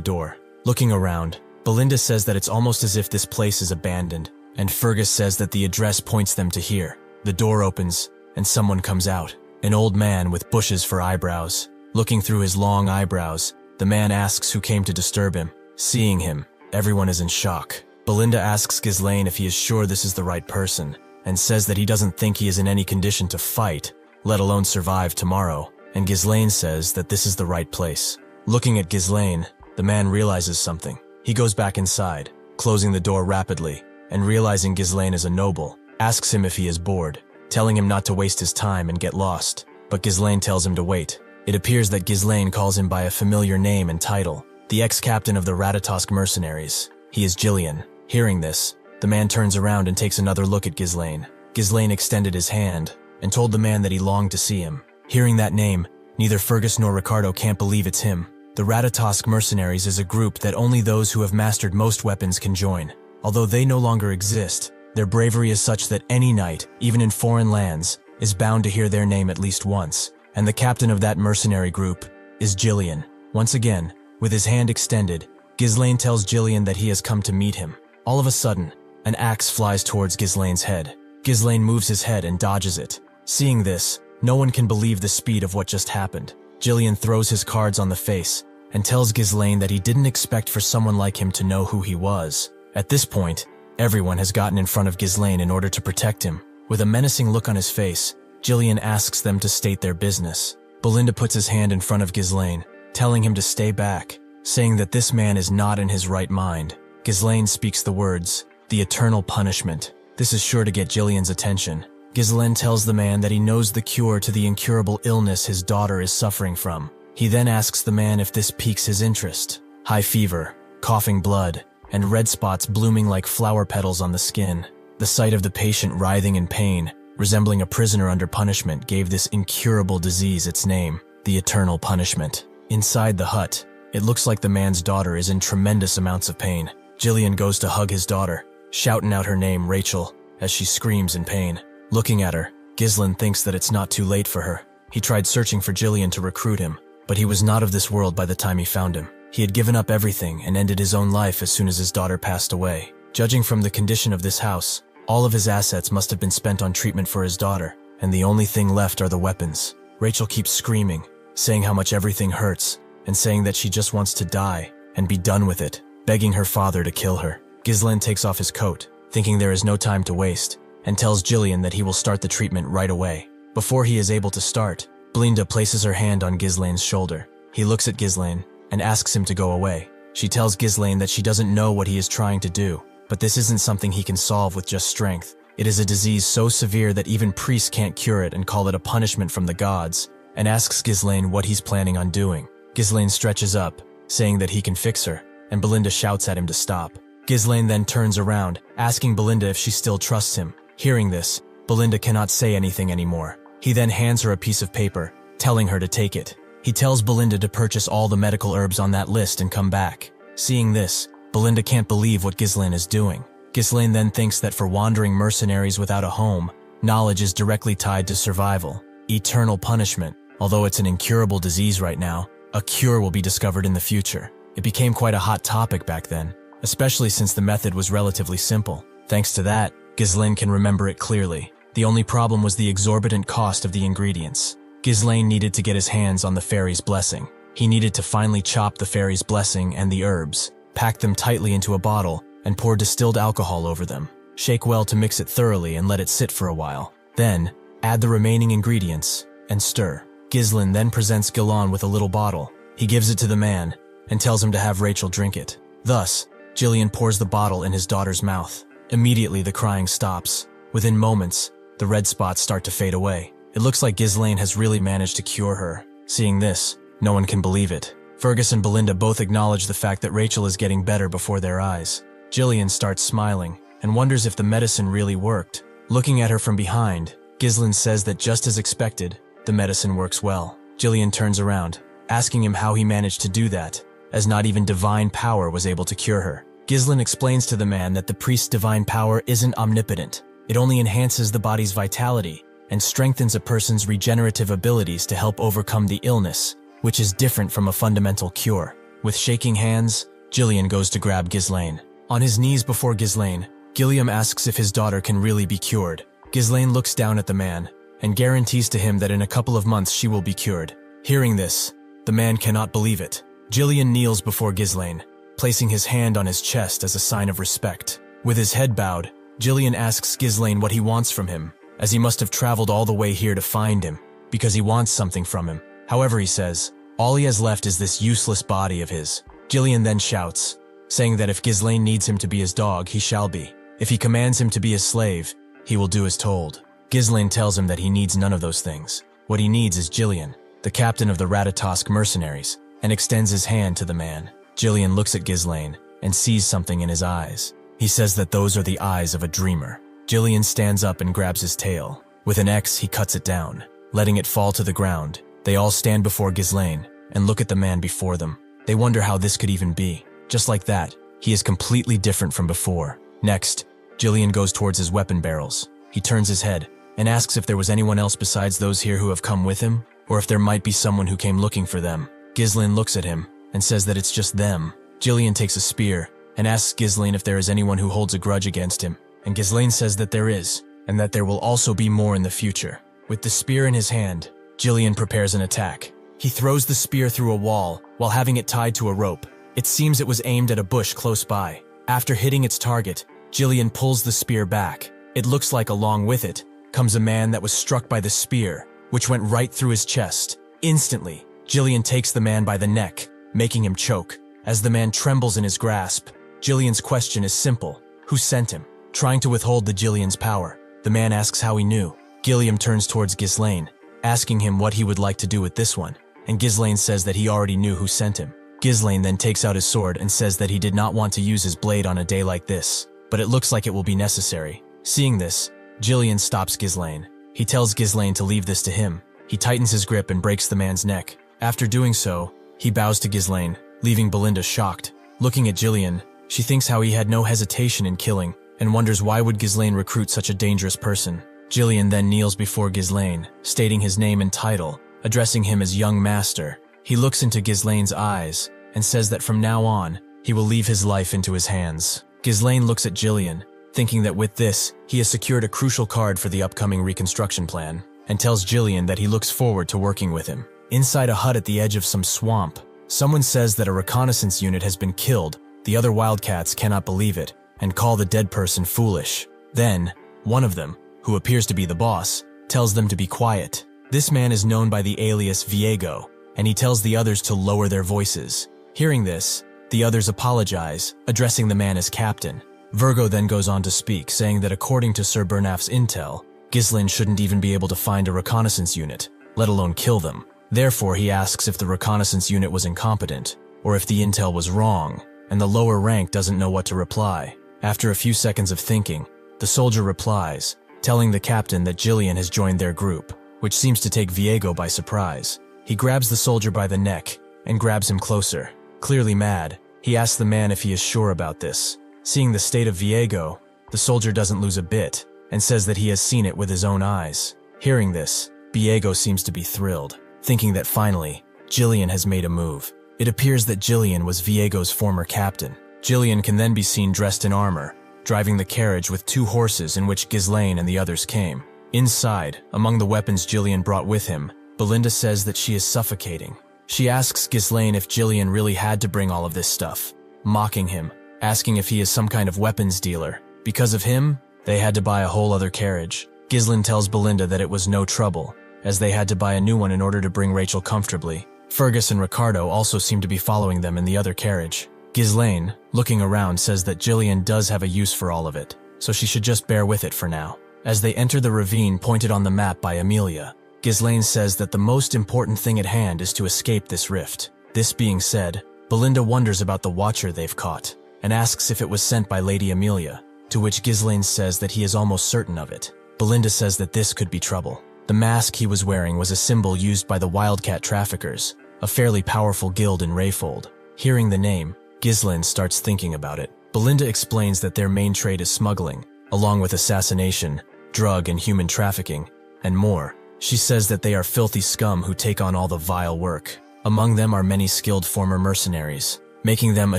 door. Looking around, Belinda says that it's almost as if this place is abandoned, and Fergus says that the address points them to here. The door opens, and someone comes out. An old man with bushes for eyebrows. Looking through his long eyebrows, the man asks who came to disturb him. Seeing him, everyone is in shock. Belinda asks Ghislain if he is sure this is the right person, and says that he doesn't think he is in any condition to fight, let alone survive tomorrow, and Ghislain says that this is the right place. Looking at Ghislain, the man realizes something. He goes back inside, closing the door rapidly, and realizing Ghislain is a noble, asks him if he is bored, telling him not to waste his time and get lost, but Ghislain tells him to wait. It appears that Ghislain calls him by a familiar name and title, the ex-captain of the Regressed Mercenaries. He is Ghislain. Hearing this, the man turns around and takes another look at Ghislain. Ghislain extended his hand and told the man that he longed to see him. Hearing that name, neither Fergus nor Ricardo can't believe it's him. The Regressed Mercenaries is a group that only those who have mastered most weapons can join. Although they no longer exist, their bravery is such that any knight, even in foreign lands, is bound to hear their name at least once, and the captain of that mercenary group is Ghislain. Once again, with his hand extended, Ghislain tells Ghislain that he has come to meet him. All of a sudden, an axe flies towards Ghislain's head. Ghislain moves his head and dodges it. Seeing this, no one can believe the speed of what just happened. Ghislain throws his cards on the face and tells Ghislain that he didn't expect for someone like him to know who he was. At this point, everyone has gotten in front of Ghislain in order to protect him. With a menacing look on his face, Ghislain asks them to state their business. Belinda puts his hand in front of Ghislain, telling him to stay back, saying that this man is not in his right mind. Ghislain speaks the words, "The eternal punishment." This is sure to get Ghislain's attention. Ghislain tells the man that he knows the cure to the incurable illness his daughter is suffering from. He then asks the man if this piques his interest. High fever, coughing blood, and red spots blooming like flower petals on the skin. The sight of the patient writhing in pain, resembling a prisoner under punishment, gave this incurable disease its name, the eternal punishment. Inside the hut, it looks like the man's daughter is in tremendous amounts of pain. Ghislain goes to hug his daughter, shouting out her name, Rachel, as she screams in pain. Looking at her, Ghislain thinks that it's not too late for her. He tried searching for Ghislain to recruit him, but he was not of this world by the time he found him. He had given up everything and ended his own life as soon as his daughter passed away. Judging from the condition of this house, all of his assets must have been spent on treatment for his daughter, and the only thing left are the weapons. Rachel keeps screaming, saying how much everything hurts, and saying that she just wants to die and be done with it, begging her father to kill her. Ghislain takes off his coat, thinking there is no time to waste, and tells Ghislain that he will start the treatment right away. Before he is able to start, Belinda places her hand on Ghislain's shoulder. He looks at Ghislain and asks him to go away. She tells Ghislain that she doesn't know what he is trying to do, but this isn't something he can solve with just strength. It is a disease so severe that even priests can't cure it and call it a punishment from the gods, and asks Ghislain what he's planning on doing. Ghislain stretches up, saying that he can fix her, and Belinda shouts at him to stop. Ghislain then turns around, asking Belinda if she still trusts him. Hearing this, Belinda cannot say anything anymore. He then hands her a piece of paper, telling her to take it. He tells Belinda to purchase all the medical herbs on that list and come back. Seeing this, Belinda can't believe what Ghislain is doing. Ghislain then thinks that for wandering mercenaries without a home, knowledge is directly tied to survival. Eternal punishment. Although it's an incurable disease right now, a cure will be discovered in the future. It became quite a hot topic back then, especially since the method was relatively simple. Thanks to that, Ghislain can remember it clearly. The only problem was the exorbitant cost of the ingredients. Ghislain needed to get his hands on the fairy's blessing. He needed to finally chop the fairy's blessing and the herbs, pack them tightly into a bottle, and pour distilled alcohol over them. Shake well to mix it thoroughly and let it sit for a while. Then, add the remaining ingredients and stir. Ghislain then presents Ghislain with a little bottle. He gives it to the man and tells him to have Rachel drink it. Thus, Ghislain pours the bottle in his daughter's mouth. Immediately the crying stops. Within moments, the red spots start to fade away. It looks like Ghislain has really managed to cure her. Seeing this, no one can believe it. Fergus and Belinda both acknowledge the fact that Rachel is getting better before their eyes. Ghislain starts smiling and wonders if the medicine really worked. Looking at her from behind, Ghislain says that just as expected, the medicine works well. Ghislain turns around, asking him how he managed to do that, as not even divine power was able to cure her. Ghislain explains to the man that the priest's divine power isn't omnipotent. It only enhances the body's vitality and strengthens a person's regenerative abilities to help overcome the illness, which is different from a fundamental cure. With shaking hands, Ghislain goes to grab Ghislain. On his knees before Ghislain, Ghislain asks if his daughter can really be cured. Ghislain looks down at the man and guarantees to him that in a couple of months she will be cured. Hearing this, the man cannot believe it. Ghislain kneels before Ghislain, placing his hand on his chest as a sign of respect. With his head bowed, Ghislain asks Ghislain what he wants from him, as he must have traveled all the way here to find him, because he wants something from him. However, he says, all he has left is this useless body of his. Ghislain then shouts, saying that if Ghislain needs him to be his dog, he shall be. If he commands him to be his slave, he will do as told. Ghislain tells him that he needs none of those things. What he needs is Ghislain, the captain of the Regressed Mercenaries, and extends his hand to the man. Ghislain looks at Ghislain and sees something in his eyes. He says that those are the eyes of a dreamer. Ghislain stands up and grabs his tail. With an X, he cuts it down, letting it fall to the ground. They all stand before Ghislain and look at the man before them. They wonder how this could even be. Just like that, he is completely different from before. Next, Ghislain goes towards his weapon barrels. He turns his head and asks if there was anyone else besides those here who have come with him, or if there might be someone who came looking for them. Ghislain looks at him and says that it's just them. Ghislain takes a spear and asks Ghislain if there is anyone who holds a grudge against him, and Ghislain says that there is, and that there will also be more in the future. With the spear in his hand, Ghislain prepares an attack. He throws the spear through a wall while having it tied to a rope. It seems it was aimed at a bush close by. After hitting its target, Ghislain pulls the spear back. It looks like along with it comes a man that was struck by the spear, which went right through his chest. Instantly, Ghislain takes the man by the neck, making him choke. As the man trembles in his grasp, Ghislain's question is simple: who sent him? Trying to withhold the Ghislain's power, the man asks how he knew. Ghislain turns towards Ghislain, asking him what he would like to do with this one, and Ghislain says that he already knew who sent him. Ghislain then takes out his sword and says that he did not want to use his blade on a day like this, but it looks like it will be necessary. Seeing this, Ghislain stops Ghislain. He tells Ghislain to leave this to him. He tightens his grip and breaks the man's neck. After doing so, he bows to Ghislain, leaving Belinda shocked. Looking at Ghislain, she thinks how he had no hesitation in killing, and wonders why would Ghislain recruit such a dangerous person. Ghislain then kneels before Ghislain, stating his name and title, addressing him as young master. He looks into Ghislain's eyes and says that from now on, he will leave his life into his hands. Ghislain looks at Ghislain, thinking that with this, he has secured a crucial card for the upcoming reconstruction plan, and tells Ghislain that he looks forward to working with him. Inside a hut at the edge of some swamp, someone says that a reconnaissance unit has been killed. The other wildcats cannot believe it, and call the dead person foolish. Then, one of them, who appears to be the boss, tells them to be quiet. This man is known by the alias Viego, and he tells the others to lower their voices. Hearing this, the others apologize, addressing the man as captain. Virgo then goes on to speak, saying that according to Sir Bernaf's intel, Ghislain shouldn't even be able to find a reconnaissance unit, let alone kill them. Therefore, he asks if the reconnaissance unit was incompetent, or if the intel was wrong, and the lower rank doesn't know what to reply. After a few seconds of thinking, the soldier replies, telling the captain that Ghislain has joined their group, which seems to take Viego by surprise. He grabs the soldier by the neck and grabs him closer. Clearly mad, he asks the man if he is sure about this. Seeing the state of Viego, the soldier doesn't lose a bit and says that he has seen it with his own eyes. Hearing this, Viego seems to be thrilled, thinking that finally, Ghislain has made a move. It appears that Ghislain was Viego's former captain. Ghislain can then be seen dressed in armor, driving the carriage with 2 horses in which Ghislain and the others came. Inside, among the weapons Ghislain brought with him, Belinda says that she is suffocating. She asks Ghislain if Ghislain really had to bring all of this stuff, mocking him, asking if he is some kind of weapons dealer. Because of him, they had to buy a whole other carriage. Ghislain tells Belinda that it was no trouble, as they had to buy a new one in order to bring Rachel comfortably. Fergus and Ricardo also seem to be following them in the other carriage. Ghislain, looking around, says that Ghislain does have a use for all of it, so she should just bear with it for now. As they enter the ravine pointed on the map by Amelia, Ghislain says that the most important thing at hand is to escape this rift. This being said, Belinda wonders about the Watcher they've caught, and asks if it was sent by Lady Amelia, to which Ghislain says that he is almost certain of it. Belinda says that this could be trouble. The mask he was wearing was a symbol used by the Wildcat Traffickers, a fairly powerful guild in Rayfold. Hearing the name, Ghislain starts thinking about it. Belinda explains that their main trade is smuggling, along with assassination, drug and human trafficking, and more. She says that they are filthy scum who take on all the vile work. Among them are many skilled former mercenaries, making them a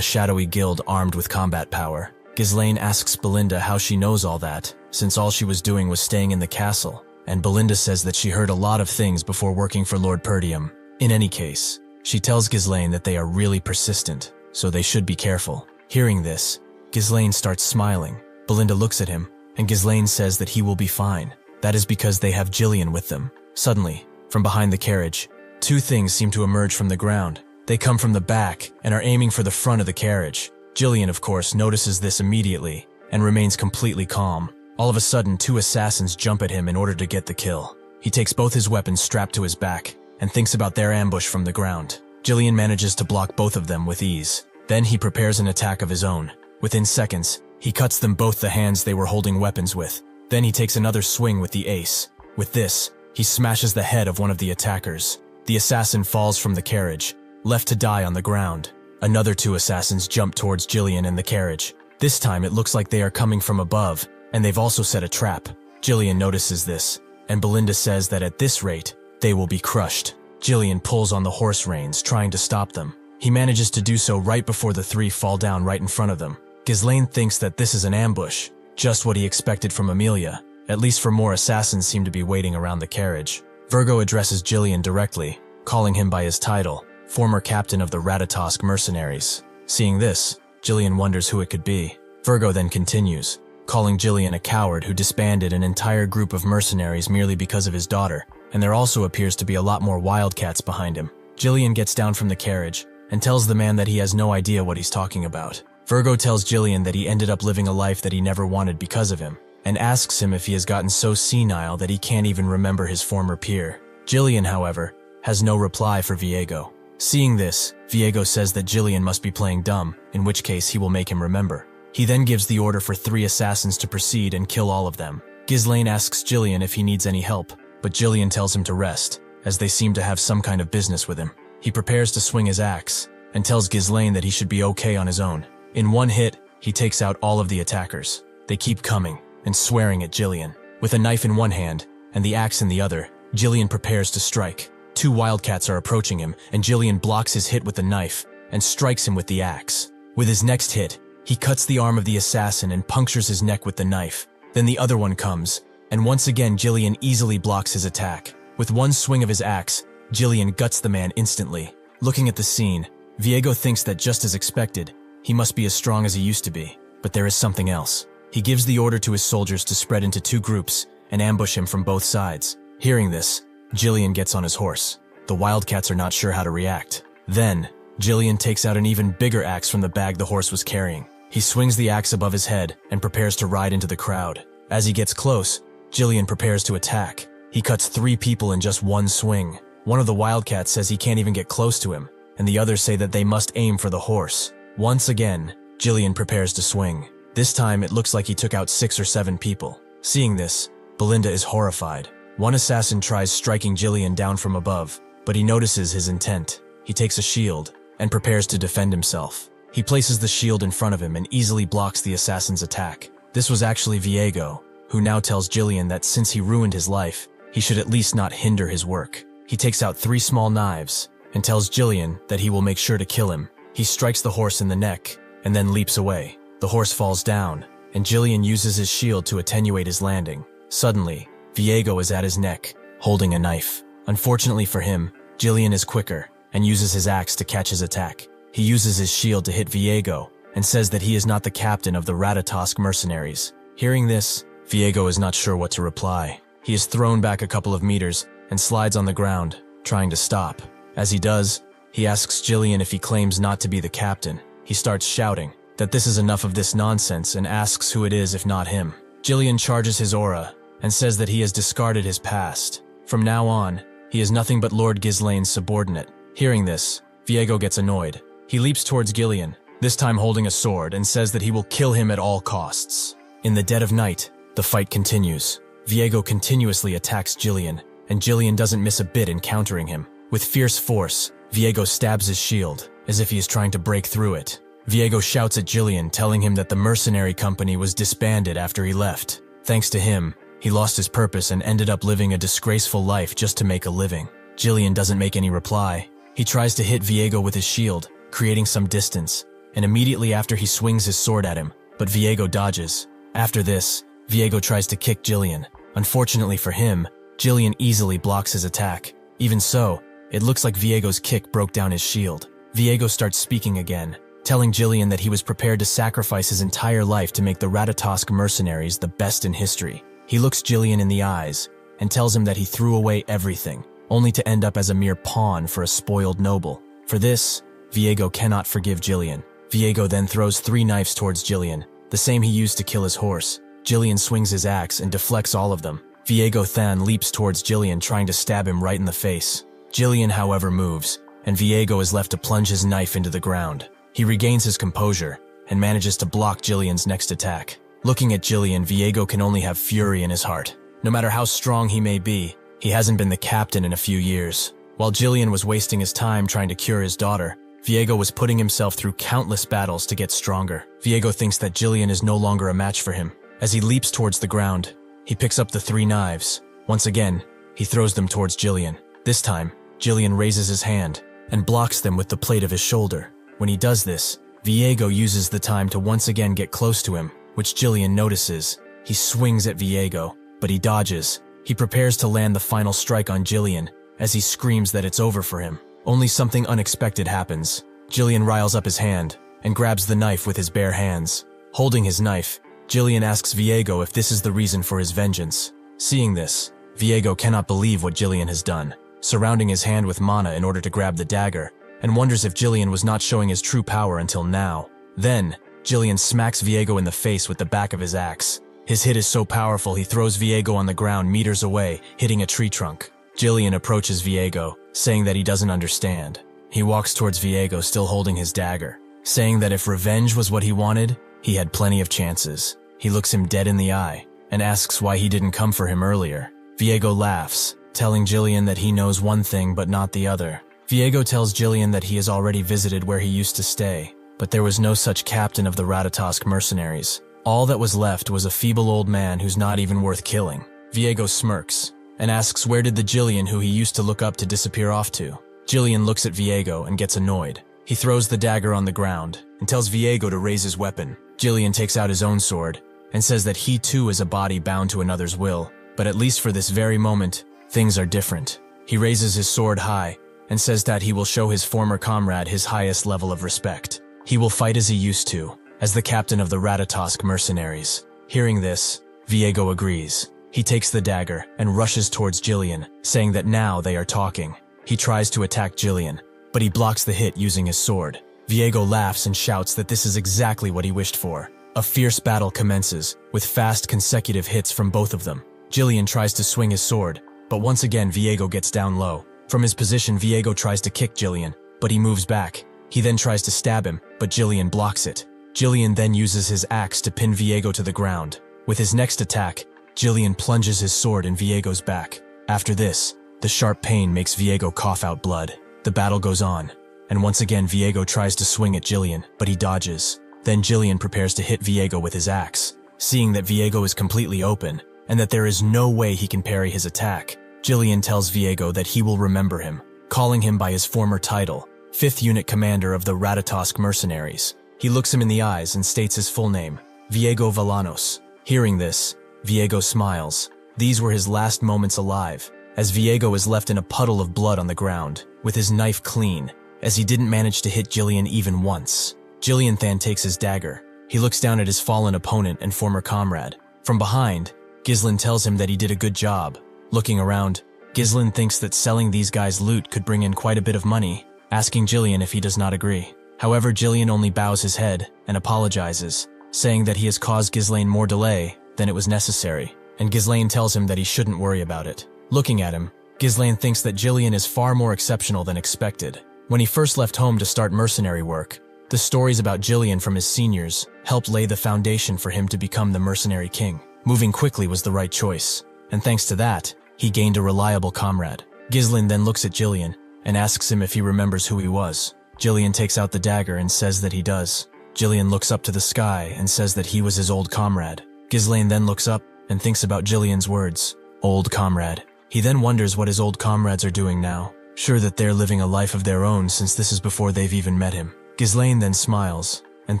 shadowy guild armed with combat power. Ghislain asks Belinda how she knows all that, since all she was doing was staying in the castle, and Belinda says that she heard a lot of things before working for Lord Perdium. In any case, she tells Ghislain that they are really persistent, so they should be careful. Hearing this, Ghislain starts smiling. Belinda looks at him, and Ghislain says that he will be fine. That is because they have Ghislain with them. Suddenly, from behind the carriage, 2 things seem to emerge from the ground. They come from the back and are aiming for the front of the carriage. Ghislain, of course, notices this immediately and remains completely calm. All of a sudden, 2 assassins jump at him in order to get the kill. He takes both his weapons strapped to his back and thinks about their ambush from the ground. Ghislain manages to block both of them with ease. Then he prepares an attack of his own. Within seconds, he cuts them both the hands they were holding weapons with. Then he takes another swing with the ace. With this, he smashes the head of one of the attackers. The assassin falls from the carriage, left to die on the ground. Another 2 assassins jump towards Ghislain and the carriage. This time it looks like they are coming from above, and they've also set a trap. Ghislain notices this, and Belinda says that at this rate, they will be crushed. Ghislain pulls on the horse reins, trying to stop them. He manages to do so right before the three fall down right in front of them. Ghislain thinks that this is an ambush, just what he expected from Amelia. At least for more assassins seem to be waiting around the carriage. Virgo addresses Ghislain directly, calling him by his title, former captain of the Regressed Mercenaries. Seeing this, Ghislain wonders who it could be. Virgo then continues, calling Ghislain a coward who disbanded an entire group of mercenaries merely because of his daughter, and there also appears to be a lot more wildcats behind him. Ghislain gets down from the carriage and tells the man that he has no idea what he's talking about. Virgo tells Ghislain that he ended up living a life that he never wanted because of him, and asks him if he has gotten so senile that he can't even remember his former peer. Ghislain, however, has no reply for Viego. Seeing this, Viego says that Ghislain must be playing dumb, in which case he will make him remember. He then gives the order for 3 assassins to proceed and kill all of them. Ghislain asks Ghislain if he needs any help, but Ghislain tells him to rest, as they seem to have some kind of business with him. He prepares to swing his axe, and tells Ghislain that he should be okay on his own. In one hit, he takes out all of the attackers. They keep coming, and swearing at Ghislain. With a knife in one hand, and the axe in the other, Ghislain prepares to strike. 2 wildcats are approaching him, and Ghislain blocks his hit with the knife, and strikes him with the axe. With his next hit, he cuts the arm of the assassin and punctures his neck with the knife. Then the other one comes, and once again Ghislain easily blocks his attack. With one swing of his axe, Ghislain guts the man instantly. Looking at the scene, Viego thinks that just as expected, he must be as strong as he used to be. But there is something else. He gives the order to his soldiers to spread into 2 groups and ambush him from both sides. Hearing this, Ghislain gets on his horse. The wildcats are not sure how to react. Then, Ghislain takes out an even bigger axe from the bag the horse was carrying. He swings the axe above his head and prepares to ride into the crowd. As he gets close, Ghislain prepares to attack. He cuts 3 people in just one swing. One of the wildcats says he can't even get close to him, and the others say that they must aim for the horse. Once again, Ghislain prepares to swing. This time, it looks like he took out 6 or 7 people. Seeing this, Belinda is horrified. One assassin tries striking Ghislain down from above, but he notices his intent. He takes a shield and prepares to defend himself. He places the shield in front of him and easily blocks the assassin's attack. This was actually Viego, who now tells Ghislain that since he ruined his life, he should at least not hinder his work. He takes out 3 small knives and tells Ghislain that he will make sure to kill him. He strikes the horse in the neck and then leaps away. The horse falls down, and Ghislain uses his shield to attenuate his landing. Suddenly, Viego is at his neck, holding a knife. Unfortunately for him, Ghislain is quicker and uses his axe to catch his attack. He uses his shield to hit Viego and says that he is not the captain of the Regressed Mercenaries. Hearing this, Viego is not sure what to reply. He is thrown back a couple of meters and slides on the ground, trying to stop. As he does, he asks Ghislain if he claims not to be the captain. He starts shouting that this is enough of this nonsense and asks who it is if not him. Ghislain charges his aura and says that he has discarded his past. From now on, he is nothing but Lord Ghislain's subordinate. Hearing this, Viego gets annoyed. He leaps towards Ghislain, this time holding a sword, and says that he will kill him at all costs. In the dead of night, the fight continues. Viego continuously attacks Ghislain, and Ghislain doesn't miss a bit in countering him. With fierce force, Viego stabs his shield, as if he is trying to break through it. Viego shouts at Ghislain, telling him that the mercenary company was disbanded after he left. Thanks to him, he lost his purpose and ended up living a disgraceful life just to make a living. Ghislain doesn't make any reply. He tries to hit Viego with his shield, creating some distance, and immediately after he swings his sword at him, but Viego dodges. After this, Viego tries to kick Ghislain. Unfortunately for him, Ghislain easily blocks his attack. Even so, it looks like Viego's kick broke down his shield. Viego starts speaking again, telling Ghislain that he was prepared to sacrifice his entire life to make the Regressed Mercenaries the best in history. He looks Ghislain in the eyes and tells him that he threw away everything, only to end up as a mere pawn for a spoiled noble. For this, Viego cannot forgive Ghislain. Viego then throws 3 knives towards Ghislain, the same he used to kill his horse. Ghislain swings his axe and deflects all of them. Viego then leaps towards Ghislain, trying to stab him right in the face. Ghislain, however, moves, and Viego is left to plunge his knife into the ground. He regains his composure and manages to block Ghislain's next attack. Looking at Ghislain, Viego can only have fury in his heart. No matter how strong he may be, he hasn't been the captain in a few years. While Ghislain was wasting his time trying to cure his daughter, Viego was putting himself through countless battles to get stronger. Viego thinks that Ghislain is no longer a match for him. As he leaps towards the ground, he picks up the 3 knives. Once again, he throws them towards Ghislain. This time, Ghislain raises his hand and blocks them with the plate of his shoulder. When he does this, Viego uses the time to once again get close to him, which Ghislain notices. He swings at Viego, but he dodges. He prepares to land the final strike on Ghislain as he screams that it's over for him. Only something unexpected happens. Ghislain riles up his hand and grabs the knife with his bare hands. Holding his knife, Ghislain asks Viego if this is the reason for his vengeance. Seeing this, Viego cannot believe what Ghislain has done, surrounding his hand with mana in order to grab the dagger, and wonders if Ghislain was not showing his true power until now. Then, Ghislain smacks Viego in the face with the back of his axe. His hit is so powerful he throws Viego on the ground meters away, hitting a tree trunk. Ghislain approaches Viego, saying that he doesn't understand. He walks towards Viego still holding his dagger, saying that if revenge was what he wanted, he had plenty of chances. He looks him dead in the eye and asks why he didn't come for him earlier. Viego laughs, telling Ghislain that he knows one thing but not the other. Viego tells Ghislain that he has already visited where he used to stay, but there was no such captain of the Regressed Mercenaries. All that was left was a feeble old man who's not even worth killing. Viego smirks and asks where did the Ghislain who he used to look up to disappear off to. Ghislain looks at Viego and gets annoyed. He throws the dagger on the ground and tells Viego to raise his weapon. Ghislain takes out his own sword and says that he too is a body bound to another's will, but at least for this very moment, things are different. He raises his sword high and says that he will show his former comrade his highest level of respect. He will fight as he used to, as the captain of the Regressed Mercenaries. Hearing this, Viego agrees. He takes the dagger and rushes towards Ghislain, saying that now they are talking. He tries to attack Ghislain, but he blocks the hit using his sword. Viego laughs and shouts that this is exactly what he wished for. A fierce battle commences, with fast consecutive hits from both of them. Ghislain tries to swing his sword, but once again Viego gets down low. From his position, Viego tries to kick Ghislain, but he moves back. He then tries to stab him, but Ghislain blocks it. Ghislain then uses his axe to pin Viego to the ground. With his next attack, Ghislain plunges his sword in Viego's back. After this, the sharp pain makes Viego cough out blood. The battle goes on, and once again Viego tries to swing at Ghislain, but he dodges. Then Ghislain prepares to hit Viego with his axe. Seeing that Viego is completely open, and that there is no way he can parry his attack, Ghislain tells Viego that he will remember him, calling him by his former title, 5th Unit Commander of the Regressed Mercenaries. He looks him in the eyes and states his full name, Viego Villanos. Hearing this, Viego smiles. These were his last moments alive, as Viego is left in a puddle of blood on the ground, with his knife clean, as he didn't manage to hit Ghislain even once. Ghislain then takes his dagger. He looks down at his fallen opponent and former comrade. From behind, Ghislain tells him that he did a good job. Looking around, Ghislain thinks that selling these guys' loot could bring in quite a bit of money, asking Ghislain if he does not agree. However, Ghislain only bows his head and apologizes, saying that he has caused Ghislain more delay than it was necessary, and Ghislain tells him that he shouldn't worry about it. Looking at him, Ghislain thinks that Ghislain is far more exceptional than expected. When he first left home to start mercenary work, the stories about Ghislain from his seniors helped lay the foundation for him to become the Mercenary King. Moving quickly was the right choice, and thanks to that, he gained a reliable comrade. Ghislain then looks at Ghislain and asks him if he remembers who he was. Ghislain takes out the dagger and says that he does. Ghislain looks up to the sky and says that he was his old comrade. Ghislain then looks up and thinks about Ghislain's words, old comrade. He then wonders what his old comrades are doing now, sure that they're living a life of their own since this is before they've even met him. Ghislain then smiles and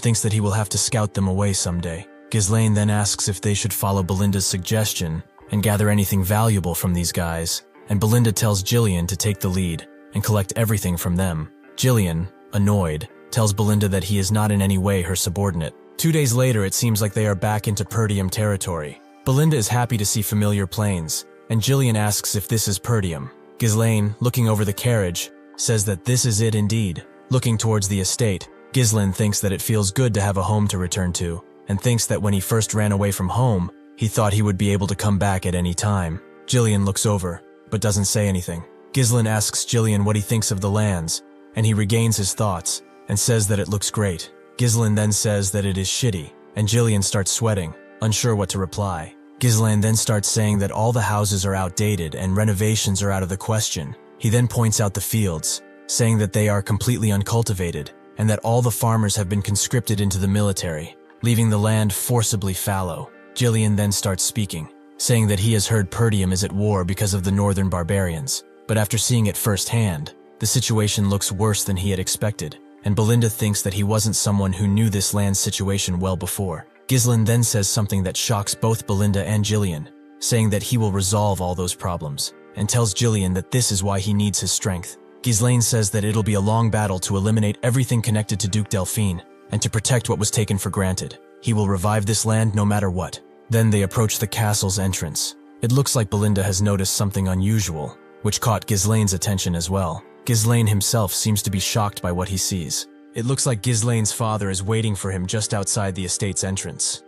thinks that he will have to scout them away someday. Ghislain then asks if they should follow Belinda's suggestion and gather anything valuable from these guys, and Belinda tells Ghislain to take the lead and collect everything from them. Ghislain, annoyed, tells Belinda that he is not in any way her subordinate. 2 days later, it seems like they are back into Perdium territory. Belinda is happy to see familiar planes, and Ghislain asks if this is Perdium. Ghislain, looking over the carriage, says that this is it indeed. Looking towards the estate, Ghislain thinks that it feels good to have a home to return to, and thinks that when he first ran away from home, he thought he would be able to come back at any time. Ghislain looks over, but doesn't say anything. Ghislain asks Ghislain what he thinks of the lands, and he regains his thoughts, and says that it looks great. Ghislain then says that it is shitty, and Ghislain starts sweating, unsure what to reply. Ghislain then starts saying that all the houses are outdated and renovations are out of the question. He then points out the fields, saying that they are completely uncultivated, and that all the farmers have been conscripted into the military, leaving the land forcibly fallow. Ghislain then starts speaking, saying that he has heard Perdium is at war because of the northern barbarians. But after seeing it firsthand, the situation looks worse than he had expected, and Belinda thinks that he wasn't someone who knew this land's situation well before. Ghislain then says something that shocks both Belinda and Gillian, saying that he will resolve all those problems, and tells Gillian that this is why he needs his strength. Ghislain says that it'll be a long battle to eliminate everything connected to Duke Delphine, and to protect what was taken for granted. He will revive this land no matter what. Then they approach the castle's entrance. It looks like Belinda has noticed something unusual, which caught Ghislain's attention as well. Ghislain himself seems to be shocked by what he sees. It looks like Ghislain's father is waiting for him just outside the estate's entrance.